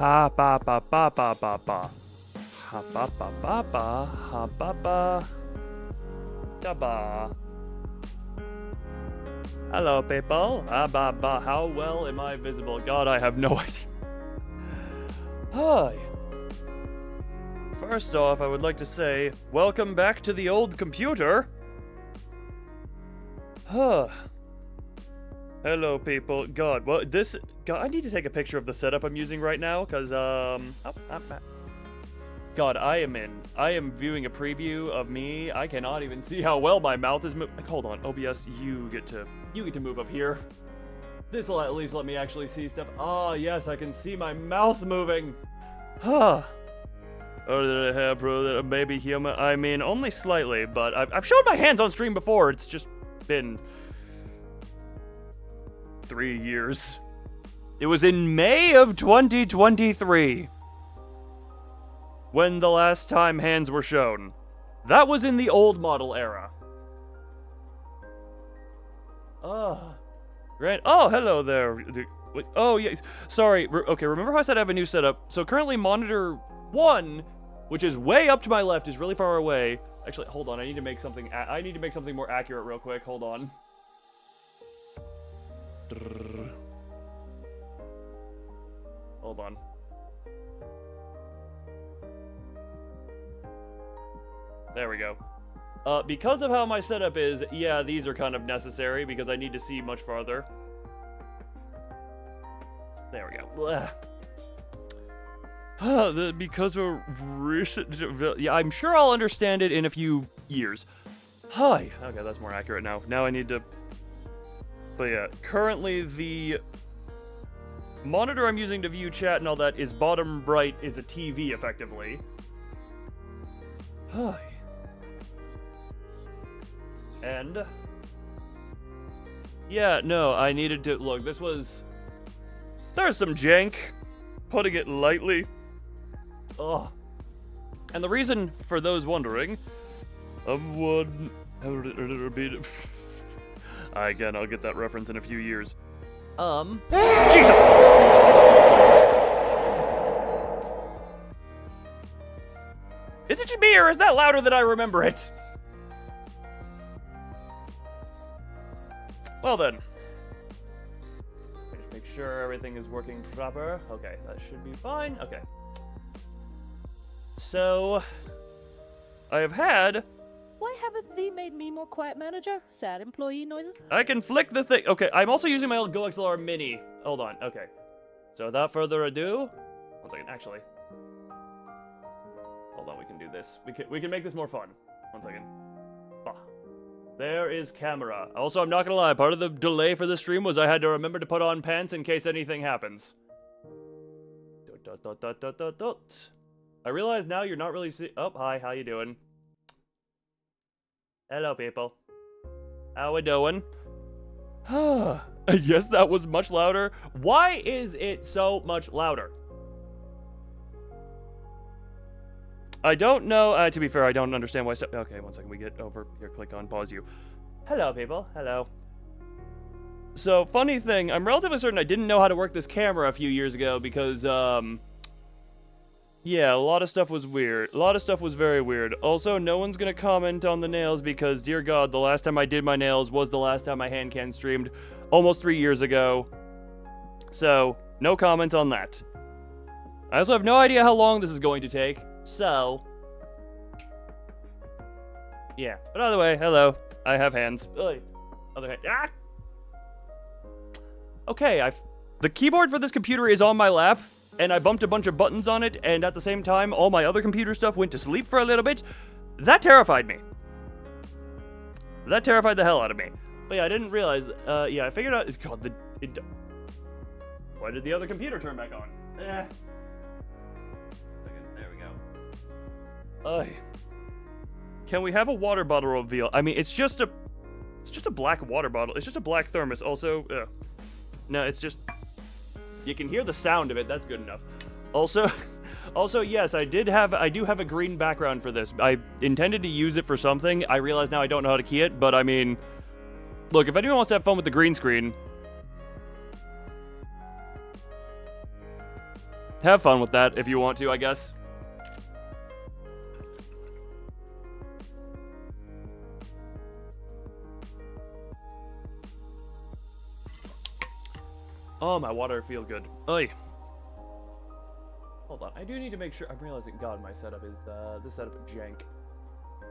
Ha ba ba ba ba ba ba. Ha ba ba ba ba. Ha ba ba. Da ba. Hello, people. Ah ba ba. How well am I visible? God, I have no idea. Hi. First off, I would like to say, welcome back to the old computer. Huh. Hello, people. God, well, this... God, I need to take a picture of the setup I'm using right now, because, God, I am viewing a preview of me. I cannot even see how well my mouth is moving. Hold on, OBS, you get to move up here. This will at least let me actually see stuff. Oh, yes, I can see my mouth moving. Huh. Or did I have pro maybe human? I mean, only slightly, but I've shown my hands on stream before. It's just been 3 years. It was in May of 2023 when the last time hands were shown. That was in the old model era. Grant. Oh, hello there. Oh, yes. Sorry. Okay, remember how I said I have a new setup? So currently monitor 1, which is way up to my left, is really far away. Actually, hold on. I need to make something more accurate real quick. Hold on. Hold on. There we go. Because of how my setup is, yeah, these are kind of necessary because I need to see much farther. There we go. Because of recent... Yeah, I'm sure I'll understand it in a few years. Hi. Okay, that's more accurate now. Now I need to... But yeah, currently the monitor I'm using to view chat and all that is bottom right is a TV, effectively. Hi. And... Yeah, no, I needed to... Look, this was... There's some jank, putting it lightly. Ugh. And the reason, for those wondering... Again, I'll get that reference in a few years. Jesus! Is it just me, or is that louder than I remember it? Well then. Just make sure everything is working proper. Okay, that should be fine. Okay. So... I have had... Why haven't thee made me more quiet, manager? Sad employee noises. I can flick the thing. Okay, I'm also using my old GoXLR Mini. Hold on, okay. So without further ado... One second, actually. Hold on, we can do this. We can make this more fun. One second. Ah. There is camera. Also, I'm not gonna lie, part of the delay for this stream was I had to remember to put on pants in case anything happens. I realize now you're not really oh, hi, how you doing? Hello, people. How we doing? Yes, that was much louder. Why is it so much louder? I don't know. To be fair, I don't understand why. Okay, one second. We get over here. Click on pause you. Hello, people. Hello. So, funny thing. I'm relatively certain I didn't know how to work this camera a few years ago because, yeah, a lot of stuff was weird. A lot of stuff was very weird. Also, no one's gonna comment on the nails because, dear God, the last time I did my nails was the last time I Handcam streamed almost 3 years ago. So, no comments on that. I also have no idea how long this is going to take. So, yeah. But either way, hello. I have hands. Ugh. Other hand. Ah! Okay, the keyboard for this computer is on my lap. And I bumped a bunch of buttons on it, and at the same time, all my other computer stuff went to sleep for a little bit. That terrified me. That terrified the hell out of me. But yeah, I didn't realize, yeah, I figured out, God, why did the other computer turn back on? There we go. Can we have a water bottle reveal? I mean, it's just a black water bottle. It's just a black thermos. Also, no, it's just... You can hear the sound of it. That's good enough. Also, yes, I do have a green background for this. I intended to use it for something. I realize now I don't know how to key it, but I mean, look, if anyone wants to have fun with the green screen, have fun with that if you want to, I guess. Oh, my water feel good. Oy. Hold on, I do need to make sure. I'm realizing, God, my setup is, this setup is jank.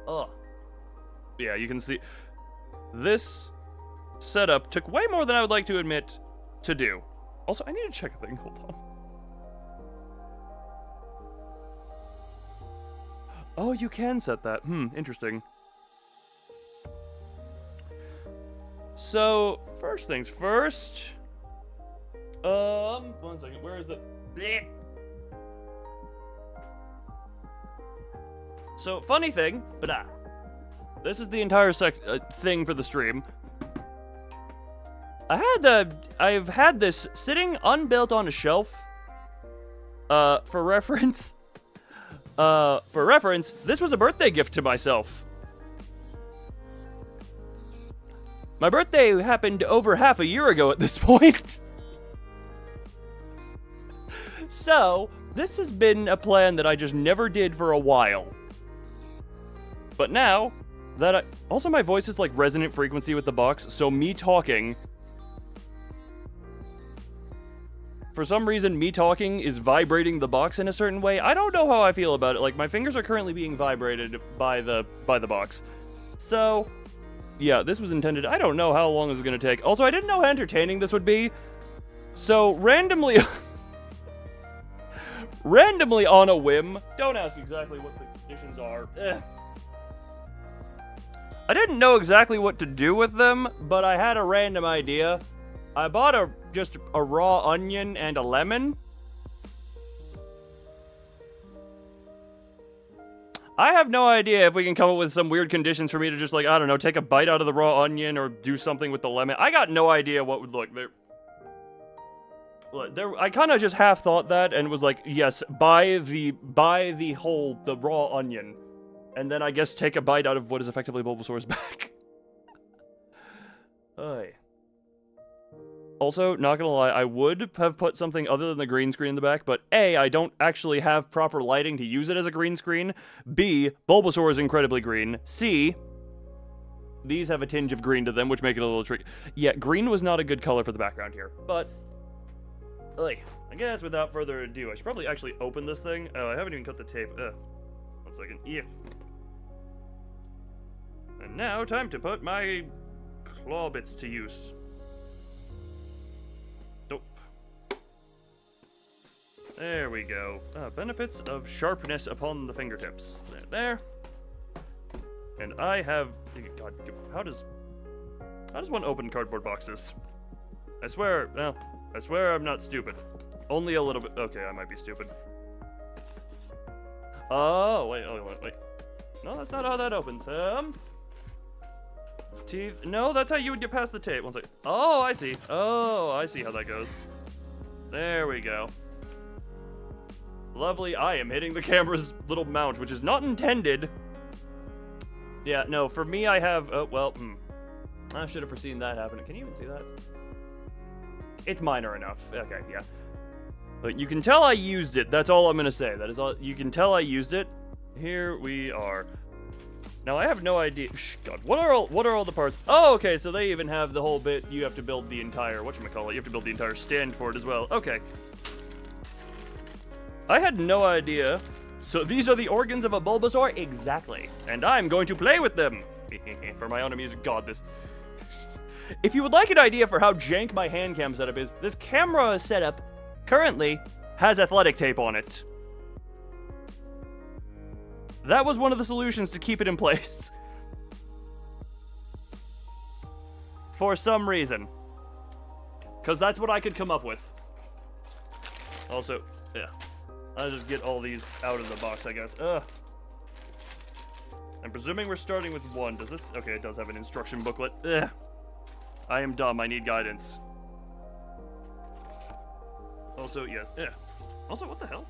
Ugh. Yeah, you can see. This setup took way more than I would like to admit to do. Also, I need to check a thing. Hold on. Oh, you can set that. Interesting. So, first things first. 1 second. Where is the... Bleh. So, funny thing, blah. This is the entire thing for the stream. I've had this sitting unbuilt on a shelf. For reference, this was a birthday gift to myself. My birthday happened over half a year ago at this point. So, this has been a plan that I just never did for a while. But now, that also my voice is like resonant frequency with the box, so me talking... For some reason, me talking is vibrating the box in a certain way. I don't know how I feel about it. Like, my fingers are currently being vibrated by the box. So, yeah, this was intended... I don't know how long this is going to take. Also, I didn't know how entertaining this would be. So, randomly... randomly on a whim, don't ask exactly what the conditions are. I didn't know exactly what to do with them, but I had a random idea. I bought just a raw onion and a lemon. I have no idea if we can come up with some weird conditions for me to just, like, I don't know, take a bite out of the raw onion or do something with the lemon. I got no idea what would look there. I kind of just half thought that and was like, yes, buy the raw onion. And then I guess take a bite out of what is effectively Bulbasaur's back. Oy. Also, not gonna lie, I would have put something other than the green screen in the back, but A, I don't actually have proper lighting to use it as a green screen. B, Bulbasaur is incredibly green. C, these have a tinge of green to them, which make it a little tricky. Yeah, green was not a good color for the background here, but... I guess without further ado, I should probably actually open this thing. Oh, I haven't even cut the tape. 1 second. Yeah. And now, time to put my claw bits to use. Nope. There we go. Benefits of sharpness upon the fingertips. There. And I have... God, how does one open cardboard boxes? I swear I'm not stupid. Only a little bit. Okay, I might be stupid. Oh, wait. No, that's not how that opens. Teeth. No, that's how you would get past the tape. 1 second. Oh, I see. Oh, I see how that goes. There we go. Lovely. I am hitting the camera's little mount, which is not intended. Yeah, no, for me, I have... Oh, well, I should have foreseen that happening. Can you even see that? It's minor enough. Okay, yeah. But you can tell I used it. That's all I'm gonna say. That is all. You can tell I used it. Here we are. Now I have no idea. God, what are all the parts? Oh, okay. So they even have the whole bit. You have to build the entire whatchamacallit. You have to build the entire stand for it as well. Okay. I had no idea. So these are the organs of a Bulbasaur? Exactly. And I'm going to play with them. For my own amusement. God, this... If you would like an idea for how jank my hand cam setup is, this camera setup currently has athletic tape on it. That was one of the solutions to keep it in place. For some reason. Because that's what I could come up with. Also, yeah. I'll just get all these out of the box, I guess. Ugh. I'm presuming we're starting with 1. Does this? Okay, it does have an instruction booklet. Ugh. I am dumb. I need guidance. Also, yes. Yeah. Also, what the hell?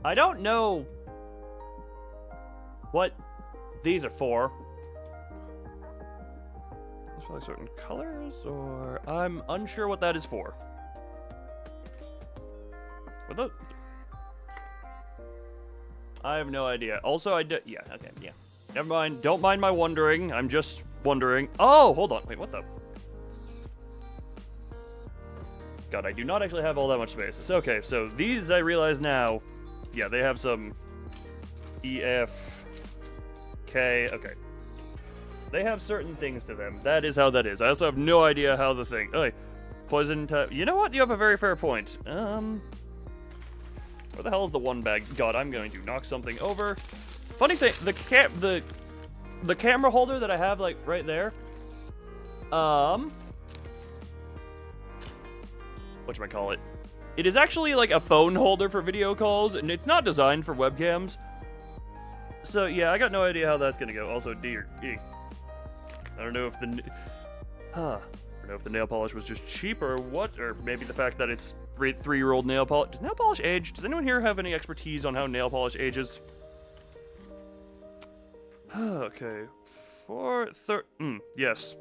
I don't know what These are 4. It's probably certain colors, or I'm unsure what that is for. What the? I have no idea. Also, yeah, okay, yeah. Never mind. Don't mind my wondering. I'm just wondering. Oh, hold on. Wait, what the? God, I do not actually have all that much space. It's okay. So these, I realize now, yeah, they have some E, F, K. Okay. They have certain things to them. That is how that is. I also have no idea how the thing. Oh, poison type. You know what? You have a very fair point. Where the hell is the one bag? God, I'm going to knock something over. Funny thing, the camera holder that I have, like, right there, whatchamacallit? It is actually, like, a phone holder for video calls, and it's not designed for webcams. So, yeah, I got no idea how that's gonna go. Also, dear, I don't know if the, I don't know if the nail polish was just cheap or what, or maybe the fact that it's 3-year-old nail polish. Does nail polish age? Does anyone here have any expertise on how nail polish ages? Okay, yes.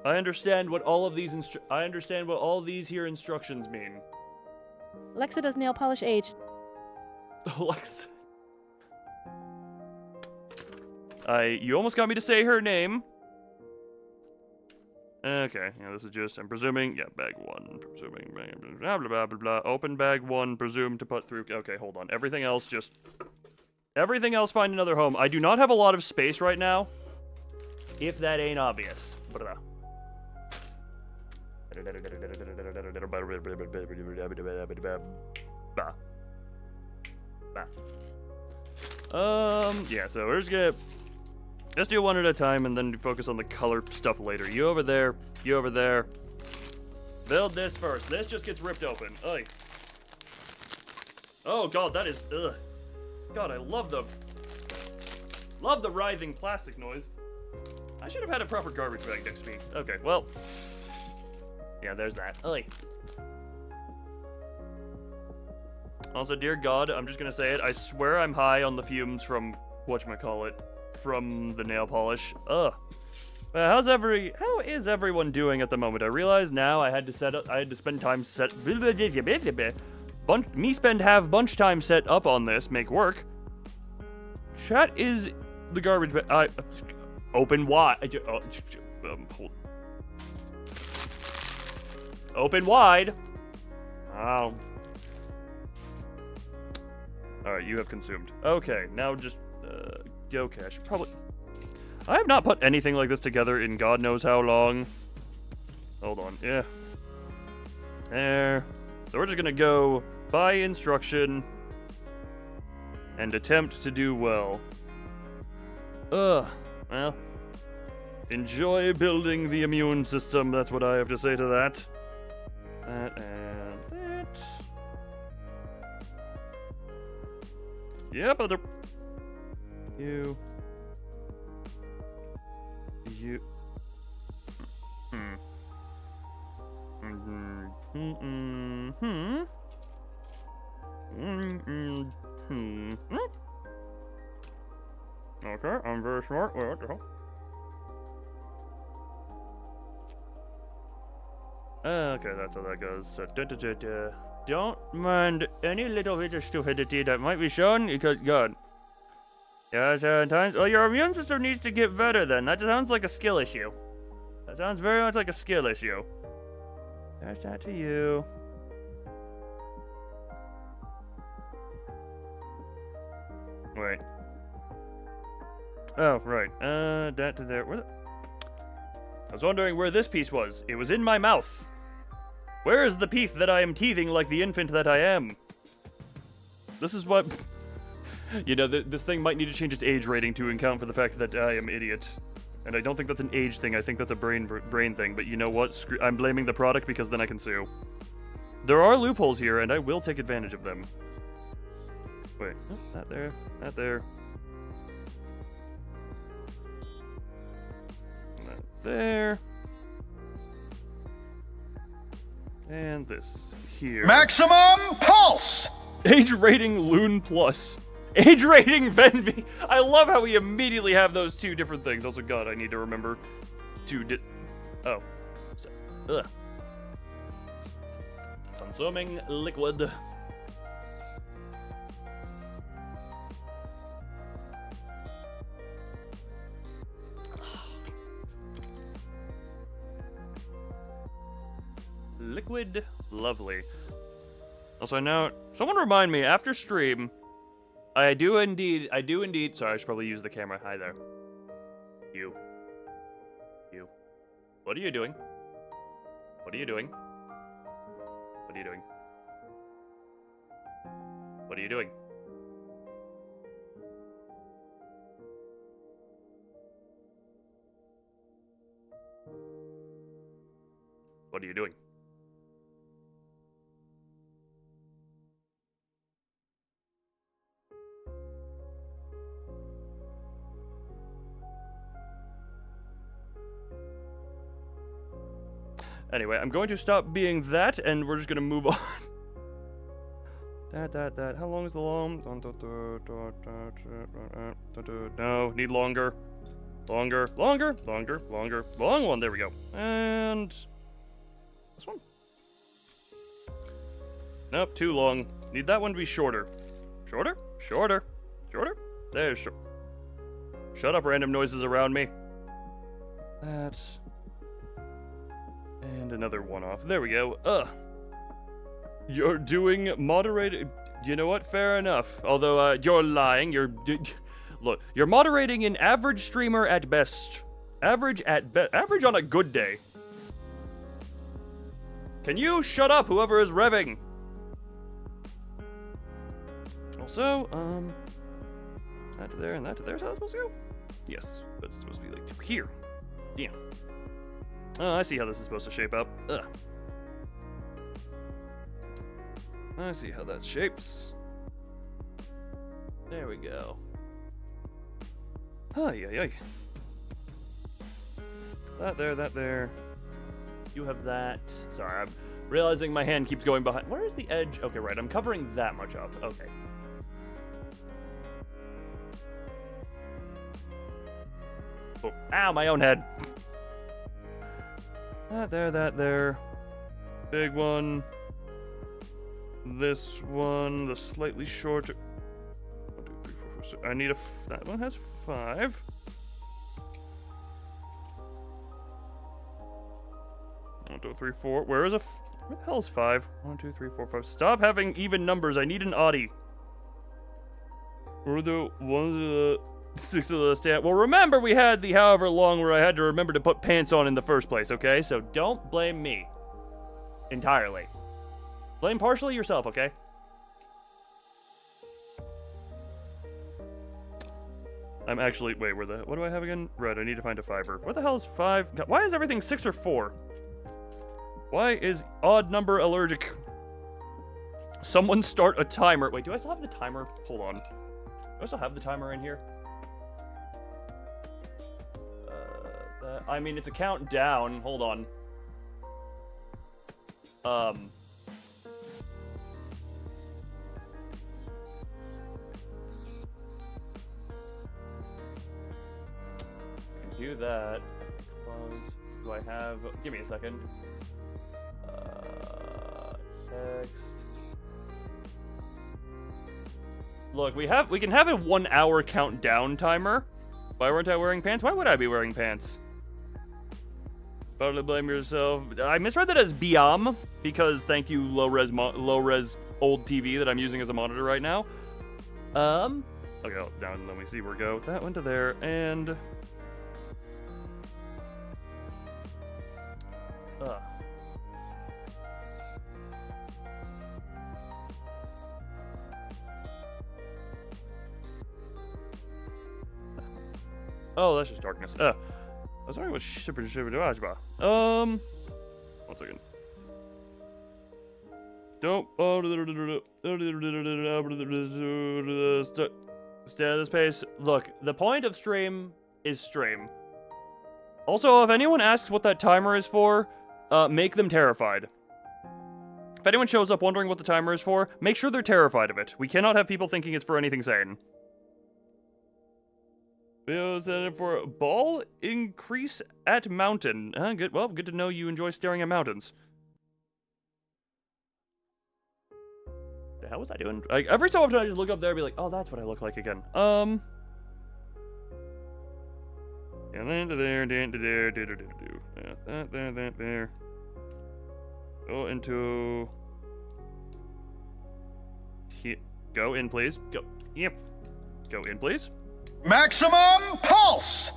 I understand what all of these here instructions mean. Alexa, does nail polish age? Alexa. You almost got me to say her name. Okay, yeah, this is just, I'm presuming, yeah, bag 1, presuming, blah, blah, blah, blah, blah, open bag 1, presumed to put through, okay, hold on, everything else find another home. I do not have a lot of space right now, if that ain't obvious. Yeah, so we're just gonna let's do one at a time and then focus on the color stuff later. You over there, you over there. Build this first. This just gets ripped open. Ugh. Oh god, that is ugh. God, I love the writhing plastic noise. I should have had a proper garbage bag next to me. Okay, well. Yeah, there's that. Ugh. Also, dear God, I'm just gonna say it. I swear I'm high on the fumes from whatchamacallit, from the nail polish. Ugh. How is everyone doing at the moment? I realize now I had to spend time have bunch time set up on this, make work. Chat is the garbage bag. Open wide. Open wide. Oh. Alright, you have consumed. Okay, now just, go cache. Probably. I have not put anything like this together in God knows how long. Hold on, yeah. There. So we're just gonna go by instruction and attempt to do well. Well. Enjoy building the immune system, that's what I have to say to that. That and that. Yep, other. You. Okay, I'm very smart. Wait, what the hell? Okay, that's how that goes. So, don't mind any little bit of stupidity that might be shown, because, God. Yeah, sometimes. Oh, your immune system needs to get better then. That sounds like a skill issue. That sounds very much like a skill issue. There's that to you. Wait. Oh, right. That to there. Where I was wondering where this piece was. It was in my mouth. Where is the piece that I am teething like the infant that I am? This is what... You know, this thing might need to change its age rating to account for the fact that I am idiot. And I don't think that's an age thing, I think that's a brain thing. But you know what? I'm blaming the product because then I can sue. There are loopholes here, and I will take advantage of them. Wait, oh, not there, not there. Not there. And this here. Maximum pulse! Age rating Loon Plus. Age rating Venvi. I love how we immediately have those two different things. Also, God, I need to remember to oh. Ugh. Consuming liquid. Liquid, lovely. Also, now, someone remind me, after stream, I do indeed, sorry, I should probably use the camera. Hi there. You. What are you doing? What are you doing? What are you doing? What are you doing? What are you doing? Anyway, I'm going to stop being that, and we're just going to move on. That. How long is the long? No, need longer. Longer. Long one, there we go. And this one? Nope, too long. Need that one to be shorter. Shorter. There's short. Shut up, random noises around me. That's... And another one off. There we go. You're doing moderated. You know what? Fair enough. Although, you're lying. Look, you're moderating an average streamer at best. Average on a good day. Can you shut up, whoever is revving? Also, that to there and that to there. Is how it's supposed to go? Yes, but it's supposed to be like to here. Yeah. Oh, I see how this is supposed to shape up. Ugh. I see how that shapes. There we go. Ay. That there. You have that. Sorry, I'm realizing my hand keeps going behind. Where is the edge? Okay, right, I'm covering that much up. Okay. Oh, ow, my own head. That there. Big one. This one, the slightly shorter. 1, 2, 3, 4, 5, 6. I need that one has 5. One, 2, 3, 4. Where the hell is 5? 1, 2, 3, 4, 5. Stop having even numbers. I need an oddie. Where the ones of the 6 of the stat? Well, remember we had the however long where I had to remember to put pants on in the first place, okay? So don't blame me entirely. Blame partially yourself, okay? I'm actually, wait, what do I have again? Red, I need to find a fiber. What the hell is 5? Why is everything 6 or 4? Why is odd number allergic? Someone start a timer. Wait, do I still have the timer? Hold on. Do I still have the timer in here? I mean, it's a countdown. Hold on. Do that. Close. Do I have? Give me a second. Text. Look, we can have a 1 hour countdown timer. Why weren't I wearing pants? Why would I be wearing pants? Probably blame yourself. I misread that as Biam because thank you low res old TV that I'm using as a monitor right now. Okay, down. Let me see where we go. That went to there and. Oh, that's just darkness. I was wondering what super. One second. Don't. Stay at this pace. Look, the point of stream is stream. Also, if anyone asks what that timer is for, make them terrified. If anyone shows up wondering what the timer is for, make sure they're terrified of it. We cannot have people thinking it's for anything sane. Is that for ball increase at mountain? Good. Well, good to know you enjoy staring at mountains. The hell was I doing? Like, every so often I just look up there and be like, oh, that's what I look like again. And then there. There. Go into. Here. Go in, please. Go. Yep. Go in, please. Maximum pulse!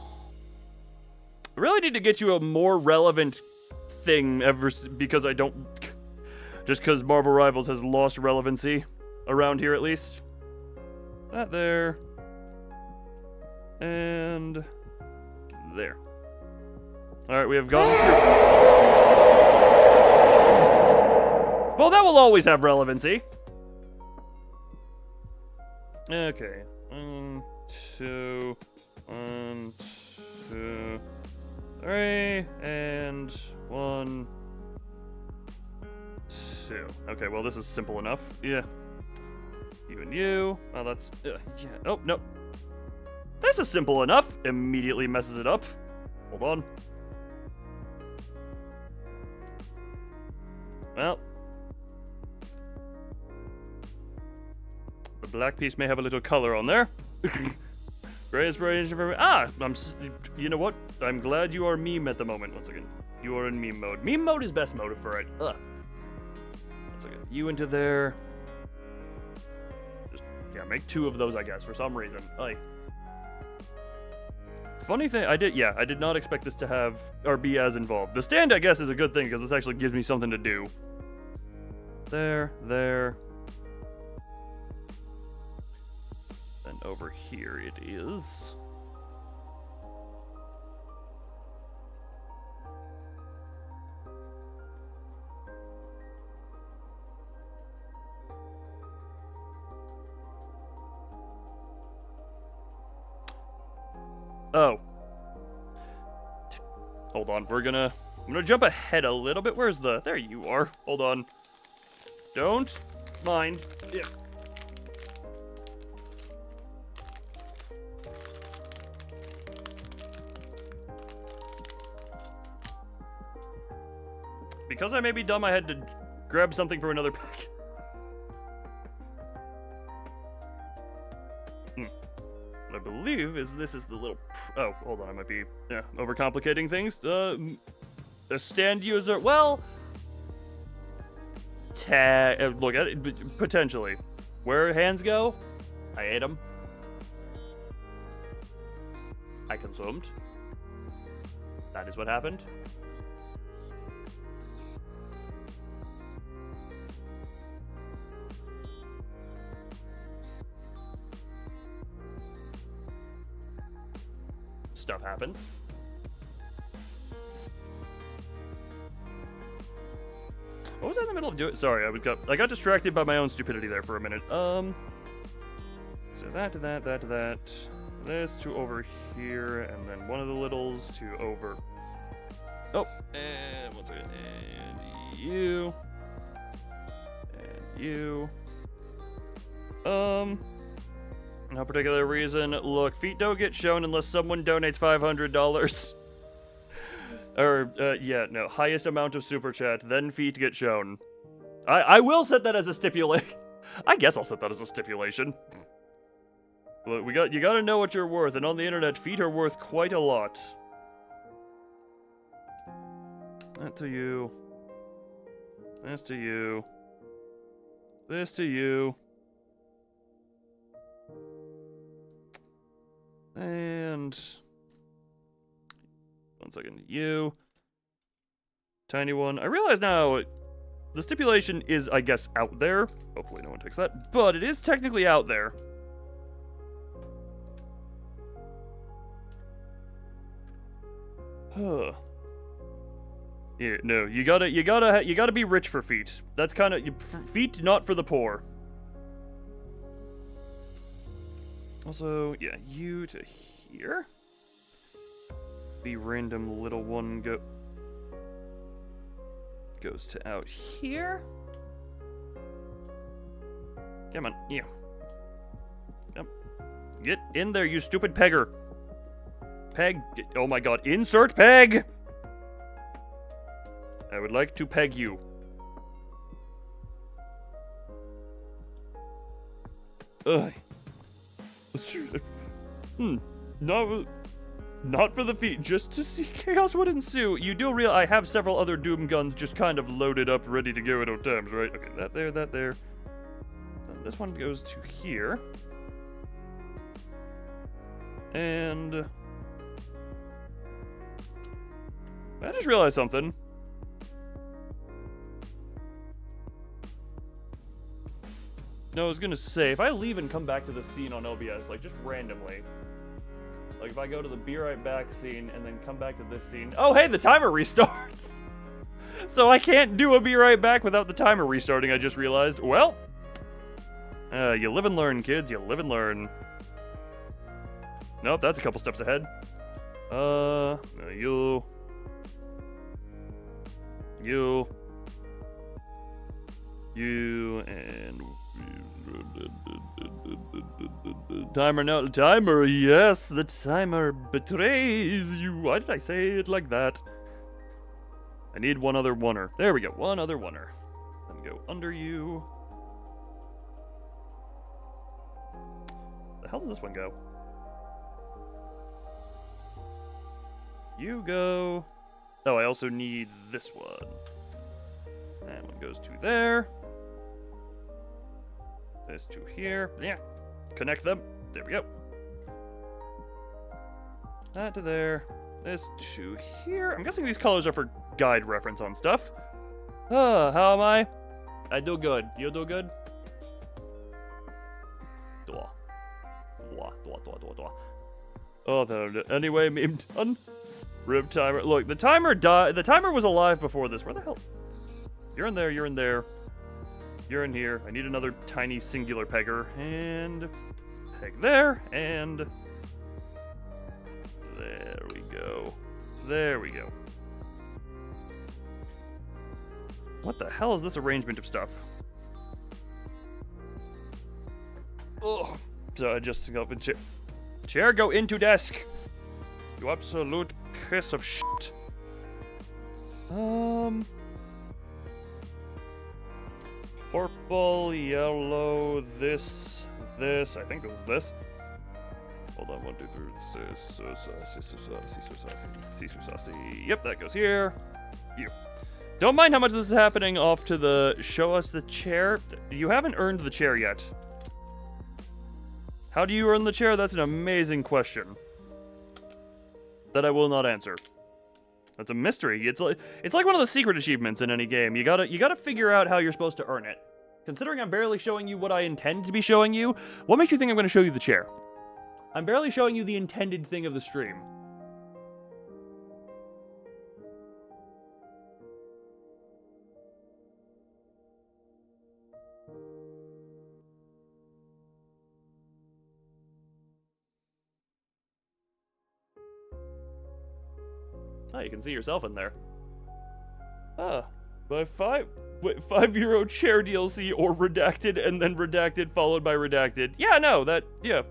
I really need to get you a more relevant thing because I don't. Just because Marvel Rivals has lost relevancy around here, at least. That there. And there. Alright, we have gone through. Well, that will always have relevancy. Okay. 1, 2, 1, 2, 3, and 1, 2. Okay, well, this is simple enough. Yeah. You and you. Oh, that's. Yeah. Oh, no. This is simple enough. Immediately messes it up. Hold on. Well. The black piece may have a little color on there. Great inspiration for me. You know what? I'm glad you are meme at the moment. Once again, you are in meme mode. Meme mode is best mode for it. Once again, you into there. Just, yeah, make 2 of those, I guess, for some reason. Funny thing, I did not expect this to have, or be as involved. The stand, I guess, is a good thing, because this actually gives me something to do. There. And over here it is. Oh. Hold on, I'm gonna jump ahead a little bit. Where's the... There you are. Hold on. Don't mind. Yeah. Because I may be dumb, I had to grab something from another pack. What I believe is this is the little... Oh, hold on, I might be overcomplicating things. A stand user... Well... Look at it, potentially. Where hands go, I ate them. I consumed. That is what happened. Stuff happens. What was I in the middle of doing? Sorry, I got distracted by my own stupidity there for a minute. So that to that, that to that. This to over here, and then one of the littles to over. Oh, and one second. And you. And you. No particular reason. Look, feet don't get shown unless someone donates $500. Or, yeah, no. Highest amount of super chat, then feet get shown. I will set that as a stipulation. I guess I'll set that as a stipulation. Look, you gotta know what you're worth, and on the internet, feet are worth quite a lot. That to you. This to you. This to you. And... One second. You. Tiny one. I realize now the stipulation is, I guess, out there. Hopefully no one takes that. But it is technically out there. Huh. Yeah, no, you gotta be rich for feet. That's kind of feet, not for the poor. Also, yeah, you to here. The random little one goes to out here. Come on, yeah. Come. Get in there, you stupid pegger. Peg. Oh my god, insert peg! I would like to peg you. Ugh. Not for the feet, just to see chaos would ensue. You do realize I have several other Doom guns just kind of loaded up, ready to go at all times, right? Okay, that there, that there. And this one goes to here. And... I just realized something. No, I was gonna say, if I leave and come back to the scene on OBS, like, just randomly. Like, if I go to the be right back scene and then come back to this scene. Oh, hey, the timer restarts! So I can't do a be right back without the timer restarting, I just realized. Well, you live and learn, kids, you live and learn. Nope, that's a couple steps ahead. You, and... Timer, no, timer, yes, the timer betrays you. Why did I say it like that? I need one other oneer. There we go, one other oneer. Then go under you. The hell does this one go? You go. Oh, I also need this one. That one goes to there. This to here. Yeah. Connect them. There we go. That to there. This to here. I'm guessing these colors are for guide reference on stuff. How am I? I do good. You do good? Dwa. Dwa, dwa, dwa, dwa, dwa. Oh, anyway, meme done. Rib timer. Look, the timer died. The timer was alive before this. Where the hell? You're in there. You're in there. You're in here. I need another tiny singular pegger. And peg there. And there we go. There we go. What the hell is this arrangement of stuff? Oh, so I just go up in chair. Chair, go into desk. You absolute piece of shit. Purple, yellow, this. I think this is this. Hold on, 1, 2, 3, saucy. Yep, that goes here. You. Don't mind how much this is happening off to the show us the chair. You haven't earned the chair yet. How do you earn the chair? That's an amazing question that I will not answer. That's a mystery. It's like one of the secret achievements in any game. You gotta figure out how you're supposed to earn it. Considering I'm barely showing you what I intend to be showing you, what makes you think I'm going to show you the chair? I'm barely showing you the intended thing of the stream. Oh, you can see yourself in there. Ah, by €5 chair DLC or redacted and then redacted followed by redacted. Yeah, no, yeah.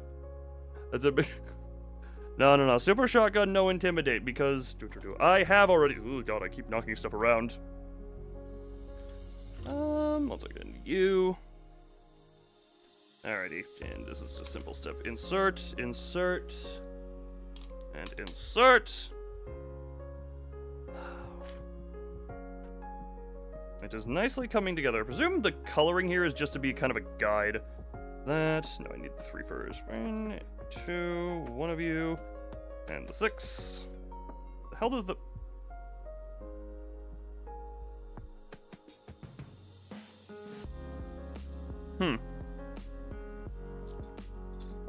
That's a big... No. Super shotgun, no intimidate, because I have already... Oh, God, I keep knocking stuff around. 1 second. You. Alrighty, and this is just simple step. Insert, and insert. It is nicely coming together. I presume the coloring here is just to be kind of a guide. No, I need the 3 first. 1, 2, one of you, and the 6. The hell does the...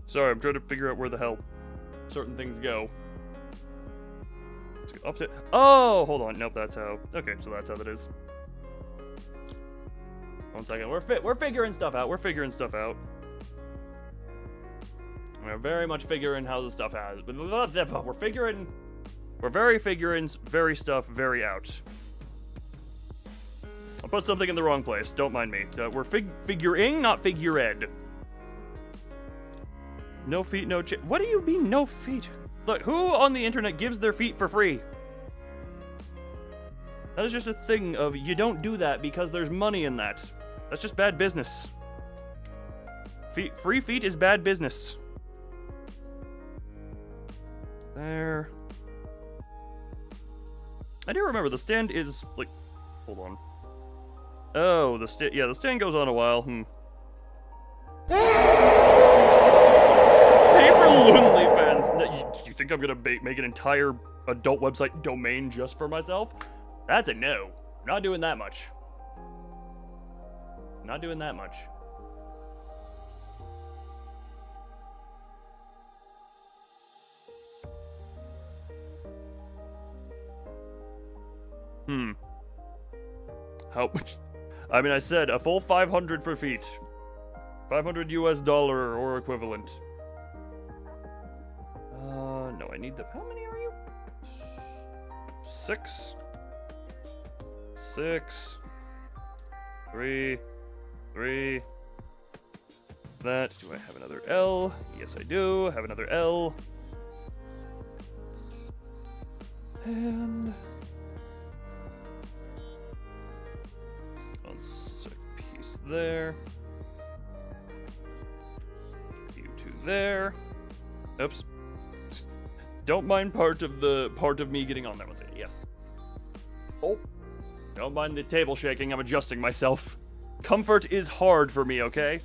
Sorry, I'm trying to figure out where the hell certain things go. Let's go up to... Oh, hold on. Nope, that's how... Okay, so that's how that is. 1 second. We're figuring stuff out. We're very much figuring how the stuff has. We're very figuring, very stuff, very out. I put something in the wrong place. Don't mind me. We're figuring, not figured. No feet, no What do you mean, no feet? Look, who on the internet gives their feet for free? That is just a thing of you don't do that because there's money in that. That's just bad business. Free feet is bad business. There. I do remember the stand is like. Hold on. Oh, the stand goes on a while. Pay for Lonely fans. You think I'm gonna make an entire adult website domain just for myself? That's a no. Not doing that much. Not doing that much. How much? I mean, I said a full 500 for feet. $500 US or equivalent. No, I need the. How many are you? 6. 6. 3. 3. That. Do I have another L? Yes, I do. Have another L. And. One sick piece there. You two there. Oops. Don't mind part of me getting on there. One second. Yeah. Oh. Don't mind the table shaking. I'm adjusting myself. Comfort is hard for me, okay?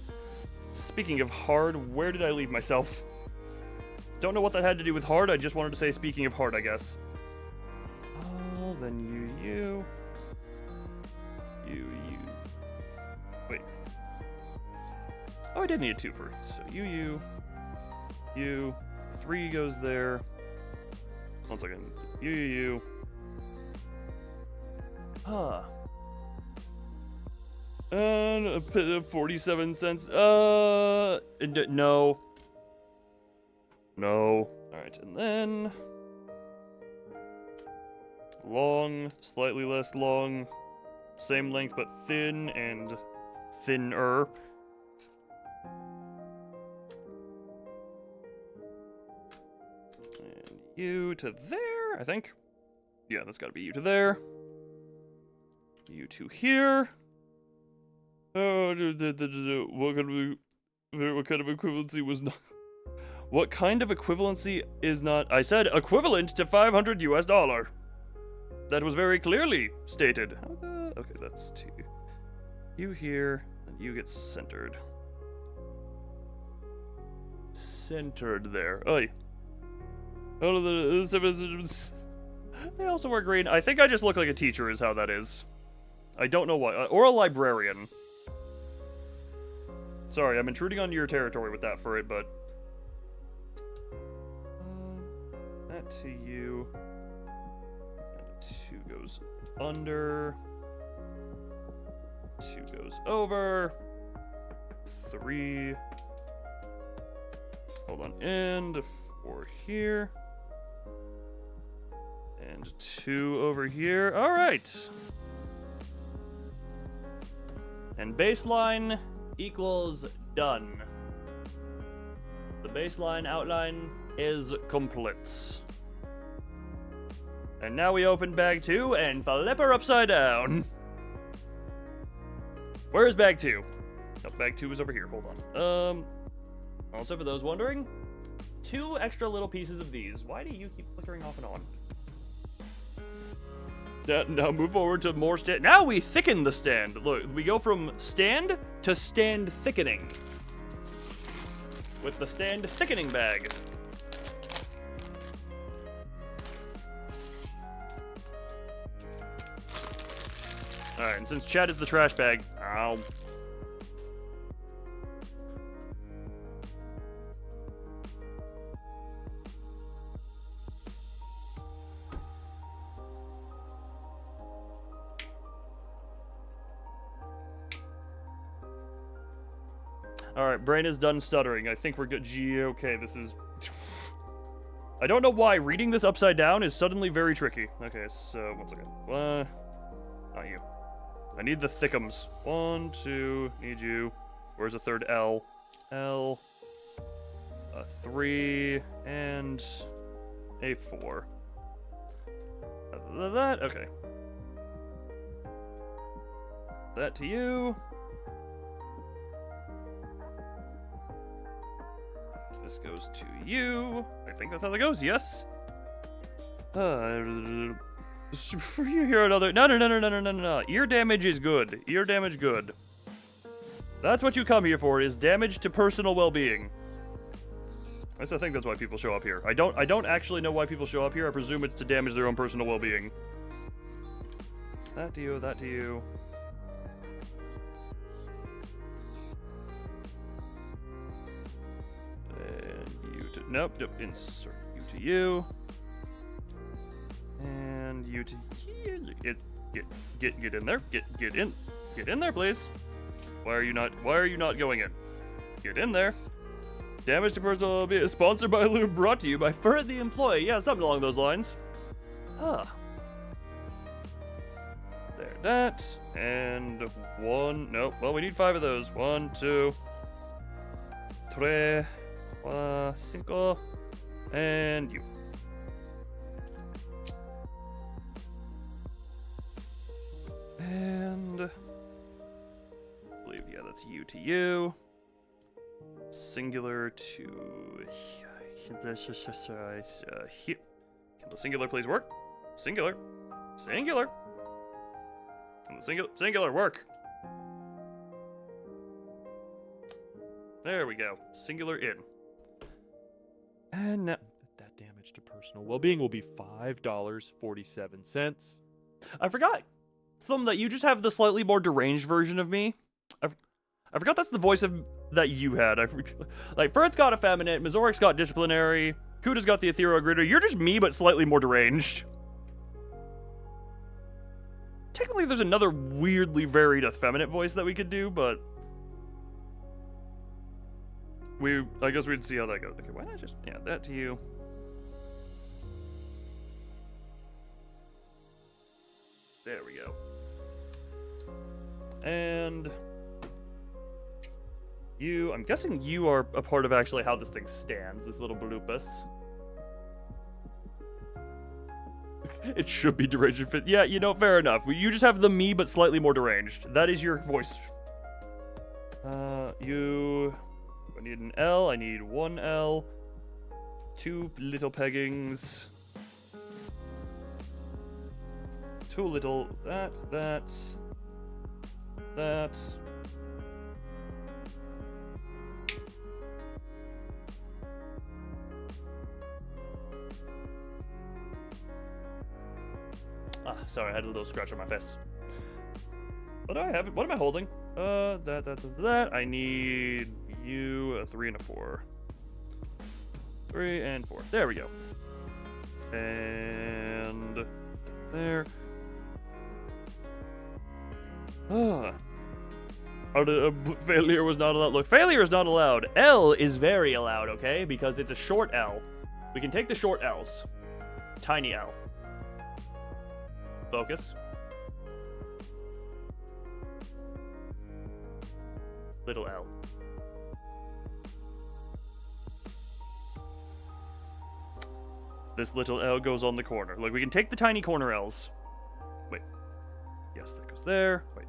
Speaking of hard, where did I leave myself? Don't know what that had to do with hard. I just wanted to say speaking of hard, I guess. Oh, then you. Wait. Oh, I did need a twofer. So you. 3 goes there. 1 second. You. And a bit of 47 cents. No. Alright, and then. Long, slightly less long. Same length, but thin and thinner. And you to there, I think. Yeah, that's gotta be you to there. You to here. Oh, what kind of equivalency was not? What kind of equivalency is not? I said equivalent to $500 US. That was very clearly stated. Okay, that's 2. You here, and you get centered. Centered there. Oi. They also wear green. I think I just look like a teacher is how that is. I don't know why. Or a librarian. Sorry, I'm intruding on your territory with that for it, but... that to you. And 2 goes under. 2 goes over. 3. Hold on. And 4 here. And 2 over here. All right. And baseline equals done. The baseline outline is complete. And now we open bag 2 and flip her upside down. Where's bag 2? Oh, bag 2 is over here. Hold on. Also, for those wondering, 2 extra little pieces of these. Why do you keep flickering off and on? Now move forward to more stand. Now we thicken the stand. Look, we go from stand to stand thickening. With the stand thickening bag. Alright, and since Chad is the trash bag, ow. Alright, brain is done stuttering. I think we're good. Okay, this is... I don't know why reading this upside down is suddenly very tricky. Okay, so, 1 second. Not you. I need the thickums. 1, 2, need you. Where's a third L? L. A 3, and a 4. That, okay. That to you. This goes to you. I think that's how that goes, yes. For you hear another. No. Ear damage is good. Ear damage good. That's what you come here for, is damage to personal well-being. I think that's why people show up here. I don't actually know why people show up here. I presume it's to damage their own personal well-being. That to you, that to you. And you to nope, insert you to you. And you to here. Get in there. Get in there, please. Why are you not going in? Get in there. Damage to personal well-being is sponsored by Loom, brought to you by Furret the employee. Yeah, something along those lines. Huh. There, that. And 1. Nope. Well, we need 5 of those. 1, 2, 3, 4, 5. And you. And I believe, yeah, that's you to you. Singular to here. Can the singular please work? Singular. Can the singular work? There we go. Singular in. And now That damage to personal well-being will be $5.47. I forgot, Thumb, that you just have the slightly more deranged version of me. I forgot that's the voice that you had. Like, Furret's got effeminate, Mizoric's got disciplinary, Kuda's got the ethereal gritter. You're just me, but slightly more deranged. Technically, there's another weirdly varied effeminate voice that we could do, but I guess we'd see how that goes. Okay, why not just, yeah, that to you. There we go. And you, I'm guessing you are a part of actually how this thing stands, this little bloopus. It should be deranged fit. Yeah, you know, fair enough. You just have the me, but slightly more deranged. That is your voice. I need an L. I need 1 L. 2 little peggings. 2 little, that. Ah, sorry, I had a little scratch on my fist. What do I have? What am I holding? That. I need you, a 3 and a 4. 3 and 4. There we go. And there. Failure was not allowed. Look, failure is not allowed. L is very allowed, okay? Because it's a short L. We can take the short L's. Tiny L. Focus. Little L. This little L goes on the corner. Like, we can take the tiny corner L's. Wait. Yes, that goes there. Wait.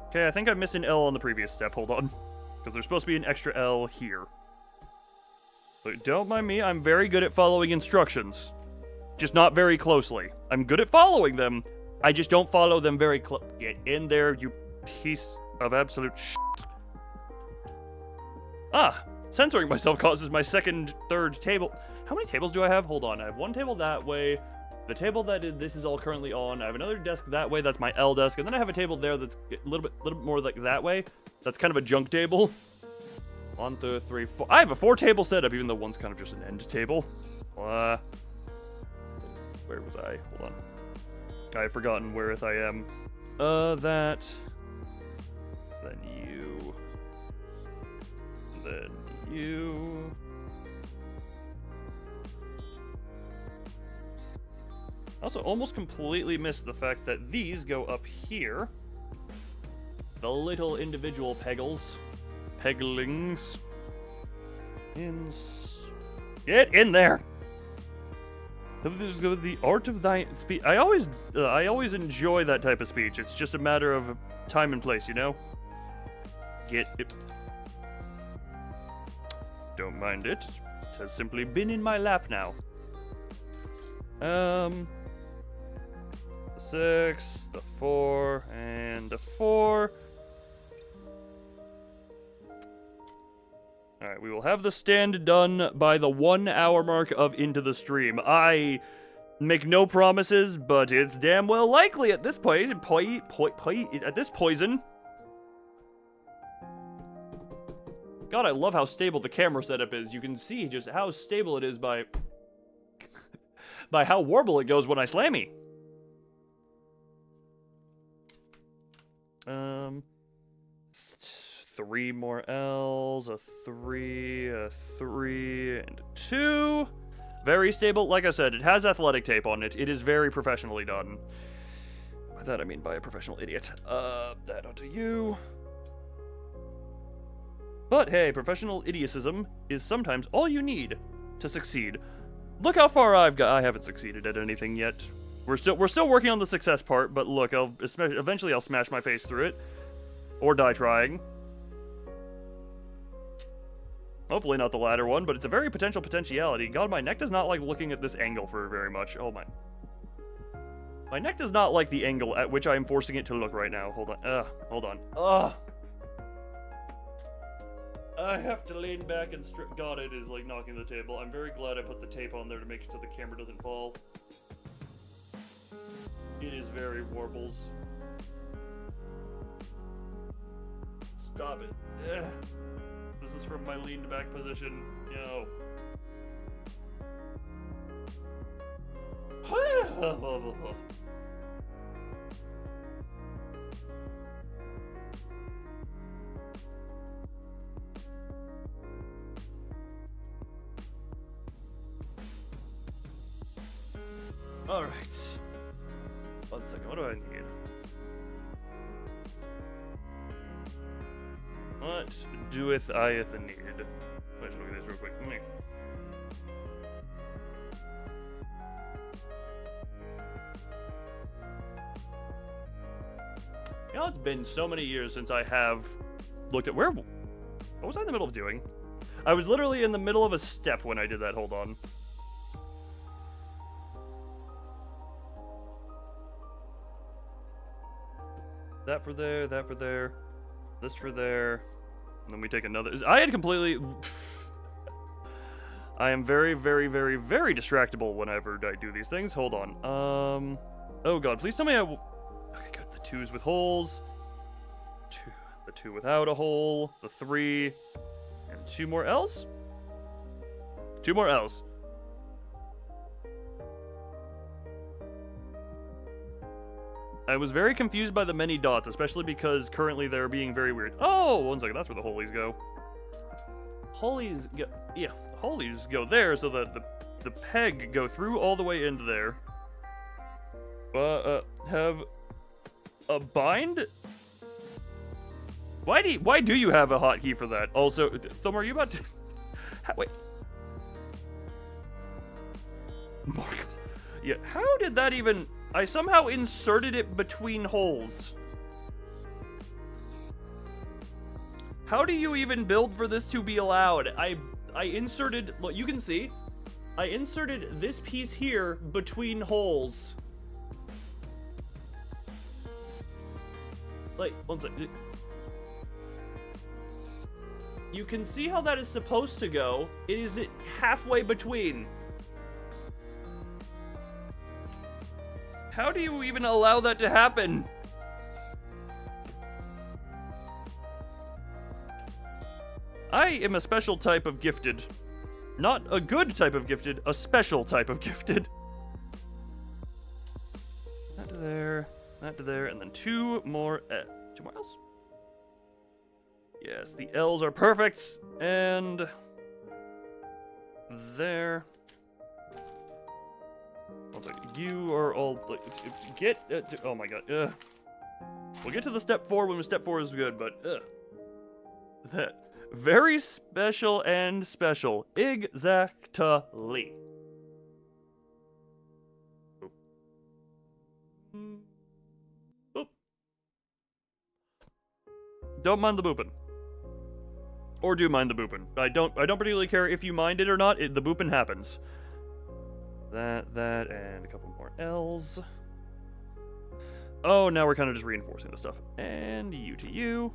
Okay, I think I missed an L on the previous step. Hold on. Because there's supposed to be an extra L here. But don't mind me, I'm very good at following instructions. Just not very closely. I'm good at following them. I just don't follow them very close. Get in there, you piece of absolute shit. Ah! Censoring myself causes my third table. How many tables do I have? Hold on. I have 1 table that way. The table that this is all currently on. I have another desk that way. That's my L desk. And then I have a table there that's a little bit more like that way. That's kind of a junk table. 1, 2, 3, 4. I have a 4 table setup, even though one's kind of just an end table. Where was I? Hold on. I've forgotten where I am. That. Then you. And then you. Also, almost completely missed the fact that these go up here. The little individual peglings. Get in there! The art of thy speech. I always enjoy that type of speech. It's just a matter of time and place, you know? Get it. Don't mind it. It has simply been in my lap now. 6, the 4, and the 4. Alright, we will have the stand done by the 1 hour mark of Into the Stream. I make no promises, but it's damn well likely at this point. At this poison. God, I love how stable the camera setup is. You can see just how stable it is by by how warble it goes when I slammy. 3 more L's, a 3, a 3, and a 2. Very stable. Like I said, it has athletic tape on it. It is very professionally done. By that I mean by a professional idiot. That onto you. But hey, professional idiocism is sometimes all you need to succeed. Look how far I've got. I haven't succeeded at anything yet. We're still working on the success part, but look, eventually I'll smash my face through it. Or die trying. Hopefully not the latter one, but it's a very potentiality. God, my neck does not like looking at this angle for very much. Oh my. My neck does not like the angle at which I am forcing it to look right now. Hold on. Hold on. I have to lean back and strip. God, it is like knocking the table. I'm very glad I put the tape on there to make sure the camera doesn't fall. It is very warbles. Stop it. Ugh. This is from my leaned back position. Yo. All right. 1 second. What do I need? What doeth Ieth need? Let's look at this real quick. You know, it's been so many years since I have looked at what was I in the middle of doing? I was literally in the middle of a step when I did that. Hold on. That for there, that for there, this for there, and then we take another. I had completely. I am very, very, very, very distractible whenever I do these things. Hold on. Oh god, please tell me I. Okay, good. The 2s with holes. The 2 without a hole. The 3, and 2 more L's. 2 more L's. I was very confused by the many dots, especially because currently they're being very weird. Oh, 1 second, that's where the holies go. Holies go, yeah, holies go there so that the peg go through all the way into there. Have a bind? Why do you have a hotkey for that? Also, Thumb, are you about to? Wait. Mark. Yeah, how did that even? I somehow inserted it between holes. How do you even build for this to be allowed? I inserted, look, you can see, I inserted this piece here between holes. Like, 1 second. You can see how that is supposed to go. It is halfway between. How do you even allow that to happen? I am a special type of gifted. Not a good type of gifted, a special type of gifted. That to there, and then 2 more else. Yes, the L's are perfect. And there. One second. You are all like, get. Oh my god. We'll get to the step 4 when step 4 is good, but that very special and special. Exactly. Oop. Don't mind the booping. Or do mind the booping. I don't particularly care if you mind it or not. The booping happens. That, and a couple more L's. Oh, now we're kind of just reinforcing the stuff. And you to you.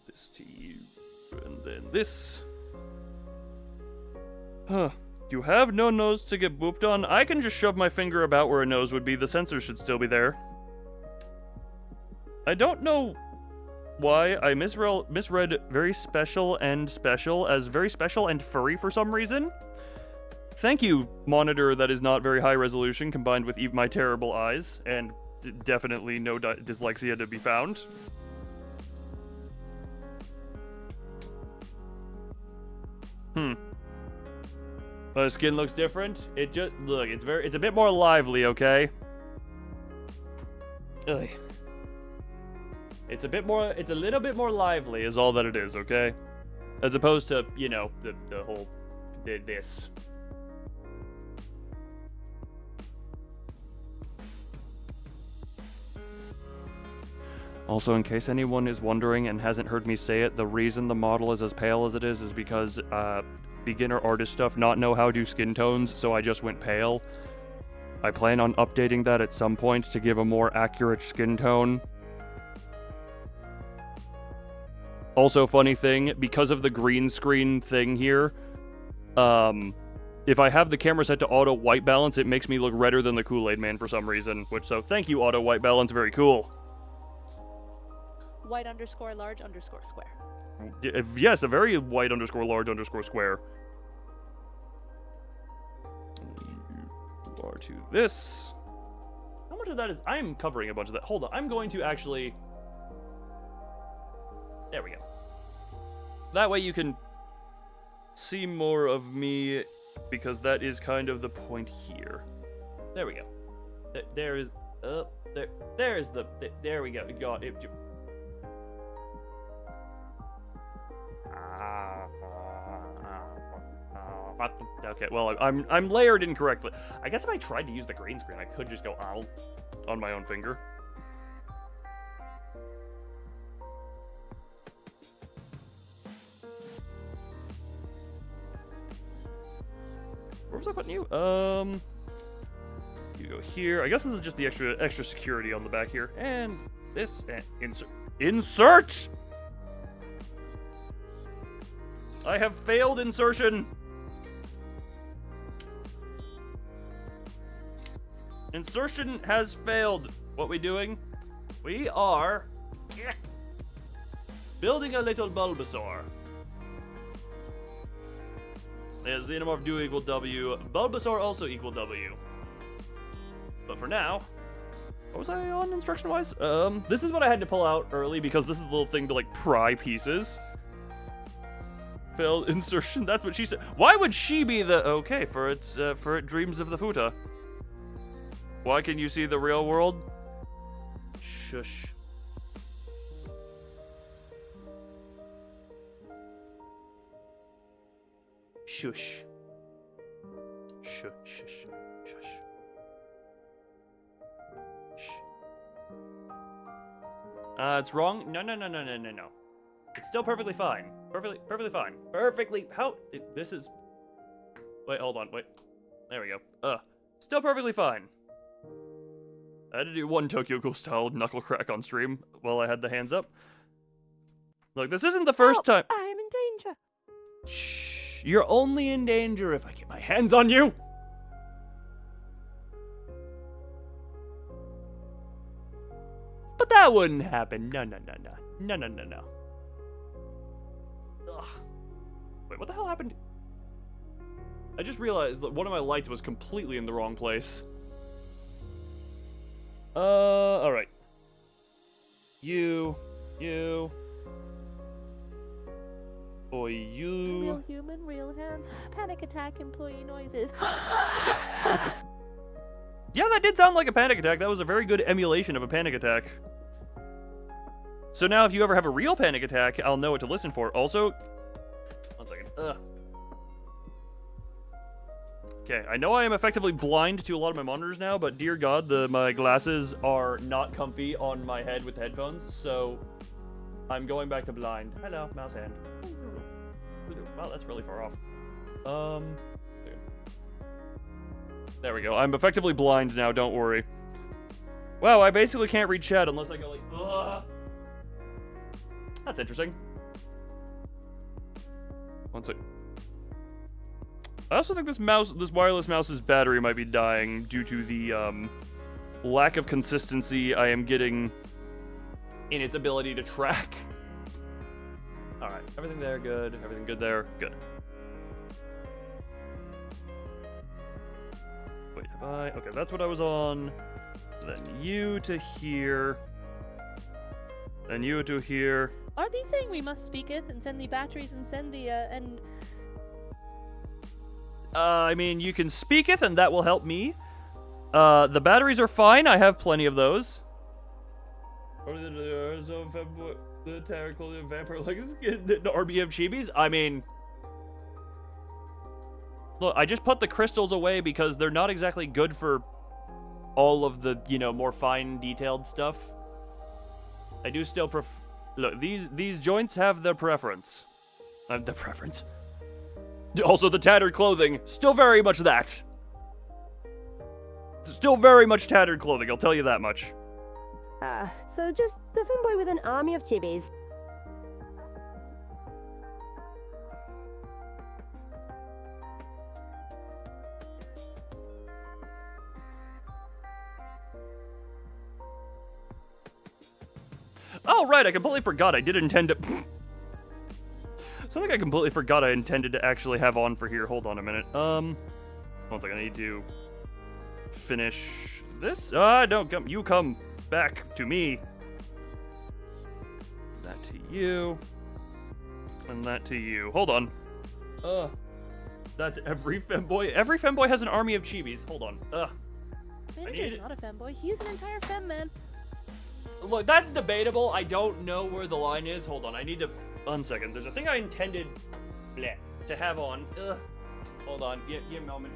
This to you. And then this. Huh. You have no nose to get booped on? I can just shove my finger about where a nose would be. The sensor should still be there. I don't know why I misread very special and special as very special and furry for some reason. Thank you, monitor that is not very high resolution combined with my terrible eyes, and definitely no dyslexia to be found. The skin looks different. It just look, it's a bit more lively, okay? Ugh. It's a little bit more lively is all that it is, okay? As opposed to, you know, the whole this. Also, in case anyone is wondering and hasn't heard me say it, the reason the model is as pale as it is because beginner artist stuff not know how to do skin tones, so I just went pale. I plan on updating that at some point to give a more accurate skin tone. Also, funny thing, because of the green screen thing here, if I have the camera set to auto white balance, it makes me look redder than the Kool-Aid Man for some reason, so thank you, auto white balance, very cool. White _ large _ square. Yes, a very white _ large _ square. You are to this. How much of that is... I'm covering a bunch of that. Hold on, I'm going to actually... There we go. That way you can see more of me, because that is kind of the point here. There we go. There is... There's the... There we go. God, it... Okay, well, I'm layered incorrectly. I guess if I tried to use the green screen, I could just go "ow" on my own finger. Where was I putting you? You go here. I guess this is just the extra security on the back here. And this, and insert! I have failed insertion! Insertion has failed. What we doing? We are building a little Bulbasaur. As Xenomorph do equal W, Bulbasaur also equal W. But for now, what was I on instruction-wise? This is what I had to pull out early because this is the little thing to like pry pieces. Failed insertion. That's what she said. Why would she be the okay for its for it dreams of the futa? Why can you see the real world? Shush. Shush. Shush. Shush. Shush. Shh. It's wrong. No. It's still perfectly fine. Perfectly fine. This is... Wait, hold on, wait. There we go. Still perfectly fine. I had to do one Tokyo Ghoul style knuckle crack on stream while I had the hands up. Look, this isn't the first time... I'm in danger. Shh. You're only in danger if I get my hands on you! But that wouldn't happen. No. Ugh. Wait, what the hell happened? I just realized that one of my lights was completely in the wrong place. Alright. You. Boy, you. Real human, real hands. Panic attack, employee noises. Yeah, that did sound like a panic attack. That was a very good emulation of a panic attack. So now if you ever have a real panic attack, I'll know what to listen for. Also, one second. Okay, I know I am effectively blind to a lot of my monitors now, but dear God, my glasses are not comfy on my head with the headphones, so I'm going back to blind. Hello, mouse hand. Wow, that's really far off. There we go. I'm effectively blind now, don't worry. Wow, I basically can't read chat unless I go like, ugh. That's interesting. One sec. I also think this wireless mouse's battery might be dying due to the lack of consistency I am getting in its ability to track. Alright, everything there, good. Everything good there, good. Wait, have I? Okay, that's what I was on. Then you to here. Then you to here. Are they saying we must speaketh and send the batteries and send the, I mean, you can speaketh and that will help me. The batteries are fine. I have plenty of those. The Terror Clothing Vampire Legacy an army of chibis? I mean... Look, I just put the crystals away because they're not exactly good for all of the, you know, more fine detailed stuff. I do still look, these joints have their preference. The preference. Also, the tattered clothing, still very much that. Still very much tattered clothing, I'll tell you that much. So just the femboy with an army of chibis. Oh, right, I completely forgot. I did intend to... Something I completely forgot I intended to actually have on for here. Hold on a minute. One second, I need to finish this. Don't come. You come back to me. That to you. And that to you. Hold on. That's every femboy. Every femboy has an army of chibis. Hold on. Manager's not a femboy. He's an entire fem man. Look, that's debatable. I don't know where the line is. Hold on, I need to... One second. There's a thing I intended to have on. Hold on. Give me a moment.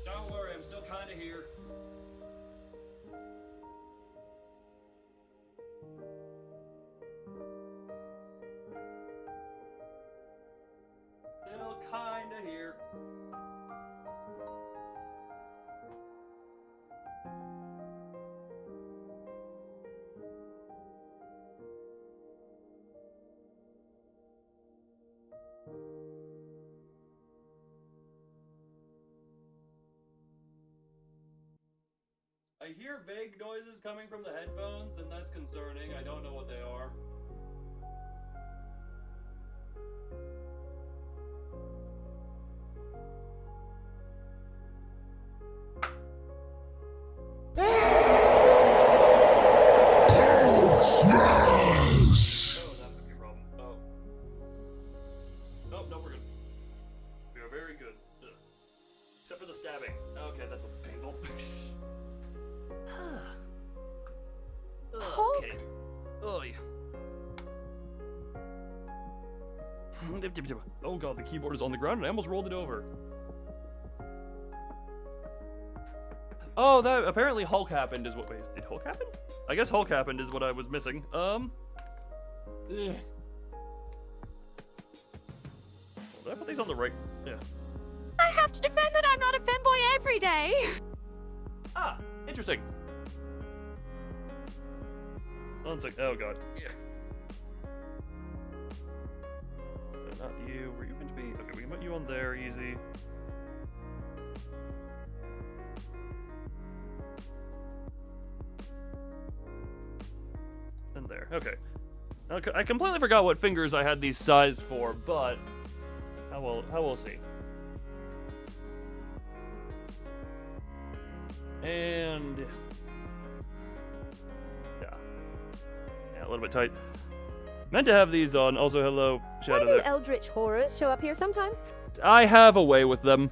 Don't worry, I'm still kind of here. Still kinda here. I hear vague noises coming from the headphones, and that's concerning. I don't know what they are. Smash! Oh, that might be a problem. Oh. Nope, no, we're good. We are very good. Ugh. Except for the stabbing. Okay, that's painful. Okay. Oh, yeah. Oh god, the keyboard is on the ground and I almost rolled it over. Oh, that apparently Hulk happened is what. Wait, did Hulk happen? I guess Hulk happened is what I was missing. Did I put these on the right? Yeah. I have to defend that I'm not a femboy every day. Ah, interesting. One sec. Oh god. Yeah. Not you. Were you meant to be? Okay, we can put you on there, easy. And there. Okay. I completely forgot what fingers I had these sized for, but how we'll see. And yeah, a little bit tight. Meant to have these on. Also, hello, Shadow. Why do eldritch horrors show up here sometimes? I have a way with them.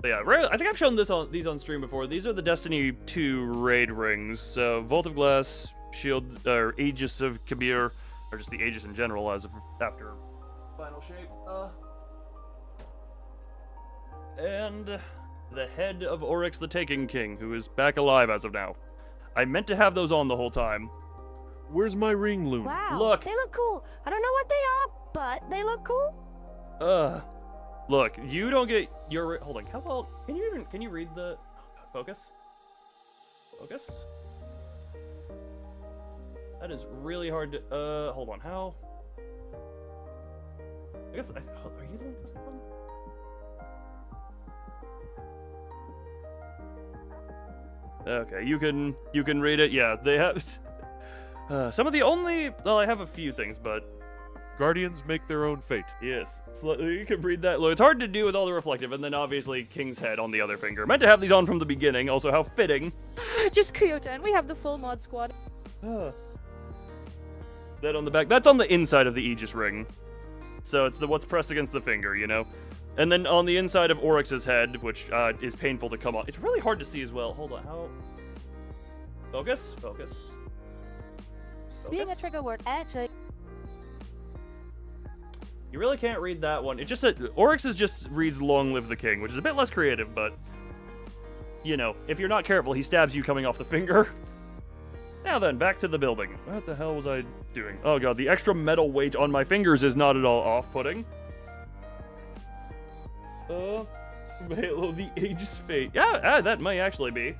But yeah, I think I've shown these on stream before. These are the Destiny 2 raid rings. So Vault of Glass, Shield, or Aegis of Kabir, or just the Aegis in general as of after final shape. And the head of Oryx the Taken King, who is back alive as of now. I meant to have those on the whole time. Where's my ring, Loon? Wow, Look. they look cool. I don't know what they are, but they look cool. Look, you don't get your... Hold on, how well... Can you read the... Focus? Focus? That is really hard to... hold on, how... I guess... Are you the one? Okay, you can read it. Yeah, they have some of the only. Well, I have a few things, but Guardians make their own fate. yes, so you can read that. Look, it's hard to do with all the reflective, and then obviously King's head on the other finger. Meant to have these on from the beginning. Also, how fitting. Just Kyoto, and we have the full mod squad. That on the back. That's on the inside of the Aegis ring. So it's what's pressed against the finger, you know. And then on the inside of Oryx's head, which is painful to come on. It's really hard to see as well. Hold on, how... Focus? Focus. Being a trigger word, actually. You really can't read that one. It just said... Oryx's just reads Long Live the King, which is a bit less creative, but... You know, if you're not careful, he stabs you coming off the finger. Now then, back to the building. What the hell was I doing? Oh god, the extra metal weight on my fingers is not at all off-putting. Halo, the Aegis Fate. Yeah, that might actually be.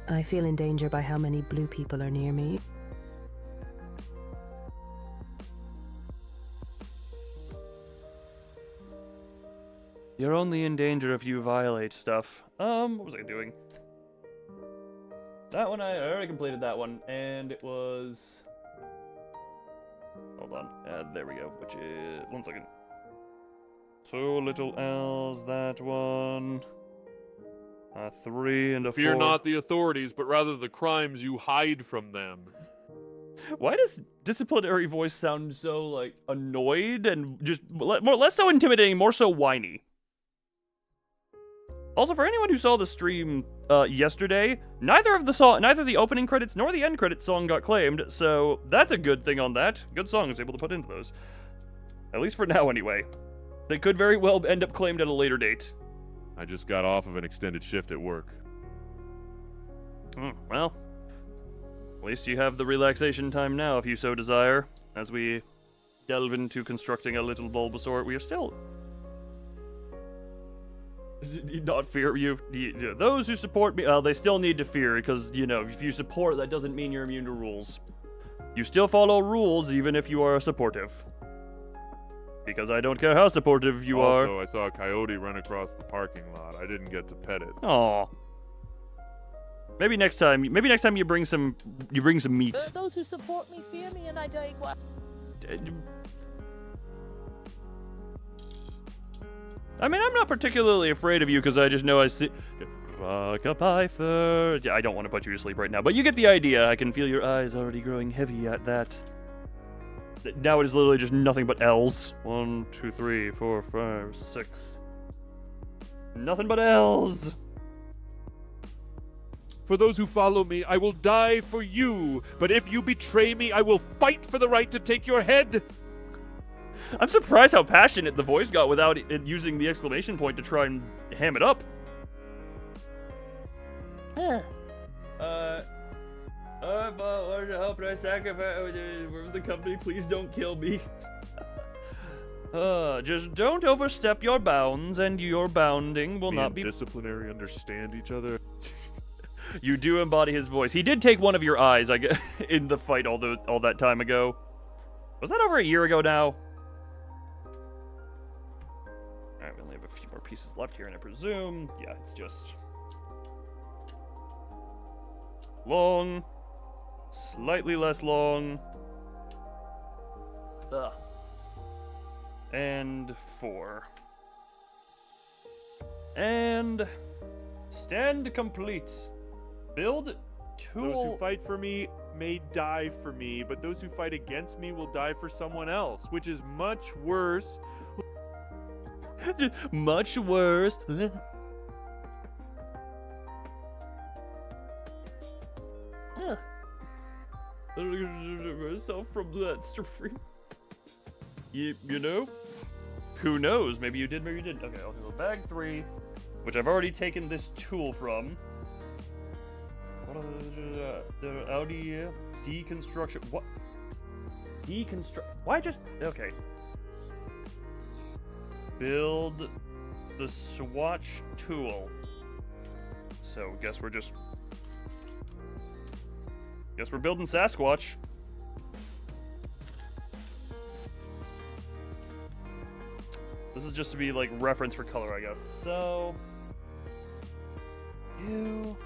I feel in danger by how many blue people are near me. You're only in danger if you violate stuff. What was I doing? That one, I already completed that one, and it was... Hold on, there we go, which is... 1 second. 2 little L's, that one. 3 and a 4. Fear not the authorities, but rather the crimes you hide from them. Why does disciplinary voice sound so, like, annoyed and just less so intimidating, more so whiny? Also, for anyone who saw the stream yesterday, neither the opening credits nor the end credits song got claimed, so that's a good thing on that. Good song I was able to put into those. At least for now, anyway. They could very well end up claimed at a later date. I just got off of an extended shift at work. Well, at least you have the relaxation time now if you so desire. As we delve into constructing a little Bulbasaur, we are still... Not fear you. Those who support me, they still need to fear, because, you know, if you support, that doesn't mean you're immune to rules. You still follow rules even if you are supportive. Because I don't care how supportive you are. Also, I saw a coyote run across the parking lot. I didn't get to pet it. Aw. Maybe next time you bring some meat. Those who support me fear me, and I die. I mean, I'm not particularly afraid of you because I just know I see... Rock-a-pie-fer. Yeah, I don't want to put you to sleep right now, but you get the idea. I can feel your eyes already growing heavy at that. Now it is literally just nothing but L's. 1, 2, 3, 4, 5, 6. Nothing but L's. For those who follow me, I will die for you. But if you betray me, I will fight for the right to take your head. I'm surprised how passionate the voice got without it using the exclamation point to try and ham it up. How can I sacrifice the company? Please don't kill me. Just don't overstep your bounds, and your bounding will not be... disciplinary understand each other. You do embody his voice. He did take one of your eyes, I guess, in the fight all that time ago. Was that over a year ago now? Alright, we only have a few more pieces left here, and I presume, yeah, it's just long, slightly less long, and 4. And stand complete. Build tool. Those who fight for me may die for me, but those who fight against me will die for someone else, which is much worse. Much worse. Myself from that stream. You know? Who knows? Maybe you did, maybe you didn't. Okay, I'll go bag 3, which I've already taken this tool from. Audi deconstruction. What? Deconstruct. Why just? Okay. Build the swatch tool. So guess we're just. Guess we're building Sasquatch. This is just to be like reference for color, I guess. So. You.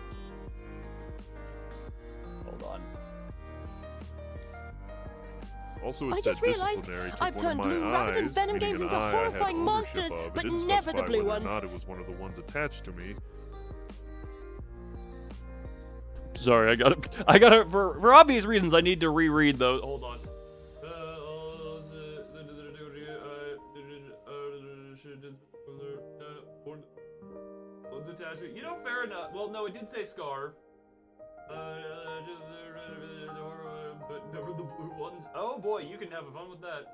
Hold on. Also, it I said just realized disciplinary took I've one turned of my Blue Rabbit and eyes, Venom meaning games an into eye I had horrifying ownership monsters, of. It but didn't never specify the blue whether or ones. not it was one of the ones attached to me. Sorry, I gotta, for obvious reasons, I need to reread those. Hold on. You know, fair enough. Well, no, it did say Scar. But never the blue ones. Oh boy, you can have fun with that.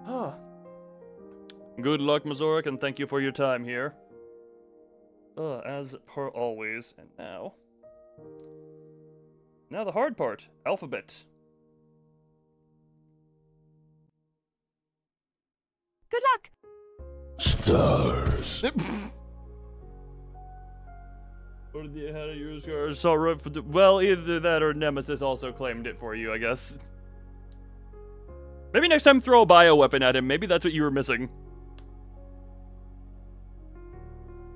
Huh. Good luck, Mazorik, and thank you for your time here. As per always, and now. Now the hard part, alphabet. Good luck. Stars. Or the head of your scars. Sorry, well, either that or Nemesis also claimed it for you, I guess. Maybe next time throw a bioweapon at him. Maybe that's what you were missing.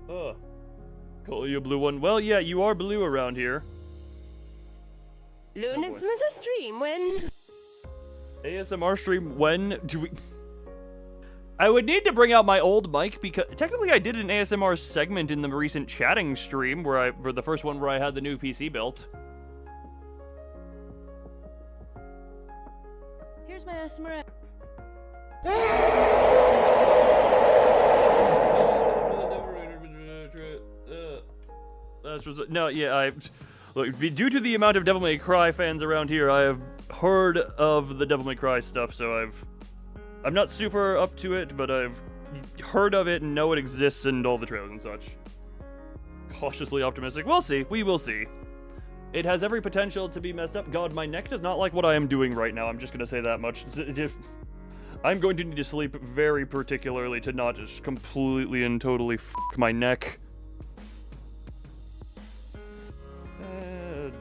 Call you a blue one. Well, yeah, you are blue around here. Luna's a stream when. ASMR stream when do we... I would need to bring out my old mic because technically I did an ASMR segment in the recent chatting stream where for the first one where I had the new PC built. Here's my ASMR. No, yeah, look, due to the amount of Devil May Cry fans around here, I have heard of the Devil May Cry stuff, so I'm not super up to it, but I've heard of it and know it exists and all the trailers and such. Cautiously optimistic. We'll see. We will see. It has every potential to be messed up. God, my neck does not like what I am doing right now. I'm just going to say that much. I'm going to need to sleep very particularly to not just completely and totally f*** my neck.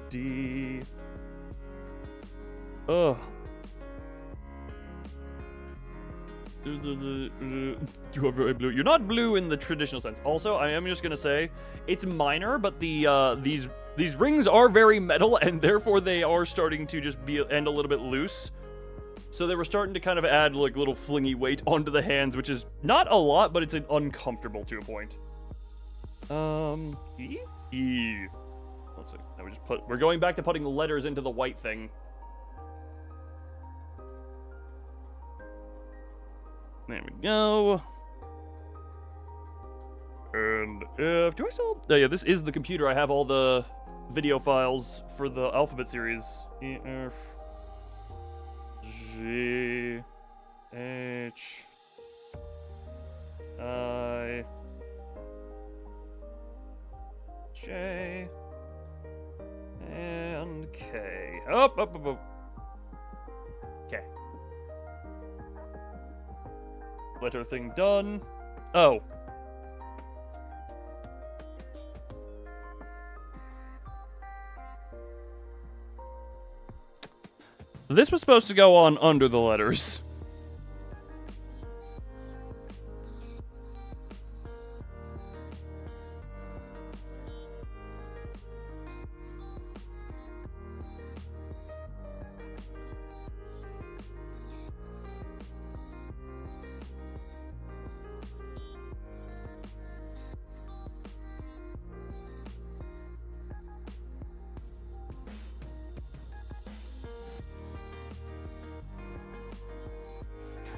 D. Ugh. You are very blue. You're not blue in the traditional sense. Also, I am just gonna say, it's minor, but the these rings are very metal, and therefore they are starting to just end a little bit loose. So they were starting to kind of add like little flingy weight onto the hands, which is not a lot, but it's uncomfortable to a point. E. Let's see. Now we're going back to putting letters into the white thing. There we go. And if do I still? Oh yeah, this is the computer. I have all the video files for the alphabet series. E F G H I J and K. Up. Okay. Letter thing done. Oh. This was supposed to go on under the letters.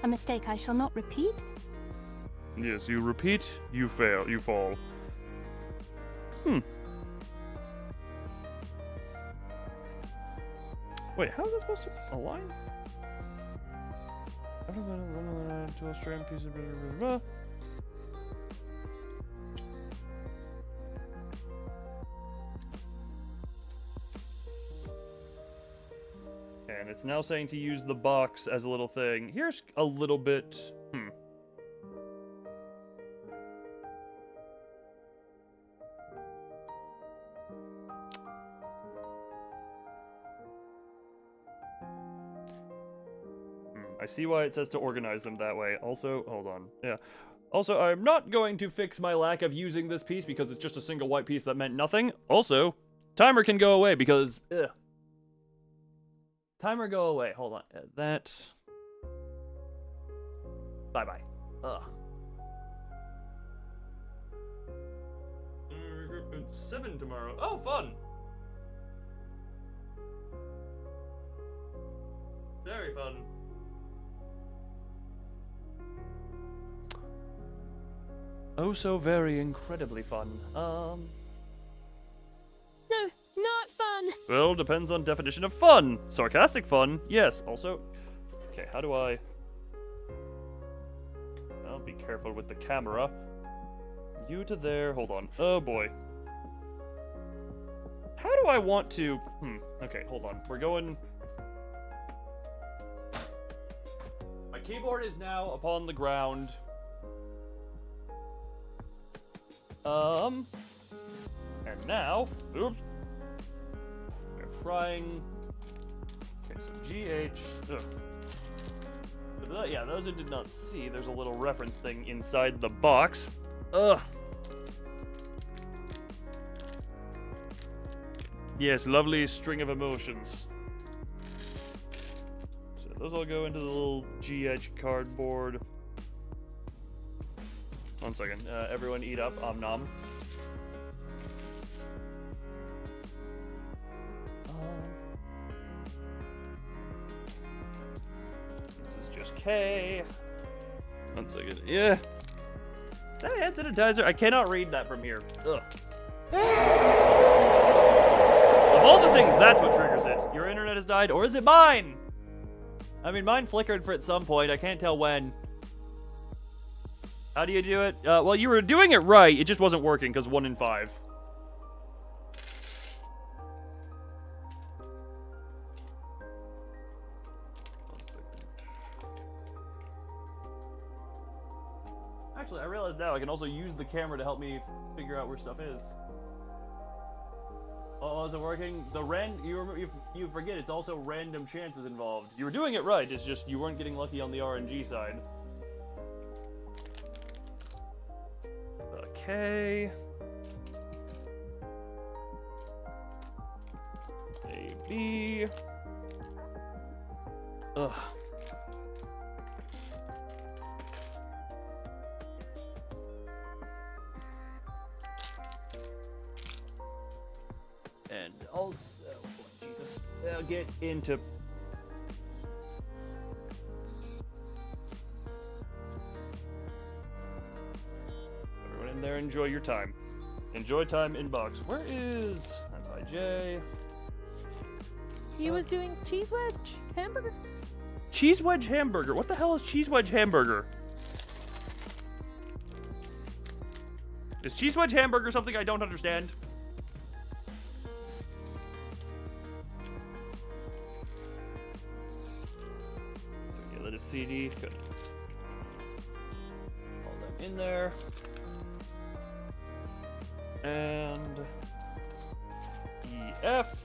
A mistake I shall not repeat. Yes, you repeat, you fail, you fall. Wait, how is that supposed to align? After that, to Australian piece of blah, blah, blah. And it's now saying to use the box as a little thing. Here's a little bit. I see why it says to organize them that way. Also, hold on. Yeah. Also, I'm not going to fix my lack of using this piece because it's just a single white piece that meant nothing. Also, timer can go away because, timer go away. Hold on. That. Bye-bye. Ugh. 7 tomorrow. Oh, fun. Very fun. Oh, so very incredibly fun. No, not fun. Well, depends on definition of fun. Sarcastic fun, yes. Also, okay, how do I... I'll be careful with the camera. You to there, hold on. Oh boy. How do I want to... okay, hold on. We're going... My keyboard is now upon the ground. And now, oops, we're trying, okay, so GH, yeah, those who did not see, there's a little reference thing inside the box, yes, lovely string of emotions, so those all go into the little GH cardboard. One second. Everyone eat up. Om nom. This is just K. One second. Yeah. Is that hand sanitizer? I cannot read that from here. Ugh. Of all the things, that's what triggers it. Your internet has died, or is it mine? I mean, mine flickered for at some point. I can't tell when. How do you do it? Well, you were doing it right. It just wasn't working because 1 in 5. Actually, I realize now I can also use the camera to help me figure out where stuff is. Oh, is it working? The you forget it's also random chances involved. You were doing it right. It's just you weren't getting lucky on the RNG side. Okay. A, B. Ugh. And also, Jesus, I'll get into... There, enjoy your time. Enjoy time in box. Where is... That's IJ. He was doing cheese wedge hamburger. Cheese wedge hamburger? What the hell is cheese wedge hamburger? Is cheese wedge hamburger something I don't understand? So yeah, let us CD. Good. All that in there. And EF.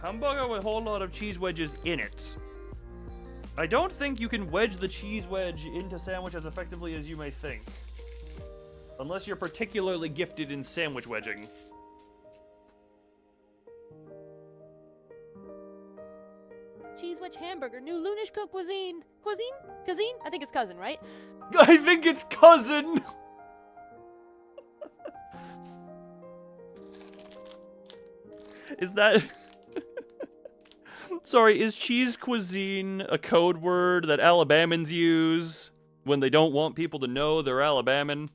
Hamburger with a whole lot of cheese wedges in it. I don't think you can wedge the cheese wedge into sandwich as effectively as you may think. Unless you're particularly gifted in sandwich wedging. Cheese wedge hamburger, new Loonish cook cuisine. Cuisine? I think it's cousin, right? I think it's cousin! Is that... Sorry, is cheese cuisine a code word that Alabamans use when they don't want people to know they're Alabaman?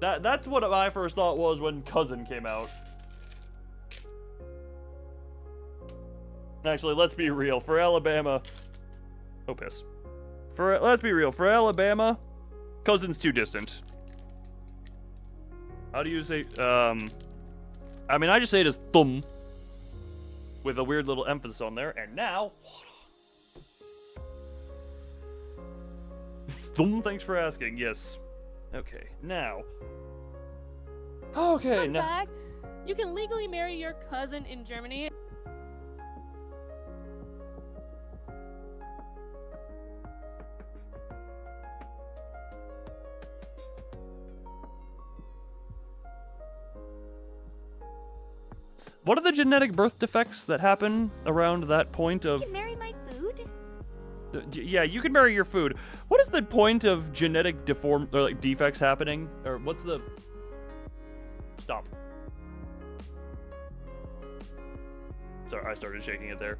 That's what my first thought was when cousin came out. Actually, let's be real. For Alabama... Oh, piss. Let's be real. For Alabama, cousin's too distant. How do you say... I mean, I just say it as thumb. With a weird little emphasis on there. And now... Thumb, thanks for asking. Yes. Okay, now... Okay, Fun now... fact, you can legally marry your cousin in Germany. What are the genetic birth defects that happen around that point of... You can marry my food? Yeah, you can marry your food. What is the point of genetic defects happening? Or what's the... Stop. Sorry, I started shaking it there.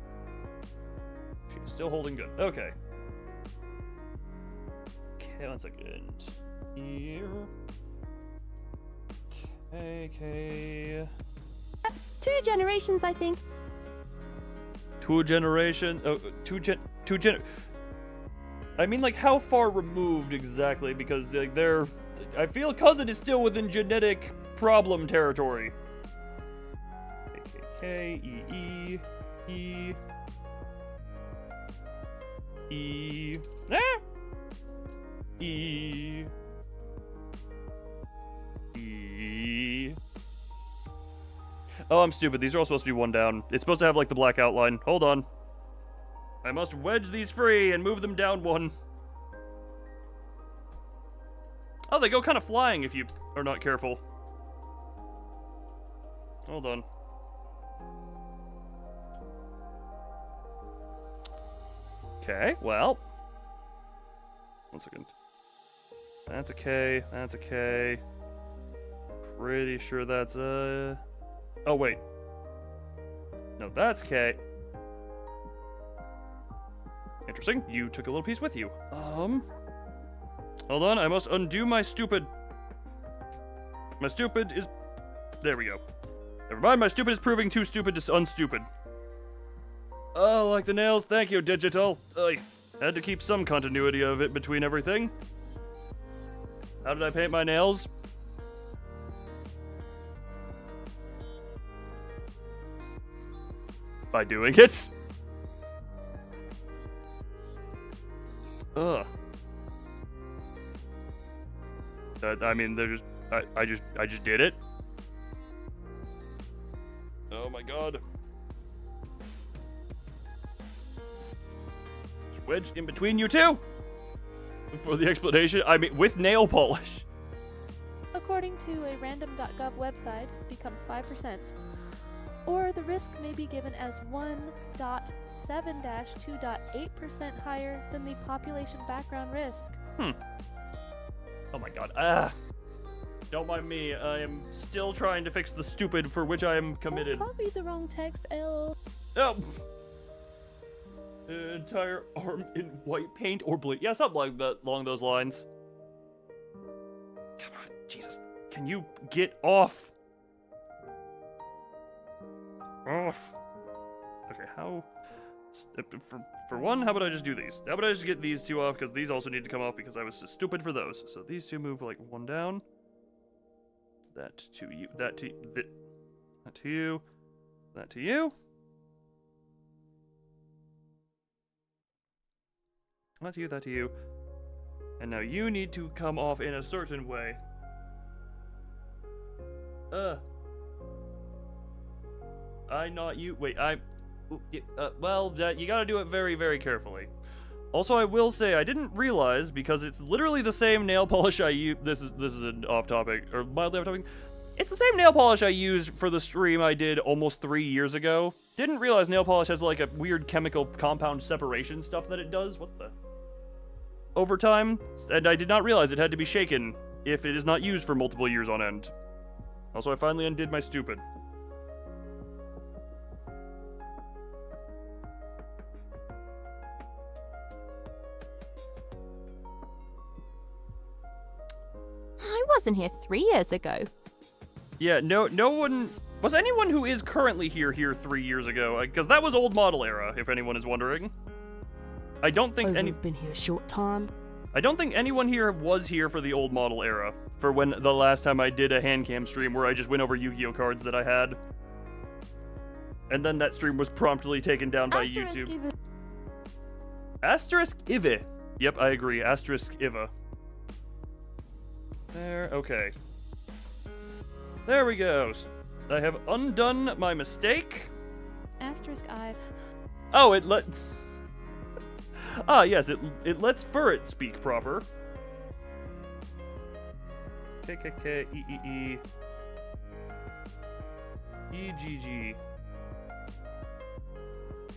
She's still holding good. Okay. Okay, 1 second. Here. Okay. 2 generations, I think. 2 generation. Oh, I mean, like, how far removed exactly? Because like, they're. I feel cousin is still within genetic problem territory. K E E E ah! E E. Oh, I'm stupid. These are all supposed to be 1 down. It's supposed to have, like, the black outline. Hold on. I must wedge these free and move them down 1. Oh, they go kind of flying if you are not careful. Hold on. Okay, well. 1 second. That's a K. That's a K. Pretty sure that's a... Oh, wait. No, that's K. Interesting. You took a little piece with you. Hold on. I must undo my stupid... My stupid is... There we go. Never mind. My stupid is proving too stupid to unstupid. Oh, like the nails. Thank you, digital. I had to keep some continuity of it between everything. How did I paint my nails? By doing it. Ugh. I mean, they're just. I just did it. Oh my god. Just wedge in between you two. For the explanation, I mean, with nail polish. According to a random.gov website, becomes 5%. Or the risk may be given as 1.7-2.8% higher than the population background risk. Oh my god. Don't mind me. I am still trying to fix the stupid for which I am committed. Oh, copied the wrong text, L. Oh. Entire arm in white paint or bleed. Yeah, something like that, along those lines. Come on, Jesus. Can you get off? Off. Okay, how... For one, how about I just do these? How about I just get these 2 off, because these also need to come off because I was so stupid for those. So these 2 move like 1 down. That to you. That to you. That to you. That to you. That to you, that to you. And now you need to come off in a certain way. I not you. Wait, well, you gotta do it very, very carefully. Also, I will say, I didn't realize, because it's literally the same nail polish I use. This is an off-topic, or mildly off-topic. It's the same nail polish I used for the stream I did almost 3 years ago. Didn't realize nail polish has, like, a weird chemical compound separation stuff that it does. What the? Over time, and I did not realize it had to be shaken if it is not used for multiple years on end. Also, I finally undid my stupid. I wasn't here 3 years ago. Yeah, no one... Was anyone who is currently here 3 years ago? Because that was old model era, if anyone is wondering. I don't think been here a short time. I don't think anyone here was here for the old model era. For when the last time I did a Handcam stream where I just went over Yu-Gi-Oh cards that I had. And then that stream was promptly taken down by YouTube. Asterisk Ive. Yep, I agree. Asterisk Iva. There, okay. There we go. I have undone my mistake. Asterisk Ive. Oh, it let... Ah, yes, it lets Furret speak proper. KKK, EEE. EGG.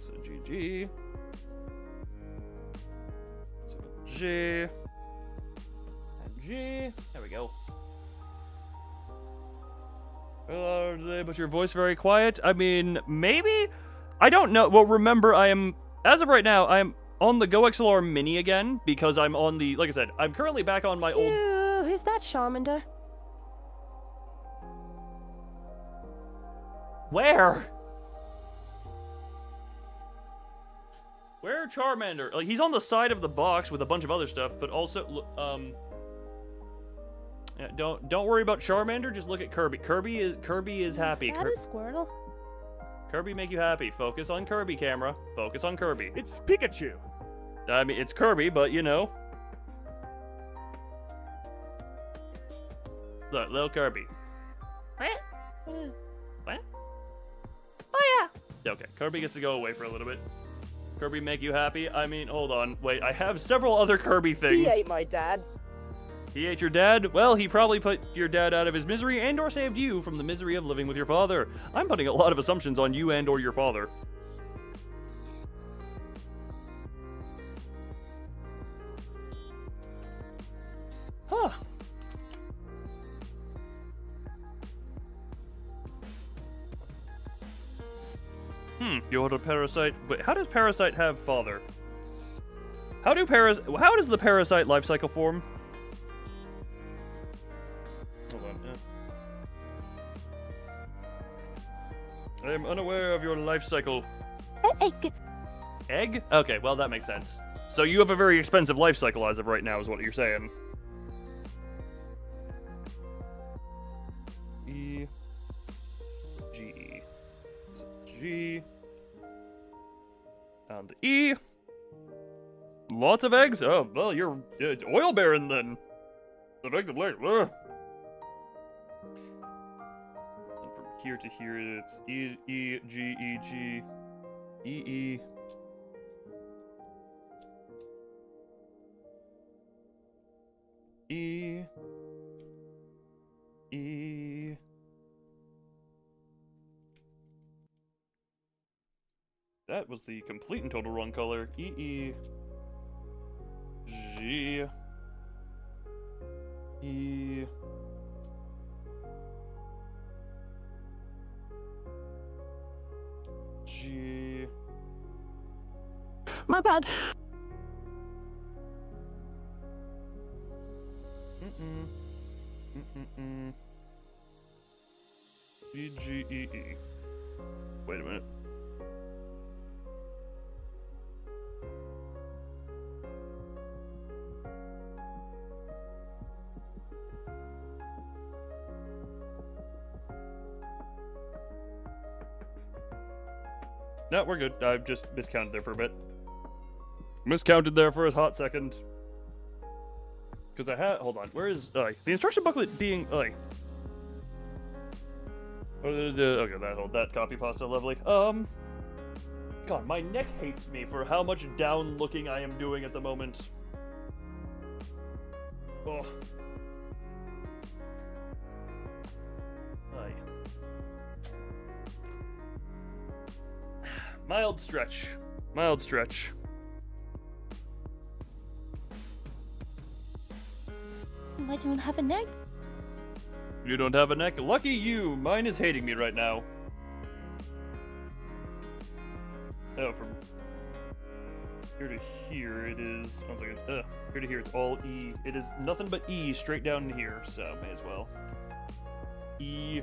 So GG. So G. And G. There we go. But your voice very quiet? I mean, maybe? I don't know. Well, remember, as of right now, I am on the Go XLR Mini again, because I'm on the, like I said, I'm currently back on my old... Is that Charmander? Where? Where Charmander? Like, he's on the side of the box with a bunch of other stuff, but also, yeah, don't worry about Charmander, just look at Kirby. Kirby is happy. That is Squirtle. Kirby make you happy. Focus on Kirby, camera. Focus on Kirby. It's Pikachu. I mean, it's Kirby, but you know. Look, little Kirby. What? Oh yeah. Okay, Kirby gets to go away for a little bit. Kirby make you happy? I mean, hold on. Wait, I have several other Kirby things. He ate my dad. He ate your dad? Well, he probably put your dad out of his misery and or saved you from the misery of living with your father. I'm putting a lot of assumptions on you and or your father. Huh. You're a parasite. Wait, how does parasite have father? How does the parasite life cycle form? Hold on. I am unaware of your life cycle. Egg. Egg? Okay, well that makes sense. So you have a very expensive life cycle as of right now, is what you're saying. E. G. G. And E. Lots of eggs? Oh, well, you're oil baron then. Effectively. And from here to here, it's E, E, G, E, G, E, E. E. E. That was the complete and total wrong color. E, E. G. E. G. My bad. E, G, E, E. Wait a minute. No, we're good. I've just miscounted there for a bit. Miscounted there for a hot second. Because I had... Hold on. Where is... the instruction booklet being... Okay, that copy pasta, lovely. God, my neck hates me for how much down looking I am doing at the moment. Oh. Aye. Mild stretch. Mild stretch. I don't have a neck. You don't have a neck? Lucky you! Mine is hating me right now. Oh, from here to here it is... One second. Here to here it's all E. It is nothing but E straight down here, so may as well. E.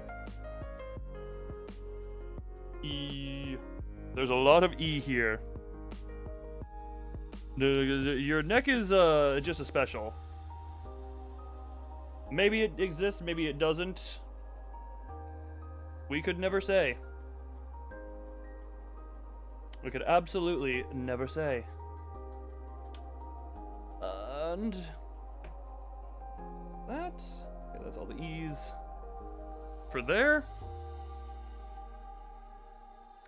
E. There's a lot of E here. Your neck is just a special. Maybe it exists, maybe it doesn't. We could never say. We could absolutely never say. And that. Okay, that's all the E's for there.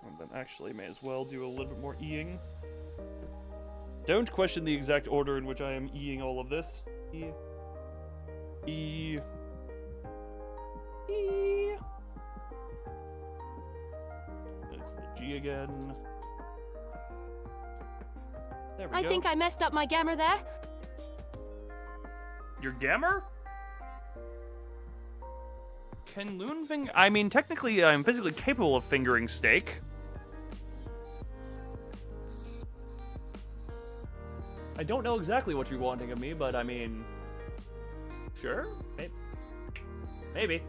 And then actually may as well do a little bit more E-ing. Don't question the exact order in which I am E-ing all of this. E. E. E. It's the G again. There we go. I think I messed up my gammer there. Your gammer? Can Loon finger? I mean, technically, I'm physically capable of fingering steak. I don't know exactly what you're wanting of me, but I mean... Sure? Maybe.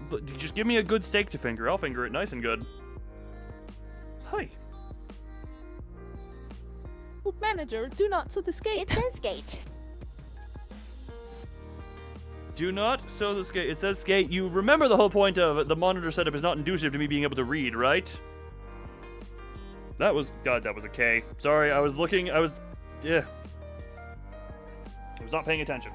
But just give me a good steak to finger. I'll finger it nice and good. Hi. Manager, do not sew the skate. It says skate. Do not sew the skate. It says skate. You remember the whole point of the monitor setup is not inducive to me being able to read, right? That was... God, that was a K. Sorry, I was looking... I was not paying attention.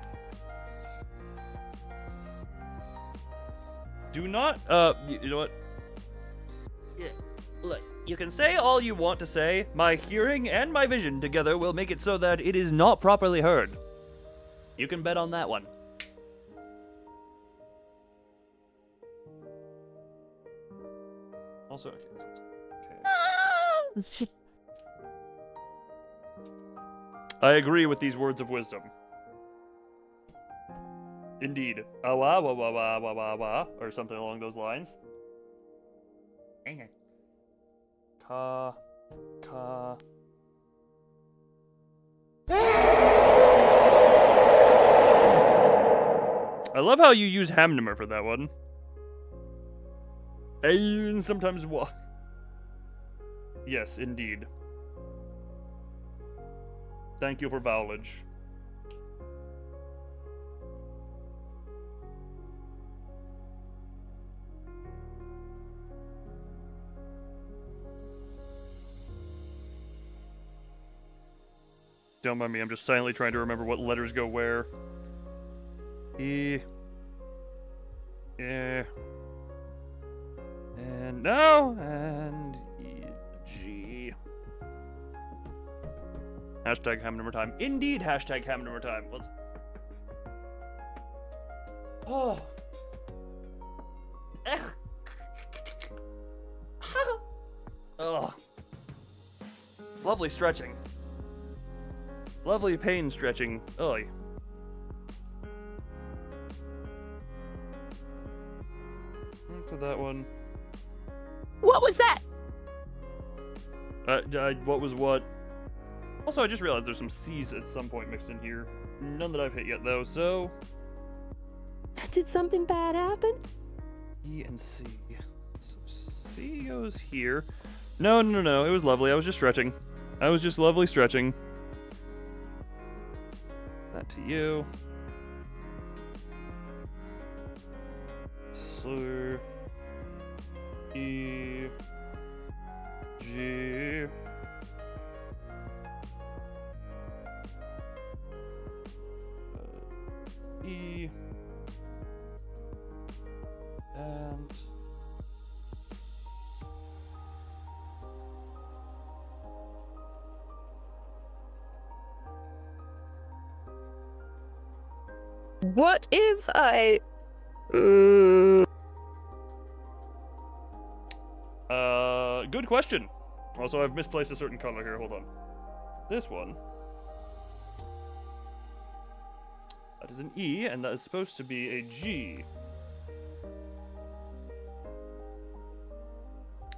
Do not, you know what? Look, you can say all you want to say. My hearing and my vision together will make it so that it is not properly heard. You can bet on that one. Also, okay. I agree with these words of wisdom. Indeed. Wah, wah, wah, wah, wah, wah, wah, or something along those lines. Ka. I love how you use Hamnummer for that one. And sometimes what? Yes, indeed. Thank you for vowelage. Don't mind me, I'm just silently trying to remember what letters go where. E. And no, and E, G. Hashtag Hamnummer time. Indeed, hashtag Hamnummer time. Let's. Oh. Oh. Lovely stretching. Lovely pain stretching. Oy. To that one. What was that? What was what? Also, I just realized there's some C's at some point mixed in here. None that I've hit yet, though, so... Did something bad happen? E and C. So C goes here. No. It was lovely. I was just stretching. I was just lovely stretching. That to you. So... E... G... E... What if I... Good question. Also, I've misplaced a certain color here. Hold on. This one. That is an E, and that is supposed to be a G.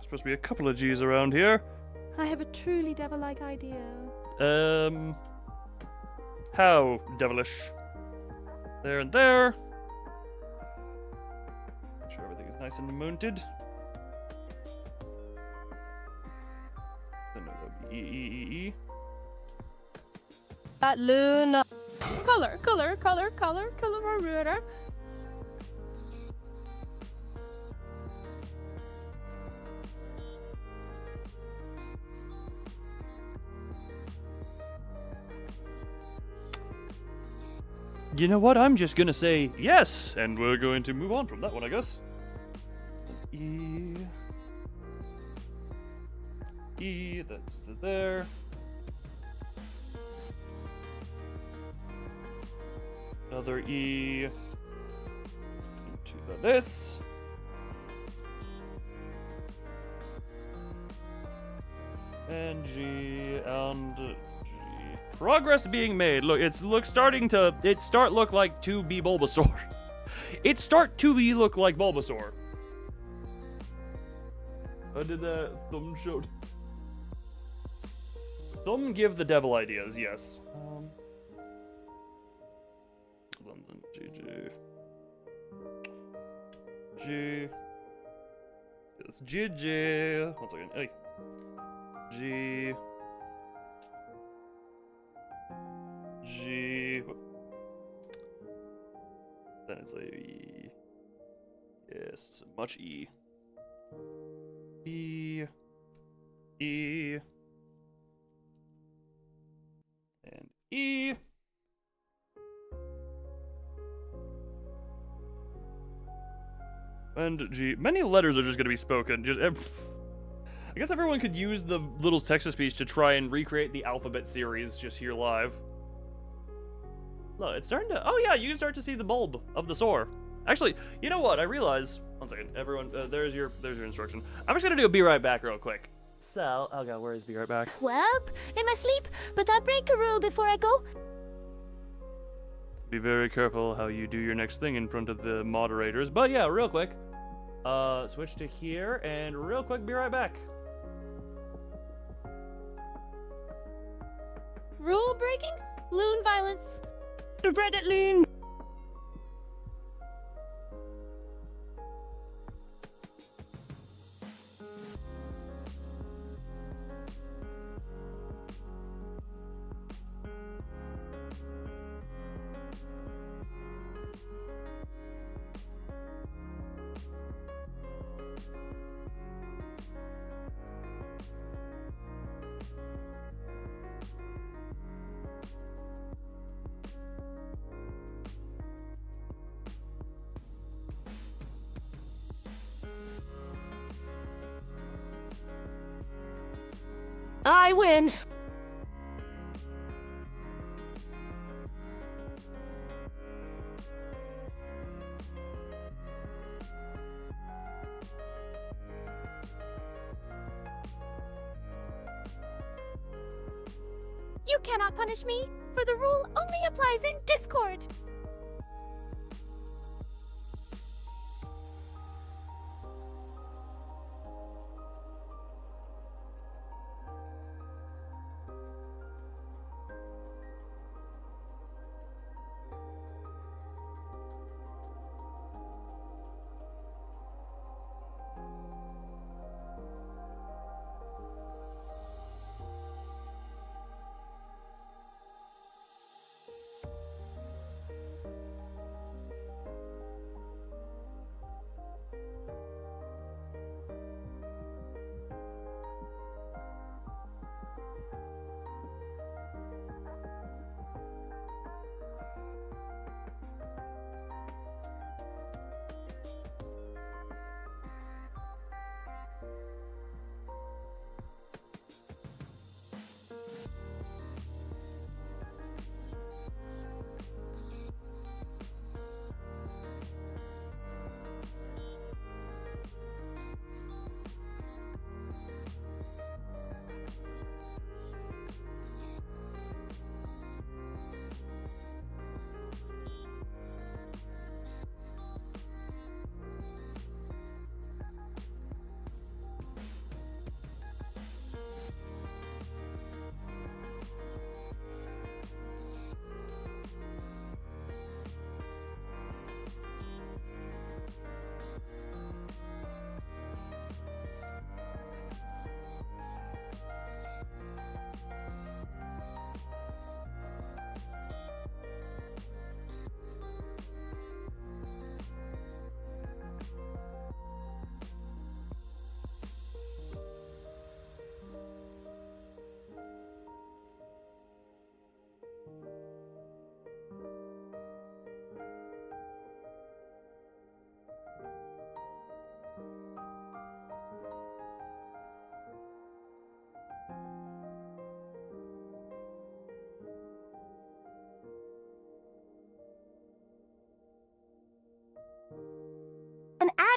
Supposed to be a couple of G's around here. I have a truly devil-like idea. How devilish? There and there. Make sure everything is nice and mounted. Then it would be E. At Luna. Color. You know what? I'm just gonna say yes, and we're going to move on from that one, I guess. E, that's there. Another E into this. And G and G. Progress being made. Look, it's starting to look like to be Bulbasaur. It start to be look like Bulbasaur. I did that thumb showed. Thumb give the devil ideas, yes. G. It's G. 1 second. Hey. G. Then it's a E. Yes, much E. E. And E. And G. Many letters are just going to be spoken. I guess everyone could use the little text-to-speech to try and recreate the alphabet series just here live. Look, it's starting to... Oh yeah, you can start to see the bulb of the soar. Actually, you know what? I realize... 1 second, everyone. There's your instruction. I'm just gonna do a be right back real quick. So, oh god, where is be right back? Well, in my sleep, but I'll break a rule before I go. Be very careful how you do your next thing in front of the moderators. But yeah, real quick. Switch to here, and real quick, be right back. Rule breaking? Loon violence. The Reddit loon. I win. You cannot punish me, for the rule only applies in Discord.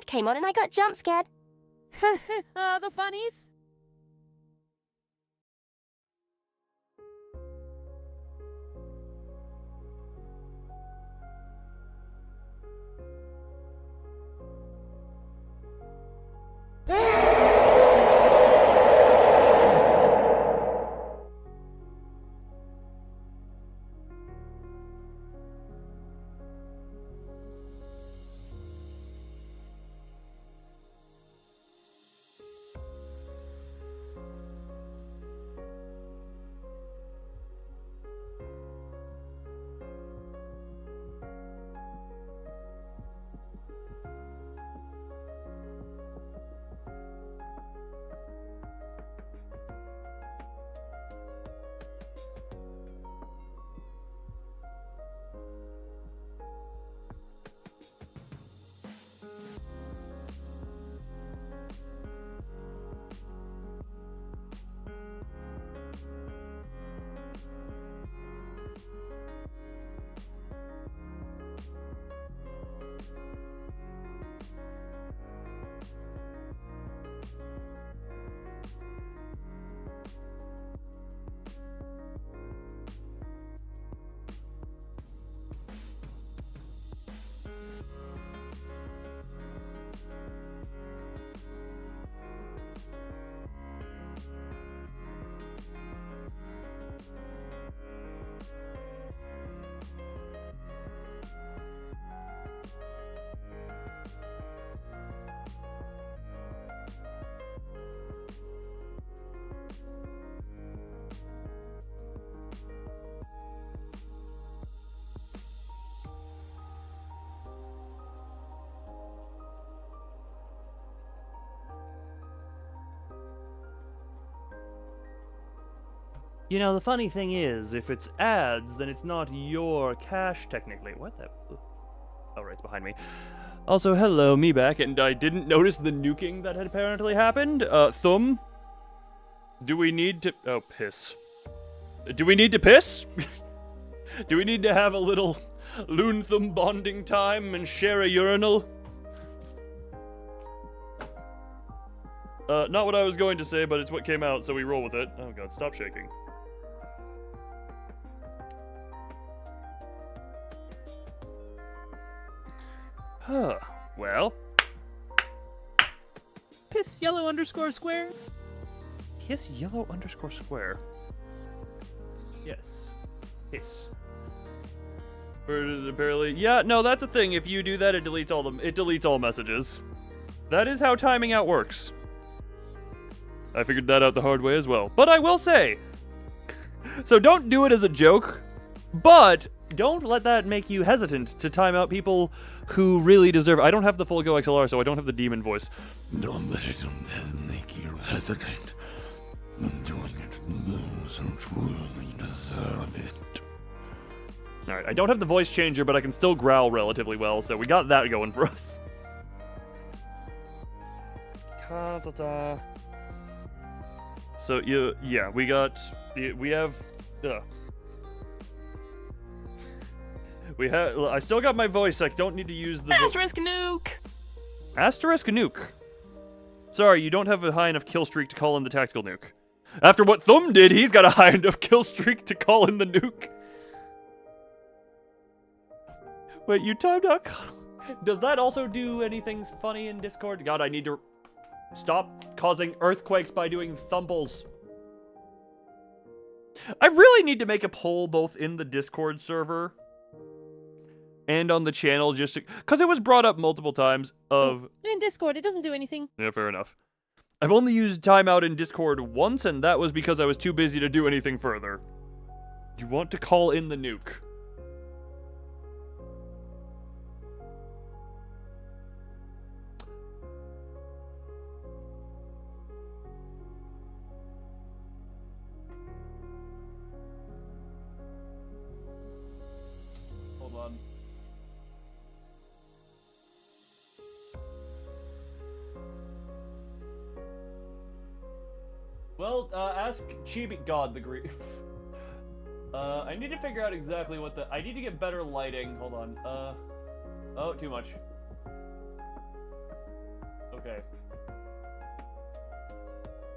came on and I got jump scared. The funnies? You know, the funny thing is, if it's ads, then it's not your cache, technically. What the... Oh, right, it's behind me. Also, hello, me back, and I didn't notice the nuking that had apparently happened. Thumb? Do we need to... Oh, piss. Do we need to piss? Do we need to have a little loon thumb bonding time and share a urinal? Not what I was going to say, but it's what came out, so we roll with it. Oh god, stop shaking. Huh. Well. Piss yellow _ square. Piss yellow _ square. Yes. Piss. Barely. Yeah, no, that's a thing. If you do that, it deletes all them. It deletes all messages. That is how timing out works. I figured that out the hard way as well. But I will say, so don't do it as a joke, but don't let that make you hesitant to time out people who really deserve. I don't have the full Go XLR, so I don't have the demon voice. Don't let it make you hesitate. I'm doing it for those who truly deserve it. Alright, I don't have the voice changer, but I can still growl relatively well, so we got that going for us. So, yeah, we have, I still got my voice, I don't need to use the... Asterisk nuke! Asterisk nuke. Sorry, you don't have a high enough kill streak to call in the tactical nuke. After what Thumb did, he's got a high enough kill streak to call in the nuke. Wait, you timed out? Does that also do anything funny in Discord? God, I need to stop causing earthquakes by doing thumples. I really need to make a poll both in the Discord server and on the channel, just because it was brought up multiple times of... In Discord, it doesn't do anything. Yeah, fair enough. I've only used timeout in Discord once, and that was because I was too busy to do anything further. You want to call in the nuke. Hold on. Well, ask Chibi... God, the grief. I need to figure out exactly what the... I need to get better lighting. Hold on. Oh, too much. Okay.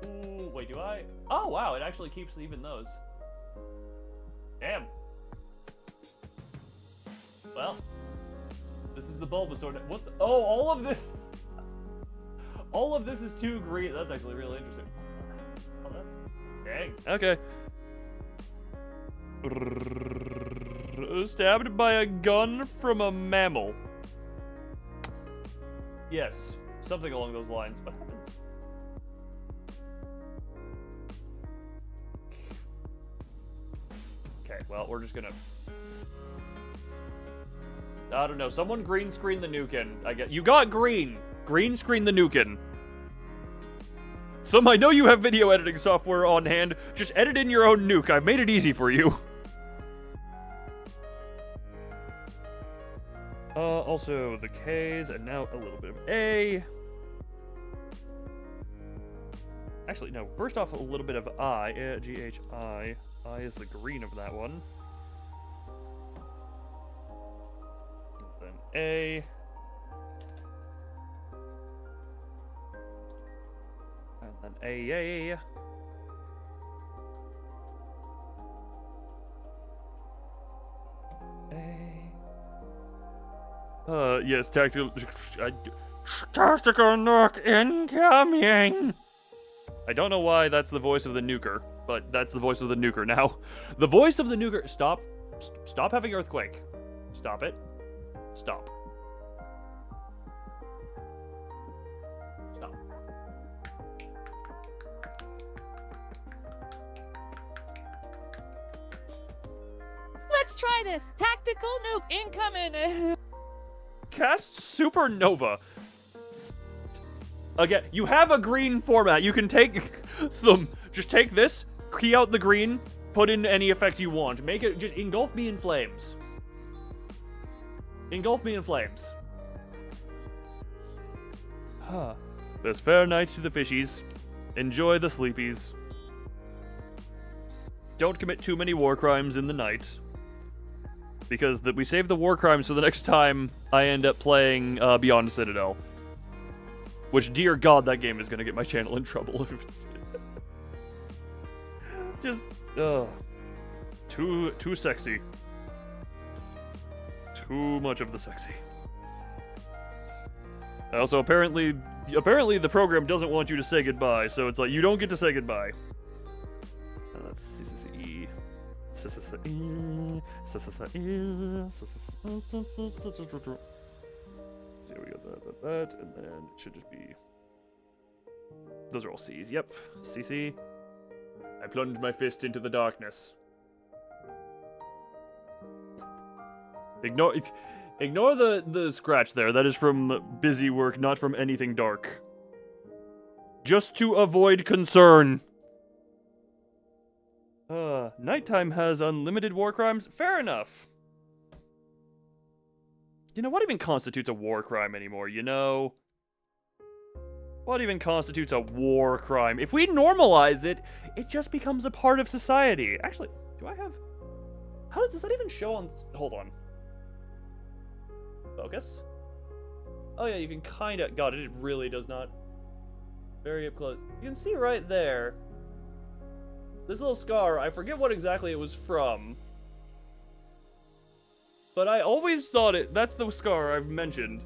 Ooh, wait, do I? Oh, wow, it actually keeps even those. Damn. Well, this is the Bulbasaur. What the? Oh, all of this. All of this is too green. That's actually really interesting. Oh, that's. Dang. Okay. Stabbed by a gun from a mammal. Yes, something along those lines. What happens? Okay, well, we're just gonna... I don't know, someone green screen the nukin. You got green! Green screen the nukin. I know you have video editing software on hand. Just edit in your own nuke. I've made it easy for you. Also the K's, and now a little bit of A. Actually, no. First off, a little bit of I. G-H-I. I is the green of that one. Then A. And then A. Yes, tactical nuke incoming! I don't know why that's the voice of the nuker, but that's the voice of the nuker now. The voice of the nuker... Stop having earthquake. Stop it. Stop. Stop. Let's try this. Tactical nuke incoming. Cast Supernova. Again, you have a green format. You can take them. Just take this, key out the green, put in any effect you want. Make it, just engulf me in flames. Engulf me in flames. Huh. There's fair night to the fishies. Enjoy the sleepies. Don't commit too many war crimes in the night. Because we save the war crimes for the next time I end up playing Beyond Citadel. Which, dear God, that game is going to get my channel in trouble if it's... Just, too sexy. Too much of the sexy. Also, apparently the program doesn't want you to say goodbye, so it's like, you don't get to say goodbye. Let's see. There we go, that, and then it should just be... Those are all C's, yep. CC. I plunged my fist into the darkness. Ignore the scratch there. That is from busy work, not from anything dark. Just to avoid concern. Nighttime has unlimited war crimes? Fair enough. You know, what even constitutes a war crime anymore, you know? What even constitutes a war crime? If we normalize it, it just becomes a part of society. Actually, do I have... How does that even show on... Hold on. Focus? Oh yeah, you can kinda... God, it really does not... Very up close. You can see right there... This little scar, I forget what exactly it was from. But I always thought that's the scar I've mentioned.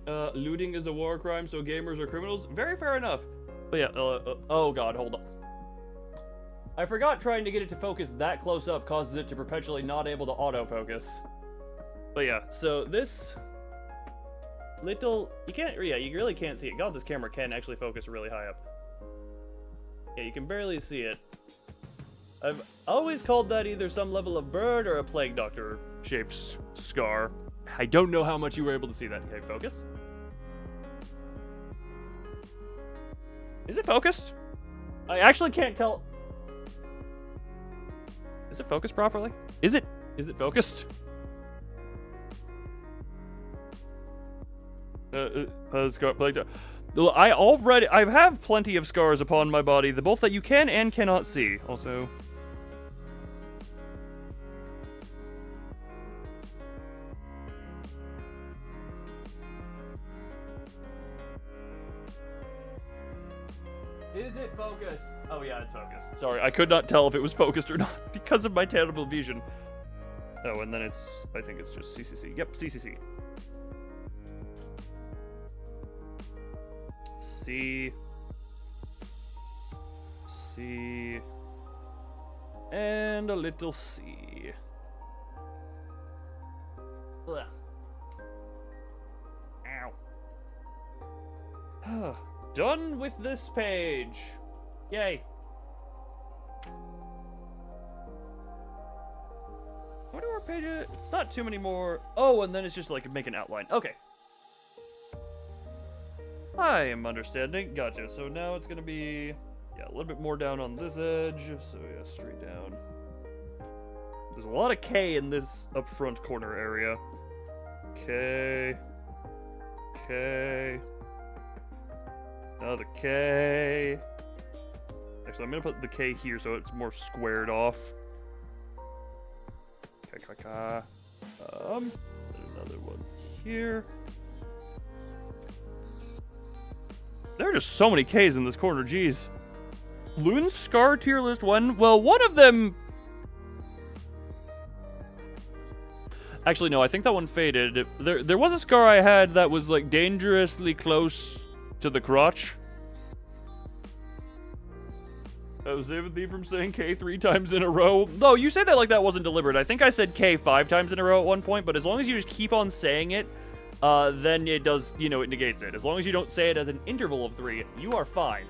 Looting is a war crime, so gamers are criminals. Very fair enough. But yeah, oh god, hold on. I forgot trying to get it to focus that close up causes it to perpetually not able to autofocus. But yeah, so this little, you really can't see it. God, this camera can actually focus really high up. Yeah, you can barely see it. I've always called that either some level of bird or a plague doctor shaped scar. I don't know how much you were able to see that. Okay, focus. Is it focused? I actually can't tell. Is it focused properly? Is it focused? Scar, plague doctor. I have plenty of scars upon my body, both that you can and cannot see. Also, Is it focused? Oh yeah, it's focused. Sorry, I could not tell if it was focused or not because of my terrible vision. Oh, and then it's, I think it's just CCC. Yep, CCC. C. C. And a little C. Ugh. Ow. Done with this page. Yay. I wonder where page is. It's not too many more. Oh, and then it's just like make an outline. Okay. I am understanding. Gotcha. So now it's gonna be, yeah, a little bit more down on this edge. So yeah, straight down. There's a lot of K in this up front corner area. K. K. Another K. Actually, I'm gonna put the K here so it's more squared off. K, K, K. Another one here. There are just so many Ks in this corner, jeez. Loon Scar tier list 1. Well, one of them... Actually, no, I think that one faded. There was a scar I had that was, like, dangerously close to the crotch. That was David Thie from saying K 3 times in a row. No, you said that like that wasn't deliberate. I think I said K 5 times in a row at one point, but as long as you just keep on saying it, then it does, you know, it negates it. As long as you don't say it as an interval of 3, you are fine.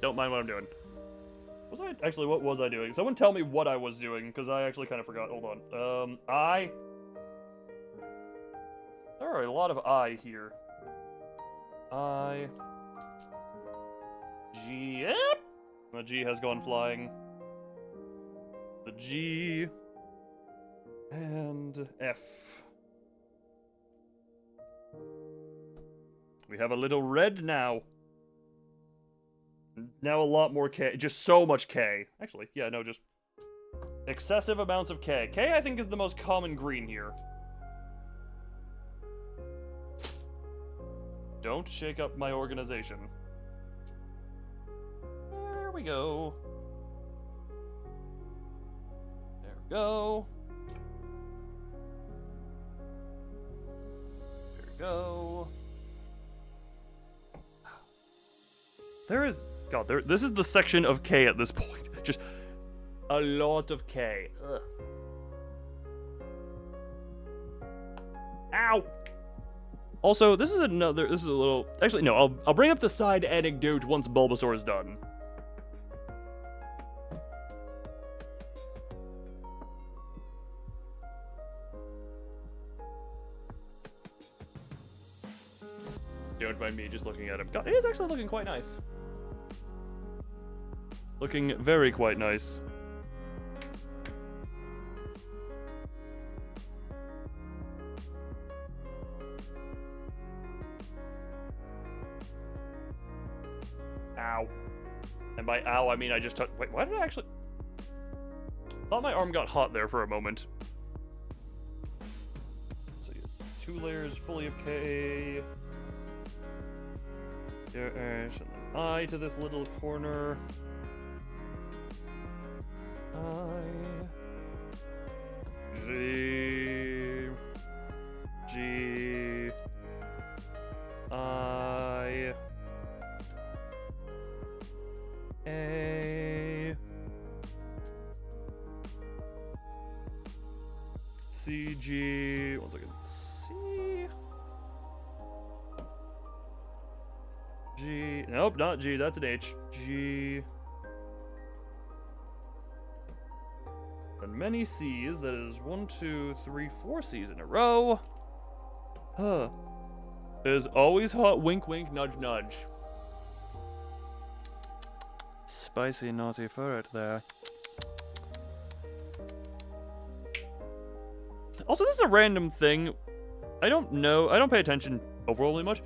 Don't mind what I'm doing. What was I doing? Someone tell me what I was doing, because I actually kind of forgot. Hold on. There are a lot of I here. I. G. The G has gone flying. The G. And F. We have a little red now. Now a lot more K. Just so much K. Actually, yeah, no, just excessive amounts of K. K, I think, is the most common green here. Don't shake up my organization. There we go. There we go. There we go. There is... God, this is the section of K at this point. Just a lot of K. Ugh. Ow! Also, this is a little... Actually, no, I'll bring up the side anecdote once Bulbasaur is done. Don't mind me just looking at him. God, it is actually looking quite nice. Looking very quite nice. Ow. And by ow, I mean I just touched... Wait, why did I actually... Thought my arm got hot there for a moment. So yeah, it's 2 layers fully of K. There, and then I to this little corner. G, I, A, C, G, 1 second, C, G, nope, not G, that's an H, G, and many C's, that is 1, 2, 3, 4 C's in a row. Huh. It is always hot, wink wink, nudge nudge. Spicy naughty ferret there. Also, this is a random thing. I don't know, I don't pay attention overly much.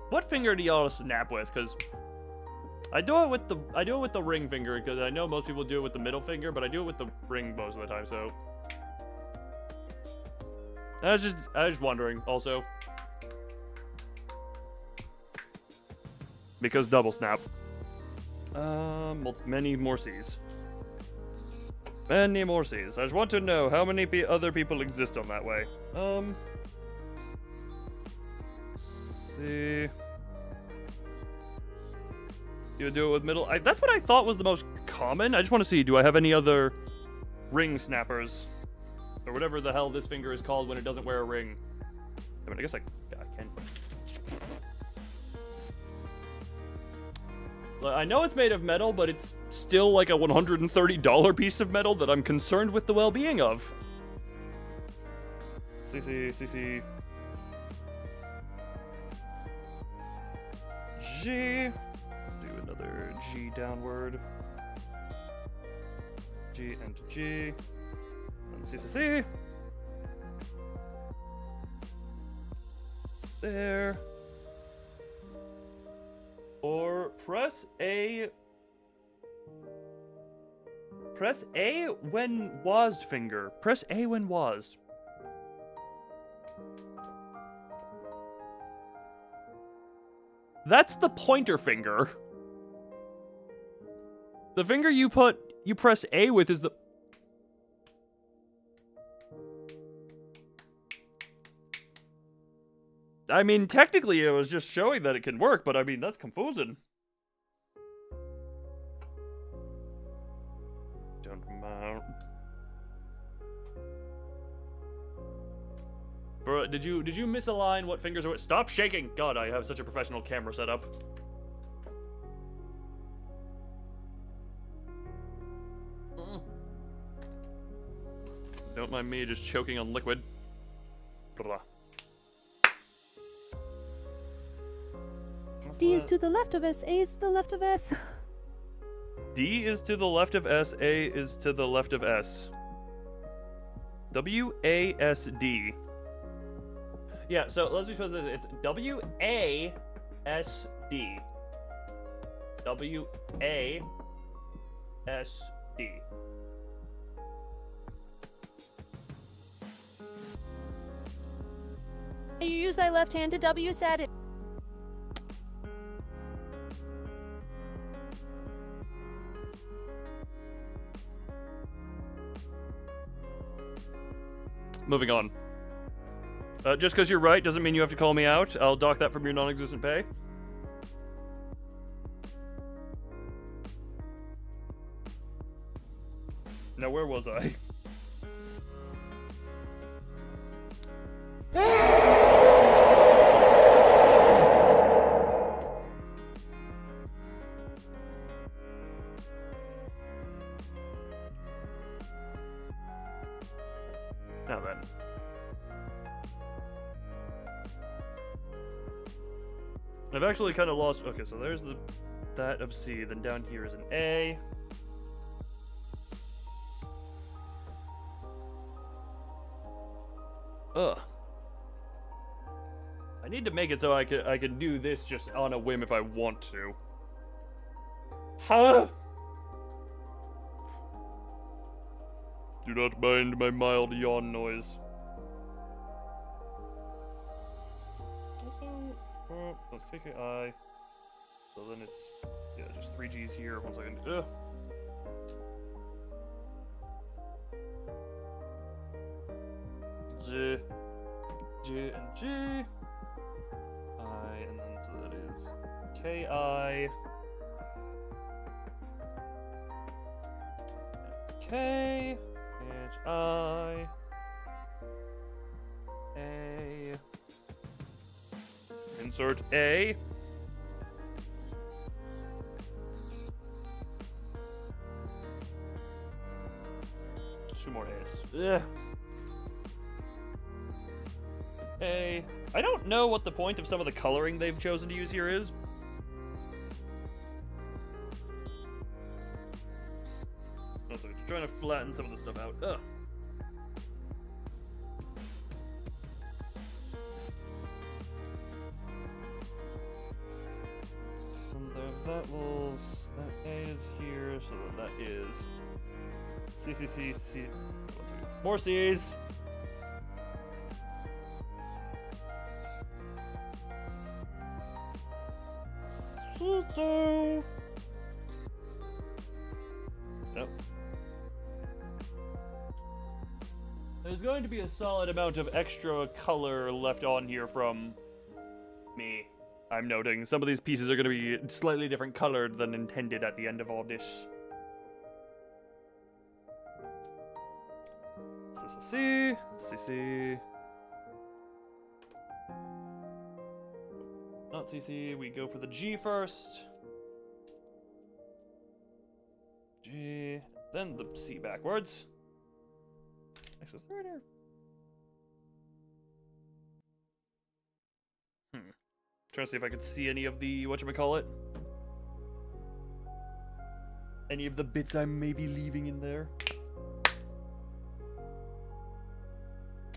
What finger do y'all snap with? Because I do it with the ring finger, because I know most people do it with the middle finger, but I do it with the ring most of the time. So I was just wondering also, because double snap. Many more C's. Many more C's. I just want to know how many other people exist on that way. See. You do it with middle. That's what I thought was the most common. I just want to see, do I have any other ring snappers? Or whatever the hell this finger is called when it doesn't wear a ring. I mean, I guess I can. I know it's made of metal, but it's still like a $130 piece of metal that I'm concerned with the well-being of. CC. G. Do another G downward. G and G. And CCC. There. Or press A. Press A when WASD finger. Press A when WASD. That's the pointer finger. The finger you press A with is the... I mean, technically it was just showing that it can work, but I mean, that's confusing. Don't mount. Bro, did you misalign what fingers are? Stop shaking! God, I have such a professional camera setup. Don't mind me just choking on liquid. Blah. D is to the left of S, A is to the left of S. D is to the left of S, A is to the left of S. W-A-S-D. Yeah, so let's be supposed to, it's W-A-S-D. W-A-S-D. You use thy left hand to W set it. Moving on. Just because you're right doesn't mean you have to call me out. I'll dock that from your non-existent pay. Now, where was I? Now then. I've actually kind of lost... Okay, so there's that of C. Then down here is an A. Ugh. I need to make it so I can do this just on a whim if I want to. Huh? Do not mind my mild yawn noise. Oh, that's KKI. So then it's, yeah, just 3 G's here. 1 second. Ugh. G and G. I, and then so that is KI. K. H-I. A. Insert A. Two more A's. Ugh. A. I don't know what the point of some of the coloring they've chosen to use here is. Also, just trying to flatten some of the stuff out. Ugh. is. C, C, C, C. 1 second. More C's. Nope. There's going to be a solid amount of extra color left on here from me. I'm noting some of these pieces are going to be slightly different colored than intended at the end of all this. C, C. Not CC, we go for the G first. G, then the C backwards. Actually, it's right here. Trying to see if I could see any of the, whatchamacallit? Any of the bits I may be leaving in there.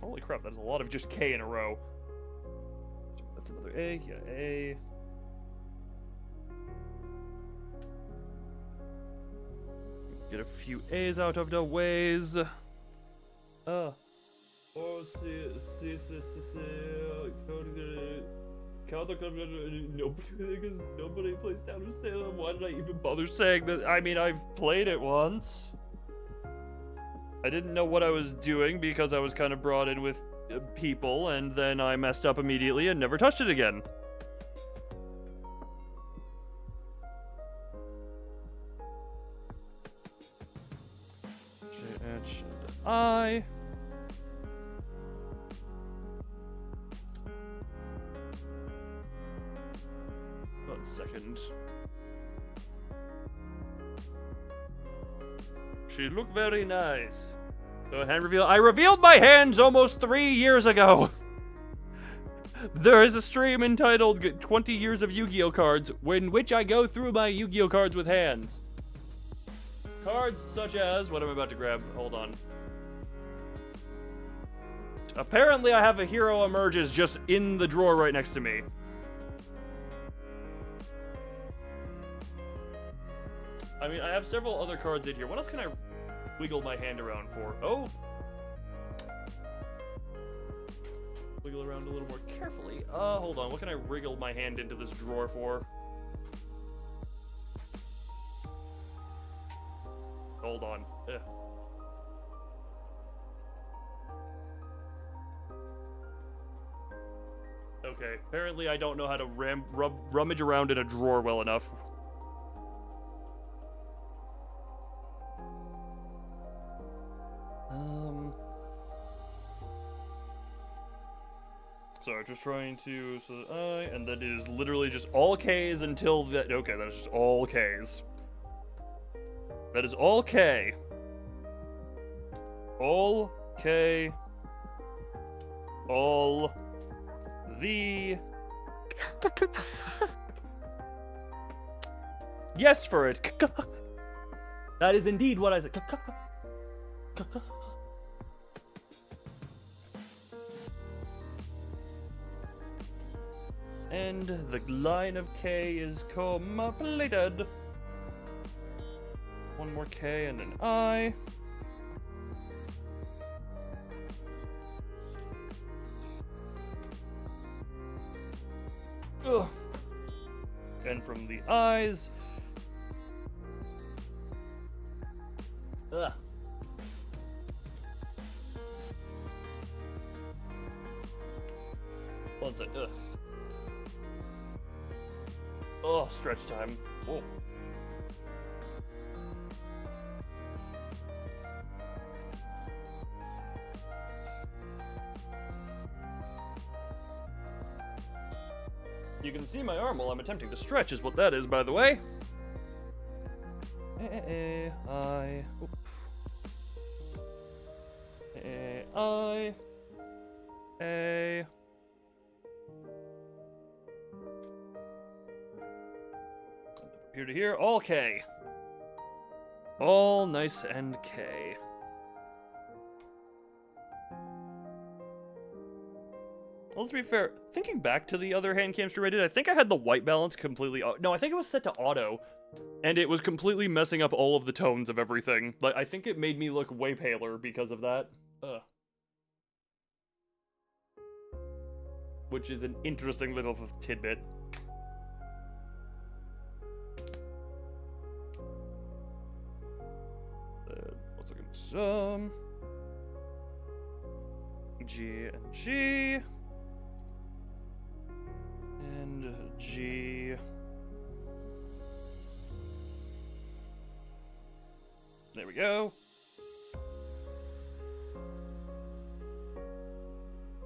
Holy crap, that's a lot of just K in a row. That's another A, yeah, A. Get a few A's out of the ways. Oh, nobody plays Town of Salem. Why did I even bother saying that? I mean, I've played it once. I didn't know what I was doing because I was kind of brought in with people, and then I messed up immediately and never touched it again. H and I. One second. She looked very nice. So hand reveal. I revealed my hands almost 3 years ago. There is a stream entitled 20 Years of Yu-Gi-Oh! Cards, in which I go through my Yu-Gi-Oh! Cards with hands. Cards such as, what I'm about to grab, hold on. Apparently I have a Hero Emerges just in the drawer right next to me. I mean, I have several other cards in here. What else can I wiggle my hand around for? Oh! Wiggle around a little more carefully. Hold on. What can I wriggle my hand into this drawer for? Hold on. Ugh. Okay, apparently I don't know how to rummage around in a drawer well enough. So just trying to, so I, and that is literally just all K's until that, okay, that is just all K's. That is all K. All K. All the. Yes for it. That is indeed what I said. And the line of K is completed. One more K and an I. Ugh. And from the eyes. Ugh. One sec. Ugh. Oh, stretch time. Whoa. You can see my arm while I'm attempting to stretch is what that is, by the way. I. Oop. I. A. Here to here, all K. All nice and K. Well, let's be fair. Thinking back to the other hand cam stream I did, I think I had the white balance completely. No, I think it was set to auto. And it was completely messing up all of the tones of everything. Like, I think it made me look way paler because of that. Which is an interesting little tidbit. Once again, G and G. And G. There we go.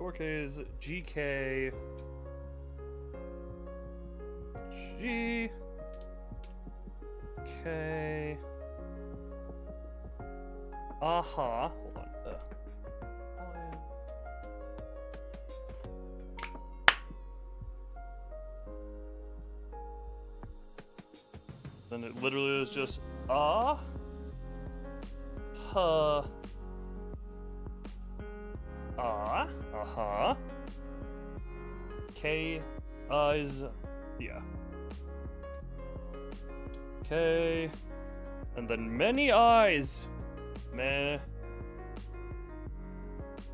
4K is GK. G. K. Aha. Hold on. Then it literally is just ah. Ah. Uh-huh. K eyes. Yeah. K. And then many eyes. Meh.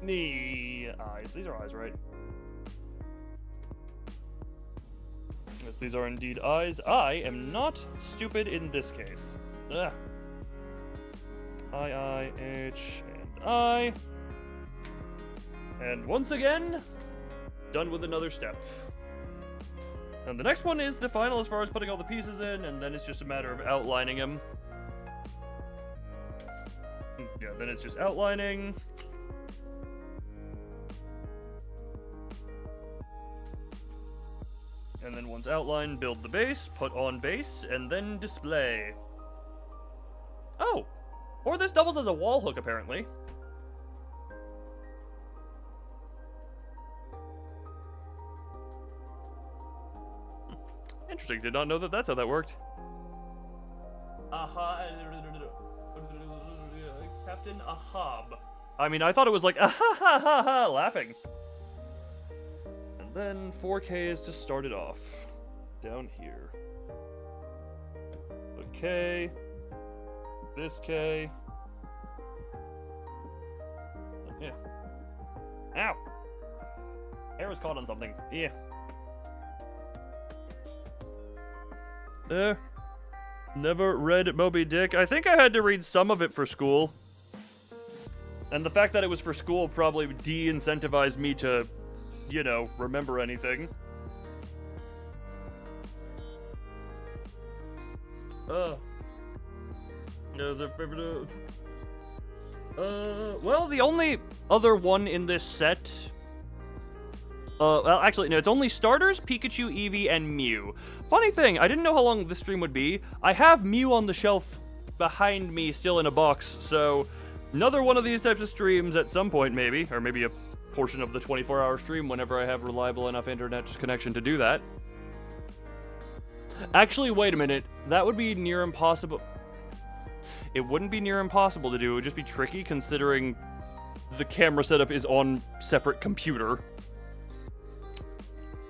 Knee eyes. These are eyes, right? Yes, these are indeed eyes. I am not stupid in this case. Ugh. I, H, and I. And once again, done with another step. And the next one is the final as far as putting all the pieces in, and then it's just a matter of outlining them. Yeah, then it's just outlining. And then once outlined, build the base, put on base, and then display. Oh! Or this doubles as a wall hook, apparently. Interesting, did not know that that's how that worked. Captain Ahab. I mean, I thought it was like, ah-ha-ha-ha, laughing. And then 4K is to start it off. Down here. Okay. This K. Yeah. Ow! Hair was caught on something. Yeah. Never read Moby Dick. I think I had to read some of it for school. And the fact that it was for school probably de-incentivized me to, you know, remember anything. Well, the only other one in this set... well, actually, no, it's only starters, Pikachu, Eevee, and Mew. Funny thing, I didn't know how long this stream would be. I have Mew on the shelf behind me, still in a box, so another one of these types of streams at some point, maybe, or maybe a portion of the 24-hour stream whenever I have reliable enough internet connection to do that. Actually, wait a minute. That would be near impossible. It wouldn't be near impossible to do. It would just be tricky, considering the camera setup is on separate computer.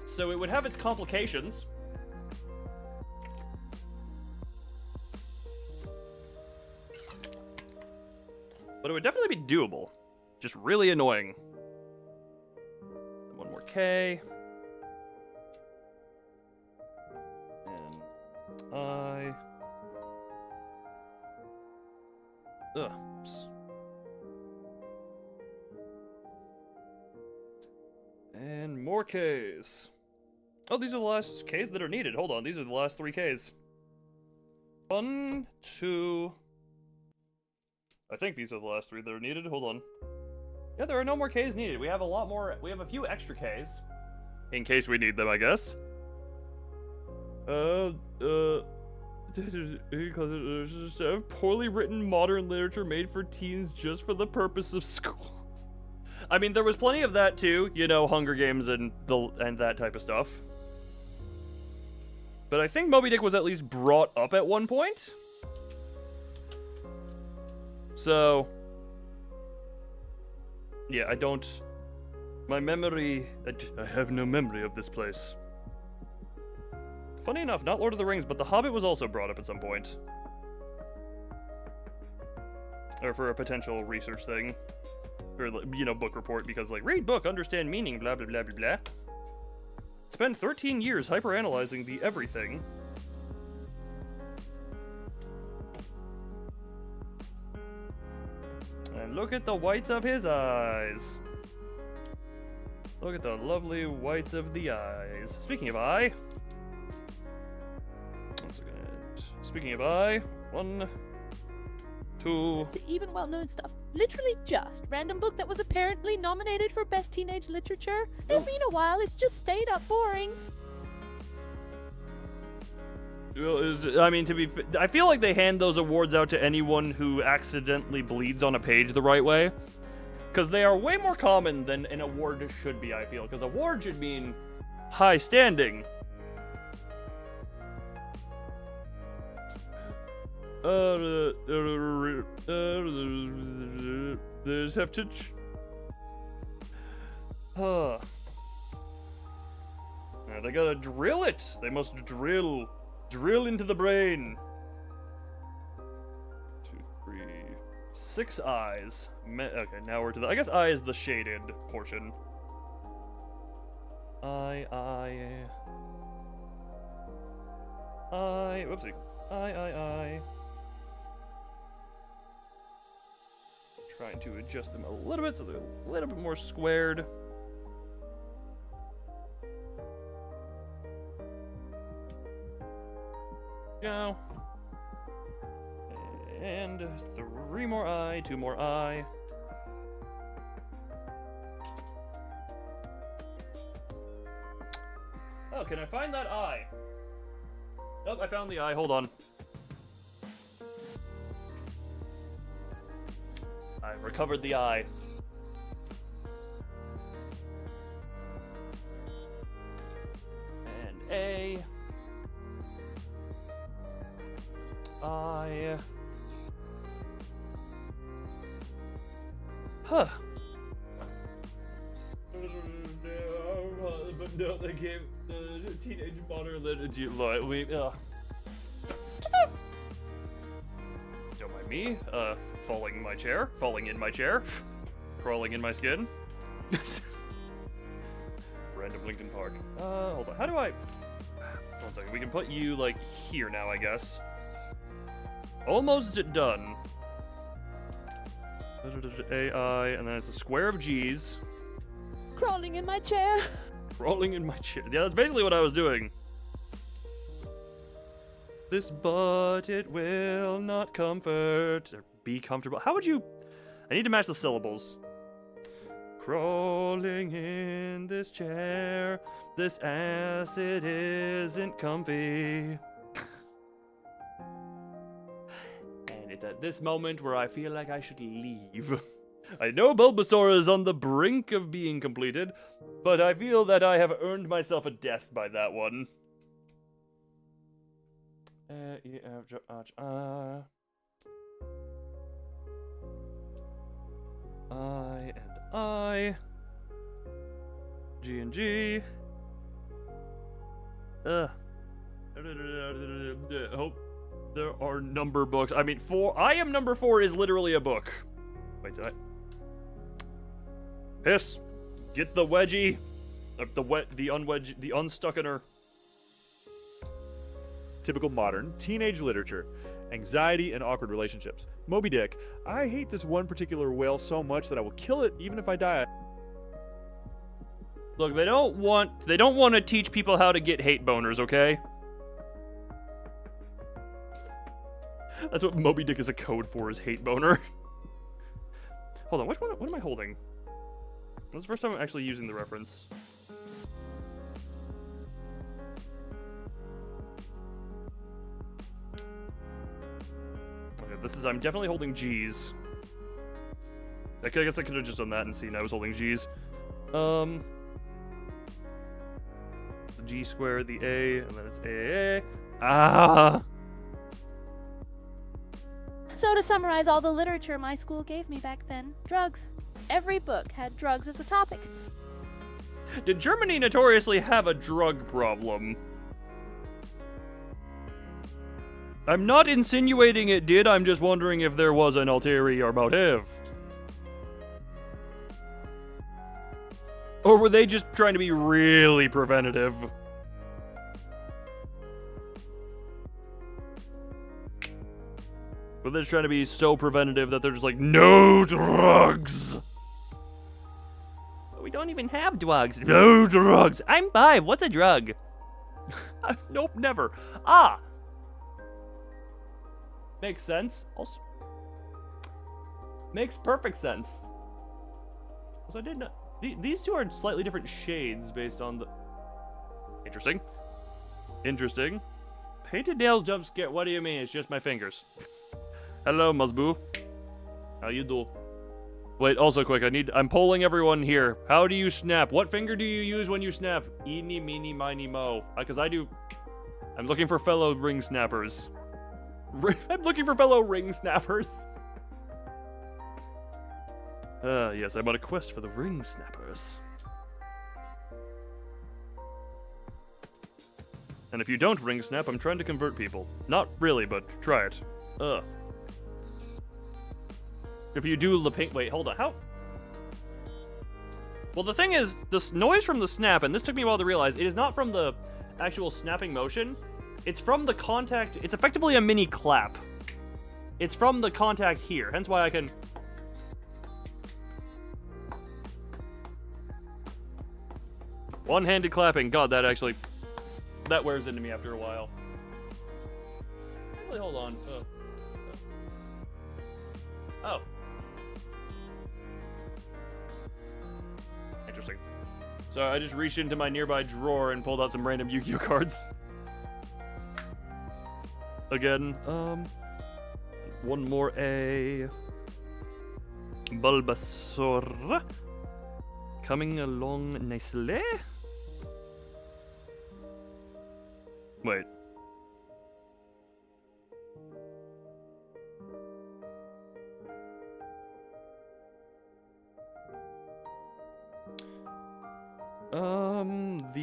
So it would have its complications. But it would definitely be doable. Just really annoying. One more K. And I. Oops. And more Ks. Oh, these are the last Ks that are needed. Hold on, these are the last 3 Ks. 1, 2... I think these are the last 3 that are needed. Hold on. Yeah, there are no more Ks needed. We have a lot more... We have a few extra Ks. In case we need them, I guess. Poorly written modern literature made for teens just for the purpose of school. I mean, there was plenty of that too. You know, Hunger Games and that type of stuff. But I think Moby Dick was at least brought up at one point. So, yeah, I don't... My memory... I have no memory of this place. Funny enough, not Lord of the Rings, but The Hobbit was also brought up at some point. Or for a potential research thing. Or, you know, book report, because, like, read book, understand meaning, blah, blah, blah, blah, blah. Spend 13 years hyperanalyzing the everything. And look at the whites of his eyes. Look at the lovely whites of the eyes. Speaking of eye. One second. Speaking of eye. 1, 2. The even well-known stuff. Literally just random book that was apparently nominated for Best Teenage Literature. It's been a while, it's just stayed up boring. Well, I mean, I feel like they hand those awards out to anyone who accidentally bleeds on a page the right way. Because they are way more common than an award should be, I feel. Because award should mean high standing. Just have to. They gotta drill it. They must drill into the brain. 2, 3, 6 eyes. Okay, now we're to the. I guess eye is the shaded portion. Eye. Whoopsie. Eye. Trying to adjust them a little bit so they're a little bit more squared. Go. And 3 more eye, 2 more eye. Oh, can I find that eye? Oh, I found the eye. Hold on. I recovered the eye. And A. I. Huh. But no, they gave the teenage modern literature. Don't mind me. Falling in my chair, crawling in my skin. Random Linkin Park. Hold on. How do I? 1 second. We can put you like here now, I guess. Almost done. AI, and then it's a square of G's. Crawling in my chair. Crawling in my chair. Yeah, that's basically what I was doing. This but it will not comfort or be comfortable. How would you? I need to match the syllables. Crawling in this chair, this ass it isn't comfy. And it's at this moment where I feel like I should leave. I know Bulbasaur is on the brink of being completed, but I feel that I have earned myself a death by that one. E, F, G, H, I and I. G and G. Hope there are number books. I mean, 4. I am number 4 is literally a book. Wait, did I? Piss. Get the wedgie. The unstuckener. Typical modern teenage literature. Anxiety and awkward relationships. Moby Dick. I hate this one particular whale so much that I will kill it even if I die. Look, they don't want to teach people how to get hate boners, okay? That's what Moby Dick is a code for, is hate boner. Hold on, what am I holding? That's the first time I'm actually using the reference. Okay, I'm definitely holding G's. I guess I could have just done that and seen I was holding G's. The G squared, the A, and then it's AAA. Ah! So to summarize all the literature my school gave me back then, drugs. Every book had drugs as a topic. Did Germany notoriously have a drug problem? I'm not insinuating it did, I'm just wondering if there was an ulterior motive. Or were they just trying to be really preventative? Were they just trying to be so preventative that they're just like, no drugs? We don't even have drugs. No drugs. I'm 5. What's a drug? Nope, never. Ah. Makes sense. Also, makes perfect sense. Also, I did not. These two are slightly different shades based on the. Interesting. Interesting. Painted nails jump scare. What do you mean? It's just my fingers. Hello, Muzboo. How you do? Wait, also quick, I'm polling everyone here. How do you snap? What finger do you use when you snap? Eeny, meeny, miny, mo. Because I'm looking for fellow ring snappers. I'm looking for fellow ring snappers. Yes, I'm on a quest for the ring snappers. And if you don't ring snap, I'm trying to convert people. Not really, but try it. If you do the paint, wait, hold on, how? Well, the thing is, this noise from the snap, and this took me a while to realize, it is not from the actual snapping motion. It's from the contact, it's effectively a mini clap. It's from the contact here, hence why I can... One-handed clapping, God, that wears into me after a while. Actually, hold on. Oh. Interesting. So I just reached into my nearby drawer and pulled out some random Yu-Gi-Oh cards. Again, one more A. Bulbasaur. Coming along nicely. Wait.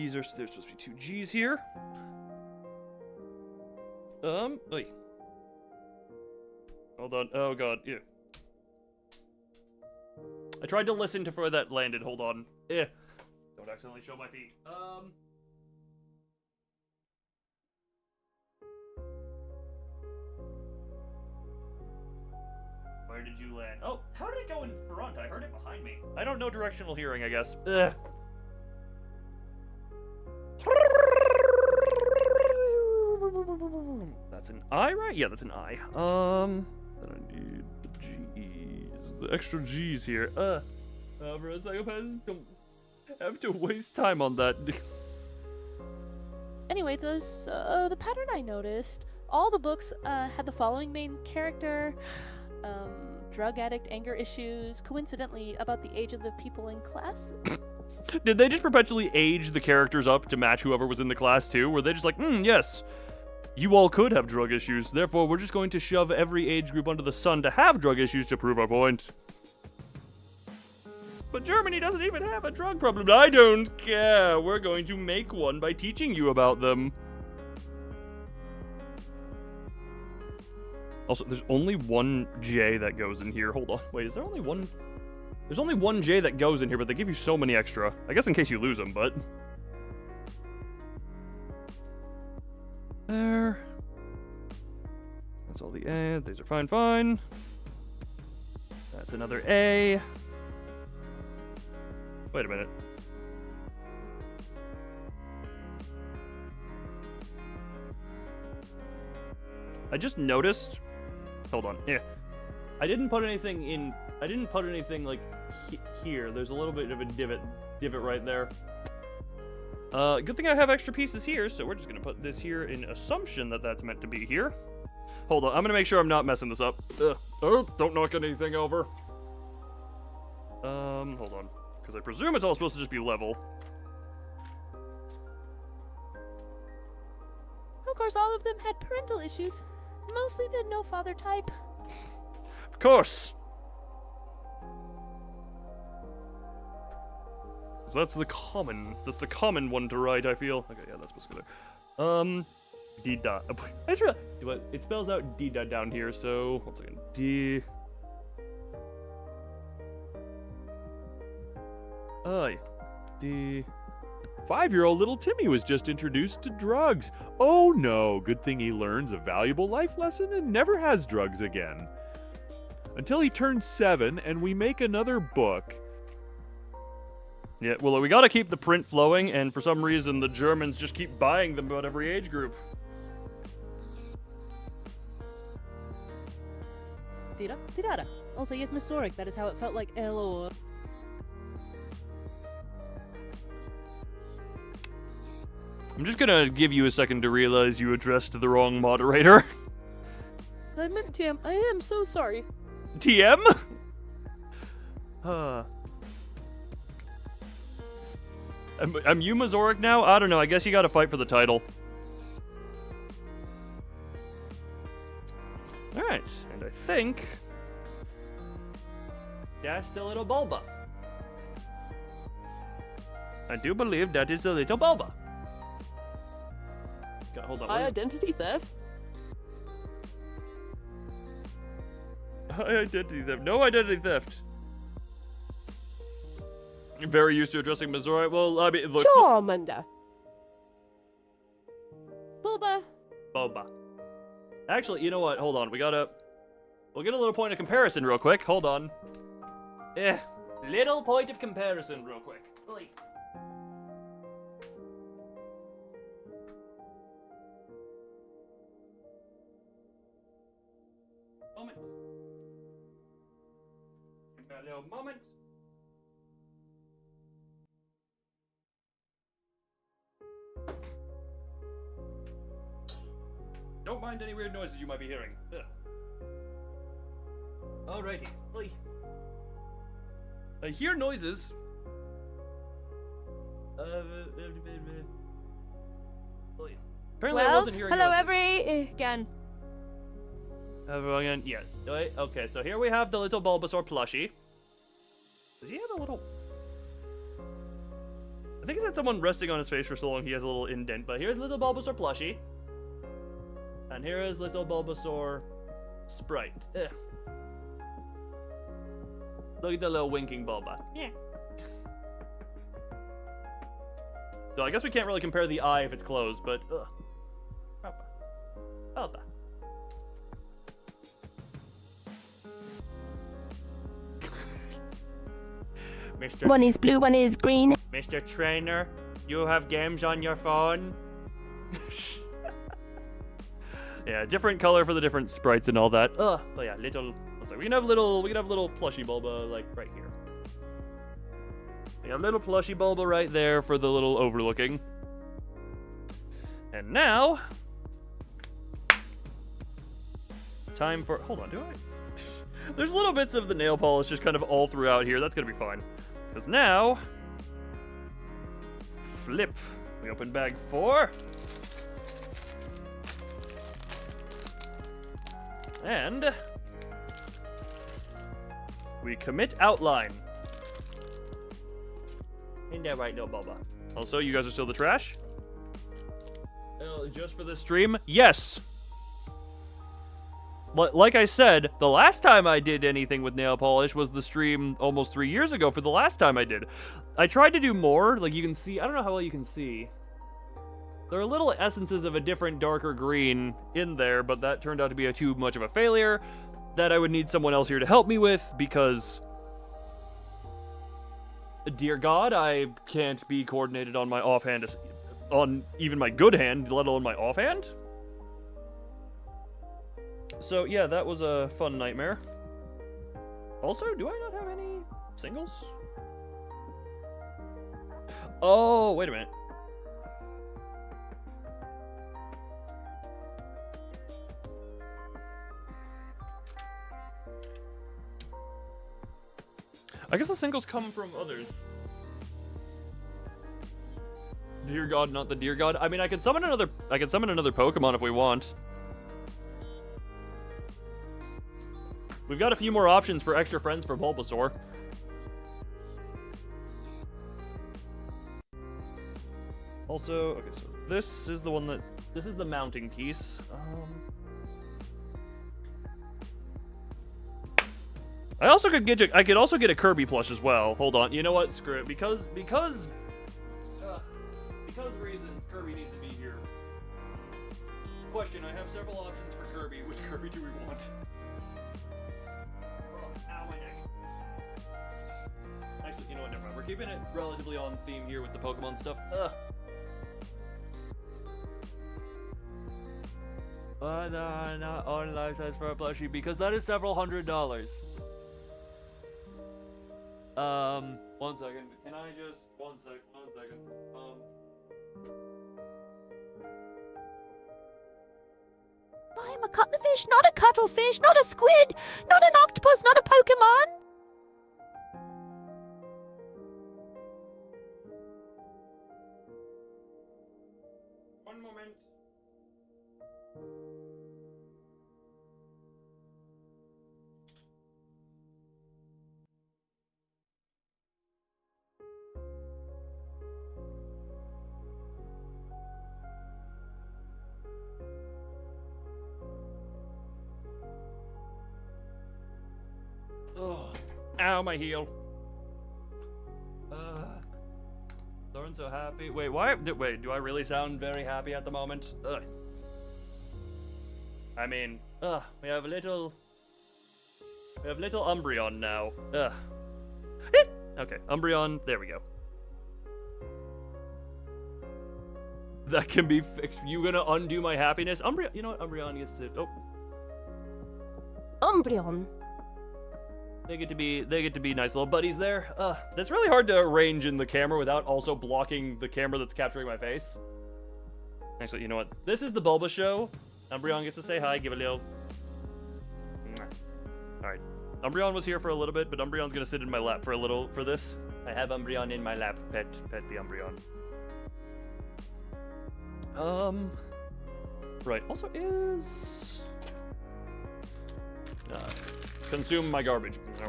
There's supposed to be 2 G's here. Wait. Hold on. Oh god, yeah. I tried to listen to where that landed. Hold on. Don't accidentally show my feet. Where did you land? Oh, how did it go in front? I heard it behind me. I don't know directional hearing, I guess. That's an I, right? Yeah, that's an I. Then I need the G's. The extra G's here. For a psychopath, don't have to waste time on that. Anyway, the pattern I noticed, all the books had the following main character, drug addict, anger issues, coincidentally about the age of the people in class. Did they just perpetually age the characters up to match whoever was in the class too? Were they just like, yes, you all could have drug issues, therefore we're just going to shove every age group under the sun to have drug issues to prove our point. But Germany doesn't even have a drug problem. I don't care. We're going to make one by teaching you about them. Also, there's only one J that goes in here. Hold on. Wait, is there only one? There's only one J that goes in here, but they give you so many extra. I guess in case you lose them, but... There. That's all the A. These are fine. That's another A. Wait a minute. I just noticed... Hold on. Yeah. I didn't put anything like here. There's a little bit of a divot right there. Good thing I have extra pieces here, so we're just gonna put this here in assumption that that's meant to be here. Hold on, I'm gonna make sure I'm not messing this up. Oh, don't knock anything over. Hold on, because I presume it's all supposed to just be level. Of course, all of them had parental issues, mostly the no-father type. Of course. So that's the common one to write, I feel. Okay, yeah, that's supposed to go there. D dot. I just realized, but it spells out D dot down here, so 1 second. D. D. 5-year-old little Timmy was just introduced to drugs. Oh no, good thing he learns a valuable life lesson and never has drugs again. Until he turns 7 and we make another book. Yeah, well, we gotta keep the print flowing, and for some reason the Germans just keep buying them about every age group. Tirada. Also, yes, Miss Soric, that is how it felt like LOL. I'm just gonna give you a second to realize you addressed the wrong moderator. I meant TM. I am so sorry. TM? I'm you Mazoric now? I don't know, I guess you gotta fight for the title. Alright, and I think... that's the little Bulba. I do believe that is the little Bulba. God, hold on. Identity theft? Identity theft. No identity theft. I'm very used to addressing Missouri. Well, I mean, look. Charmander. Bulba. Boba. Actually, you know what? Hold on. We'll get a little point of comparison real quick. Hold on. Little point of comparison real quick. Oi. Moment. Give me a little moment. Don't mind any weird noises you might be hearing. Ugh. Alrighty. Oi. I hear noises. Oi. Apparently I wasn't hearing hello noises. again. Everyone, yes. Okay, so here we have the little Bulbasaur plushie. Does he have a little... I think it's had someone resting on his face for so long he has a little indent, but here's little Bulbasaur plushie. And here is little Bulbasaur sprite. Ugh. Look at the little winking Bulba. Yeah. So I guess we can't really compare the eye if it's closed, but ugh. Bulba. Mr. One is blue, one is green. Mr. Trainer, you have games on your phone? Yeah, different color for the different sprites and all that. But yeah, little. Looks like we can have little plushy Bulba like right here. We have little plushy Bulba right there for the little overlooking. And now, time for. Hold on, do I? There's little bits of the nail polish just kind of all throughout here. That's gonna be fine. Because now, flip. We open bag 4. And we commit outline. Ain't that right, no Bulba? Also, you guys are still the trash? Just for this stream? Yes! Like I said, the last time I did anything with nail polish was the stream almost 3 years ago for the last time I did. I tried to do more, like you can see, I don't know how well you can see. There are little essences of a different darker green in there, but that turned out to be too much of a failure that I would need someone else here to help me with because, dear God, I can't be coordinated on my offhand, on even my good hand, let alone my offhand. So yeah, that was a fun nightmare. Also, do I not have any singles? Oh, wait a minute. I guess the singles come from others. Dear God, not the dear God. I mean, I can summon another Pokemon if we want. We've got a few more options for extra friends for Bulbasaur. Also, okay, so this is the one that... This is the mounting piece. I also could get I could also get a Kirby plush as well. Hold on. You know what? Screw it. Because reasons, Kirby needs to be here. Question, I have several options for Kirby. Which Kirby do we want? Oh, ow, my neck. Actually, you know what? Never mind. We're keeping it relatively on theme here with the Pokemon stuff. No, not on life size for a plushie because that is several $100s. 1 second. Can I just... 1 second. I'm a cuttlefish, not a cuttlefish, not a squid, not an octopus, not a Pokemon. One moment. Oh, ow, my heel. Lauren's so happy. Wait, wait, do I really sound very happy at the moment? Ugh. I mean, we have little Umbreon now. Ugh. Okay, Umbreon, there we go. That can be fixed. You gonna undo my happiness? Umbreon, you know what? Umbreon gets to, oh. Umbreon. They get to be nice little buddies there. That's really hard to arrange in the camera without also blocking the camera that's capturing my face. Actually, you know what? This is the Bulba show. Umbreon gets to say hi, give a little... Alright. Umbreon was here for a little bit, but Umbreon's gonna sit in my lap for a little for this. I have Umbreon in my lap. Pet the Umbreon. Right. Also is... consume my garbage. No.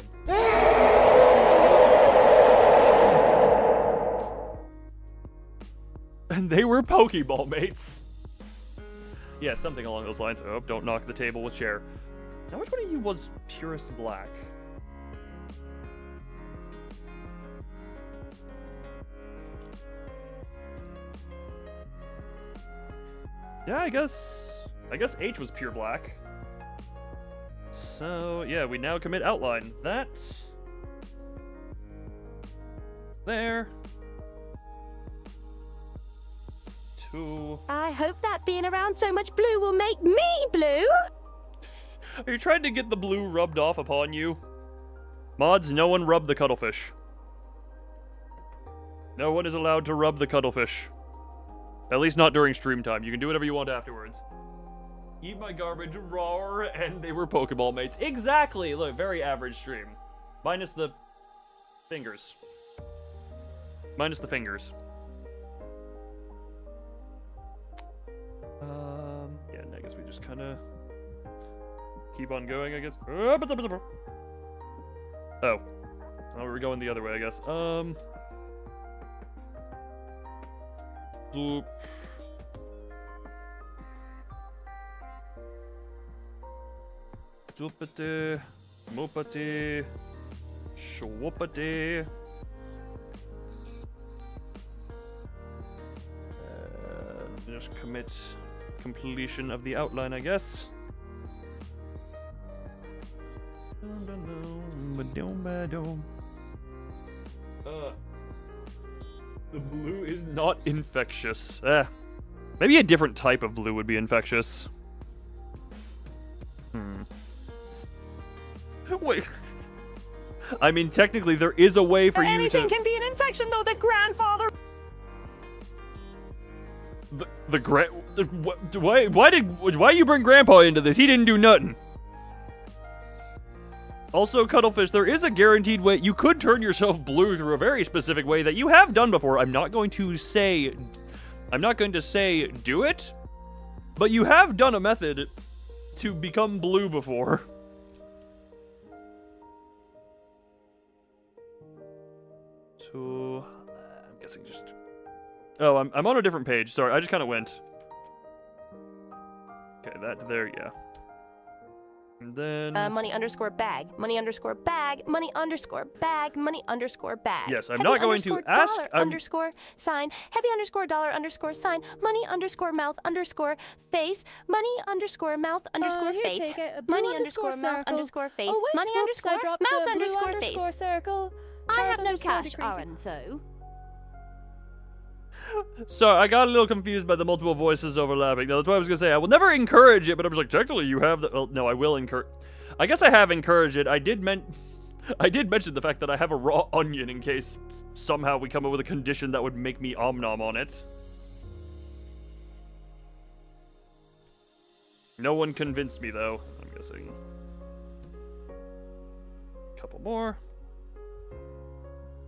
And they were Pokeball mates. Yeah, something along those lines. Oh, don't knock the table with chair. Now, which one of you was purest black? Yeah, I guess H was pure black. So, yeah, we now commit outline. That. There. 2. I hope that being around so much blue will make me blue. Are you trying to get the blue rubbed off upon you? Mods, no one rub the cuttlefish. No one is allowed to rub the cuttlefish. At least not during stream time. You can do whatever you want afterwards. Eat my garbage, roar, and they were Pokeball mates. Exactly! Look, very average stream. Minus the fingers. Minus the fingers. Yeah, and I guess we just kind of keep on going, I guess. Oh. Oh, we're going the other way, I guess. Zoop. Zoopity, moopity, shwoopity. Just commit completion of the outline, I guess. The blue is not infectious. Maybe a different type of blue would be infectious. Wait. I mean, technically, there is a way for you to... Anything can be an infection, though. The grandfather... Why you bring Grandpa into this? He didn't do nothing. Also, Cuttlefish, there is a guaranteed way. You could turn yourself blue through a very specific way that you have done before. I'm not going to say do it, but you have done a method to become blue before. So, I'm guessing just Oh, I'm on a different page. Sorry, I just kind of went. Okay, that there, yeah. And then money underscore bag, money underscore bag, money underscore bag, money underscore bag. Yes, I'm Heavy not going to underscore ask. dollar I'm underscore sign, heavy underscore dollar underscore sign, money underscore mouth underscore face, money underscore mouth underscore Here, face, take it. A blue money underscore mouth circle. underscore face, Oh, wait, money whoops, underscore I dropped mouth the blue underscore underscore face. circle. I Child have no underscore cash, decreasing. Aaron, though. Sorry, I got a little confused by the multiple voices overlapping. No, that's what I was gonna say. I will never encourage it, but I was like, technically, you have the. Well, no, I will encourage. I guess I have encouraged it. I did mention the fact that I have a raw onion in case somehow we come up with a condition that would make me om-nom on it. No one convinced me, though, I'm guessing. Couple more.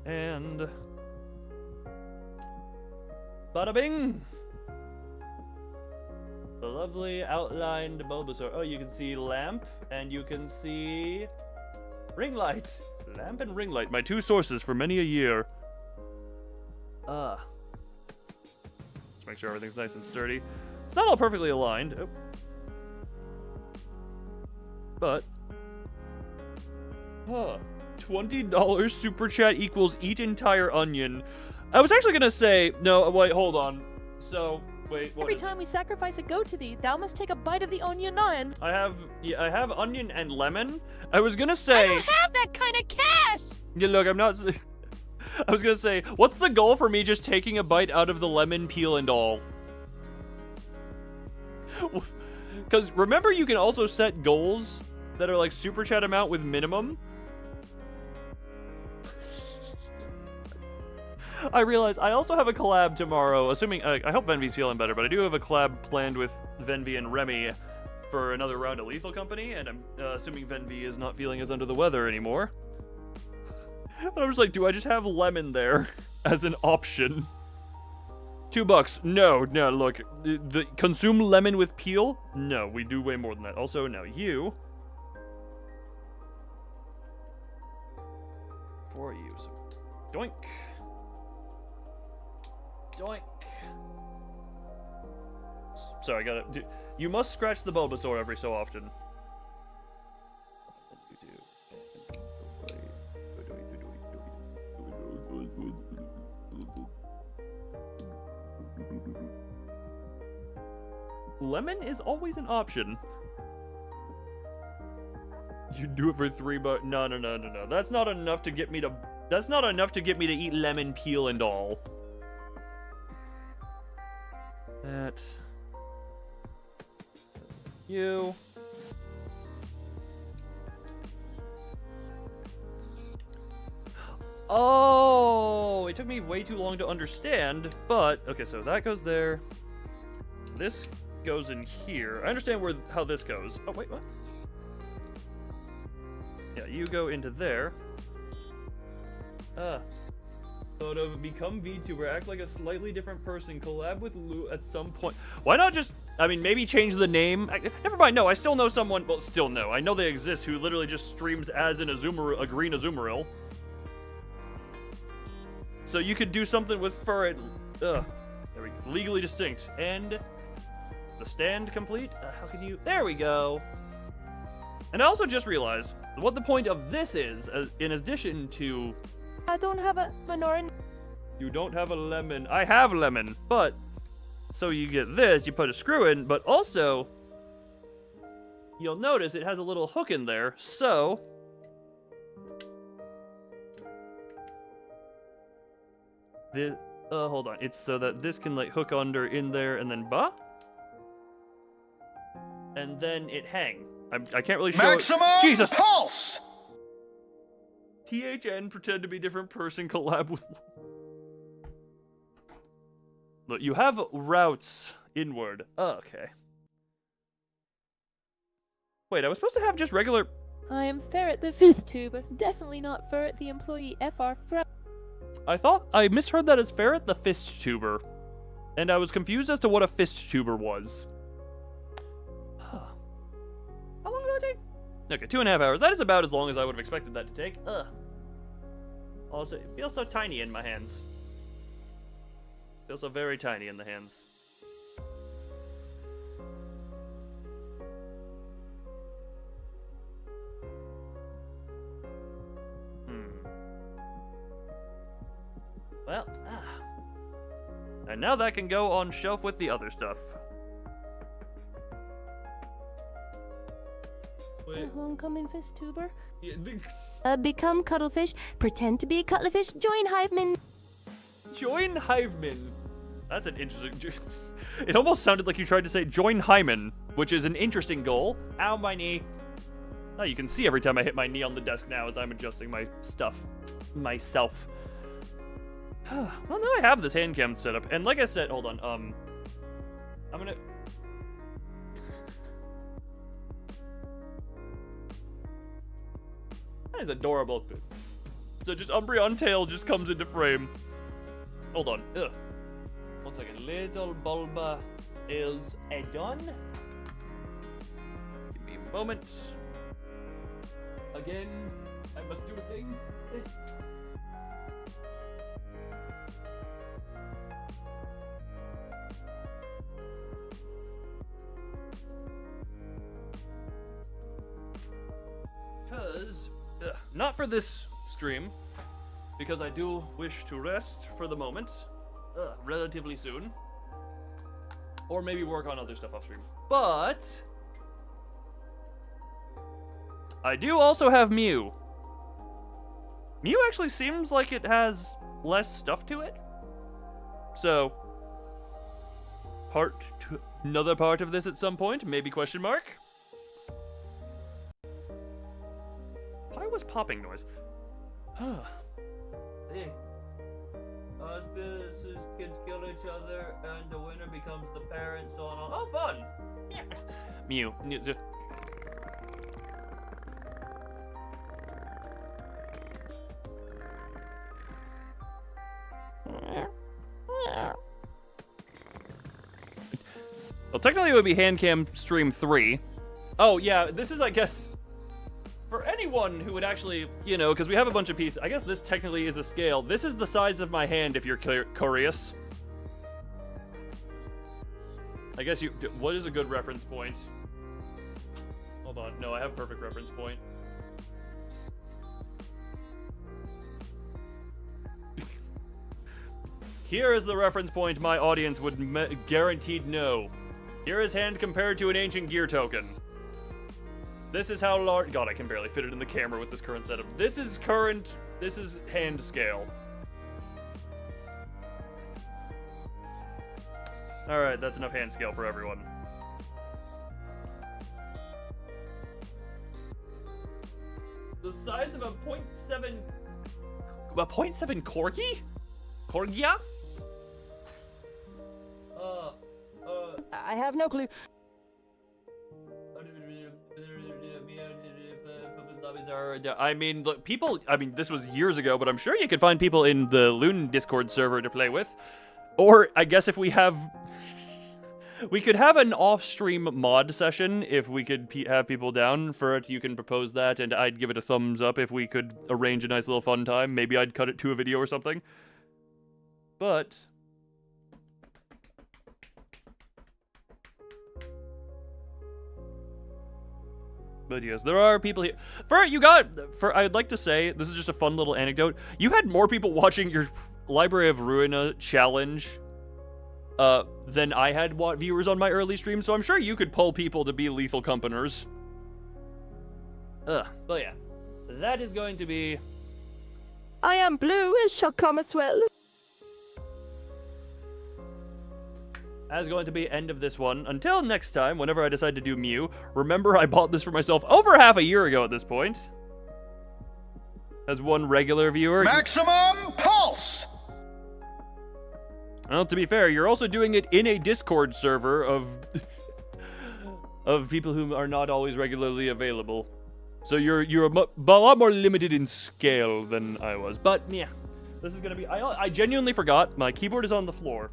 And... bada bing! The lovely outlined Bulbasaur. Oh, you can see lamp, and you can see ring light. Lamp and ring light, my two sources for many a year. Let's make sure everything's nice and sturdy. It's not all perfectly aligned. Oh. But... $20 super chat equals eat entire onion. I was actually gonna say... No, wait, hold on. So... Wait, what Every is time it? we sacrifice a goat to thee, thou must take a bite of the onion iron. I have onion and lemon. I was gonna say... I don't have that kind of cash! Yeah, look, I'm not... I was gonna say, what's the goal for me just taking a bite out of the lemon peel and all? Because remember, you can also set goals that are like super chat amount with minimum. I realize I also have a collab tomorrow, assuming, I hope Venvi's feeling better, but I do have a collab planned with Venvi and Remy for another round of Lethal Company, and I'm assuming Venvi is not feeling as under the weather anymore. And I was like, do I just have lemon there as an option? $2. No, look, the consume lemon with peel? No, we do way more than that. Also, now you. For you, so doink. Doink. Sorry, I gotta. You must scratch the Bulbasaur every so often. Lemon is always an option. You do it for $3. No. That's not enough to get me to. That's not enough to get me to eat lemon peel and all. That. You. Oh, it took me way too long to understand, but okay, so that goes there. This goes in here. I understand how this goes. Oh, wait, what? Yeah, you go into there. So to become VTuber, act like a slightly different person, collab with Lou at some point. Why not just, I mean, maybe change the name? Never mind, no, I still know someone, well, still no. I know they exist who literally just streams as an a green Azumarill. So you could do something with Furret. There we go. Legally distinct. And the stand complete? How can you, there we go. And I also just realized what the point of this is, in addition to... I don't have a Minoran. You don't have a lemon. I have lemon, but... So you get this, you put a screw in, but also... You'll notice it has a little hook in there, so... This, hold on. It's so that this can, like, hook under in there and then and then it hang. I can't really show Maximum it. Jesus! Pulse! THN, pretend to be different person, collab with... Look, you have routes inward. Oh, okay. Wait, I was supposed to have just regular... I am Ferret the Vtuber, definitely not Ferret the employee FR Fro. I thought I misheard that as Ferret the Fist-tuber. And I was confused as to what a Fist-tuber was. How long did that take? Okay, 2.5 hours. That is about as long as I would have expected that to take. Ugh. Also, it feels so tiny in my hands. Feels so very tiny in the hands. Well, and now that can go on shelf with the other stuff. Wait. Homecoming Vtuber. Yeah, Become cuttlefish, pretend to be a cuttlefish, join Hiveman. join Hiveman. That's an interesting... It almost sounded like you tried to say join Hyman, which is an interesting goal. Ow, my knee. Oh, you can see every time I hit my knee on the desk now as I'm adjusting my stuff myself. Well, now I have this hand cam set up, and like I said, hold on, I'm gonna... That is adorable. So just Umbreon tail just comes into frame. Hold on. Ugh. 1 second. Little Bulba is done. Give me a moment. Again, I must do a thing. Not for this stream, because I do wish to rest for the moment, relatively soon, or maybe work on other stuff off stream. But I do also have Mew. Mew actually seems like it has less stuff to it, so another part of this at some point, maybe question mark. Why was popping noise? Hey. Auspices, kids kill each other, and the winner becomes the parent, so on. Oh, fun! Yeah. Mew. Well, technically it would be Handcam Stream 3. Oh, yeah, this is, I guess... For anyone who would actually, you know, because we have a bunch of pieces, I guess this technically is a scale. This is the size of my hand if you're curious. I guess what is a good reference point? Hold on, no, I have a perfect reference point. Here is the reference point my audience would guaranteed know. Here is hand compared to an ancient gear token. This is how large... God, I can barely fit it in the camera with this current setup. This is hand scale. Alright, that's enough hand scale for everyone. The size of a 0.7... A 0.7 corgi? Corgia? I have no clue. I mean, look, this was years ago, but I'm sure you could find people in the Loon Discord server to play with. Or, I guess if we could have an off-stream mod session if we could have people down for it. You can propose that, and I'd give it a thumbs up if we could arrange a nice little fun time. Maybe I'd cut it to a video or something. But... But yes, there are people here. I'd like to say, this is just a fun little anecdote. You had more people watching your Library of Ruina challenge than I had viewers on my early stream, so I'm sure you could pull people to be lethal companers. But yeah, that is going to be... I am blue, it shall come as well. That is going to be end of this one. Until next time, whenever I decide to do Mew, remember I bought this for myself over half a year ago at this point. As one regular viewer. Maximum pulse! Well, to be fair, you're also doing it in a Discord server of people who are not always regularly available. So you're a lot more limited in scale than I was. But yeah, this is gonna be... I genuinely forgot my keyboard is on the floor.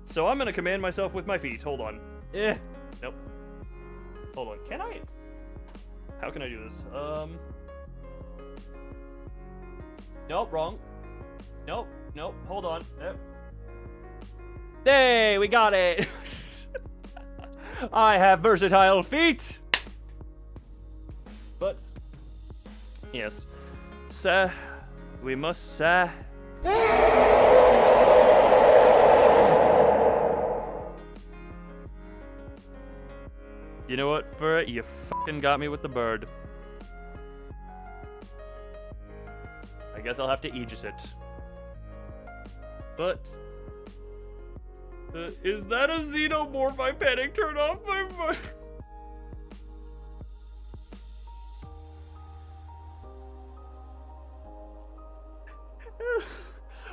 So I'm gonna command myself with my feet. Hold on. Nope. Hold on. Can I? How can I do this? Nope, wrong. Nope. Hold on. Hey, we got it. I have versatile feet. But yes, sir, we must, sir. You know what, Fur? You fucking got me with the bird. I guess I'll have to Aegis it. But is that a xenomorph? I panic. Turn off my phone.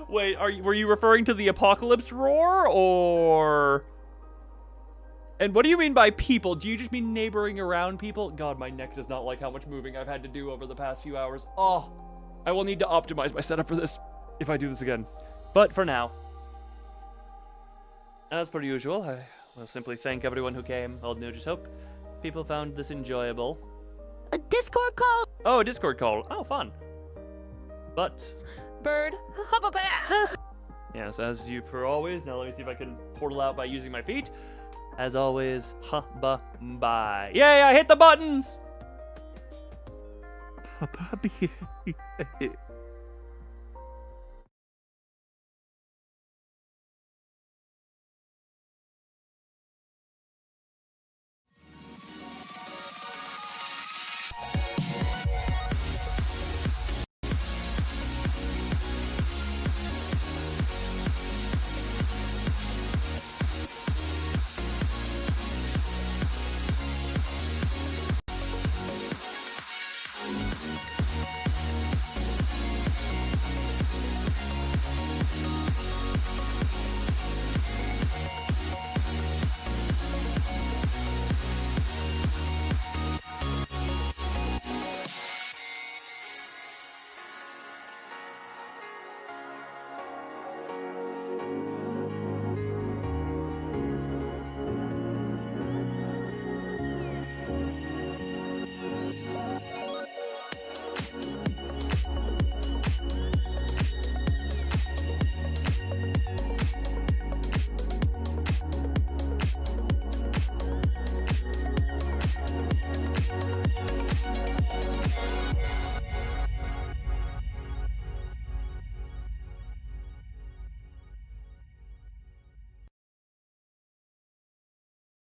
Wait, were you referring to the apocalypse roar, or? And what do you mean by people? Do you just mean neighboring around people? God, my neck does not like how much moving I've had to do over the past few hours. Oh, I will need to optimize my setup for this if I do this again. But for now, as per usual, I will simply thank everyone who came. Old New, just hope people found this enjoyable. A Discord call? Oh, a Discord call. Oh, fun. But Bird. yes, as you per always. Now let me see if I can portal out by using my feet. As always, bye. Yay, I hit the buttons! Puppy.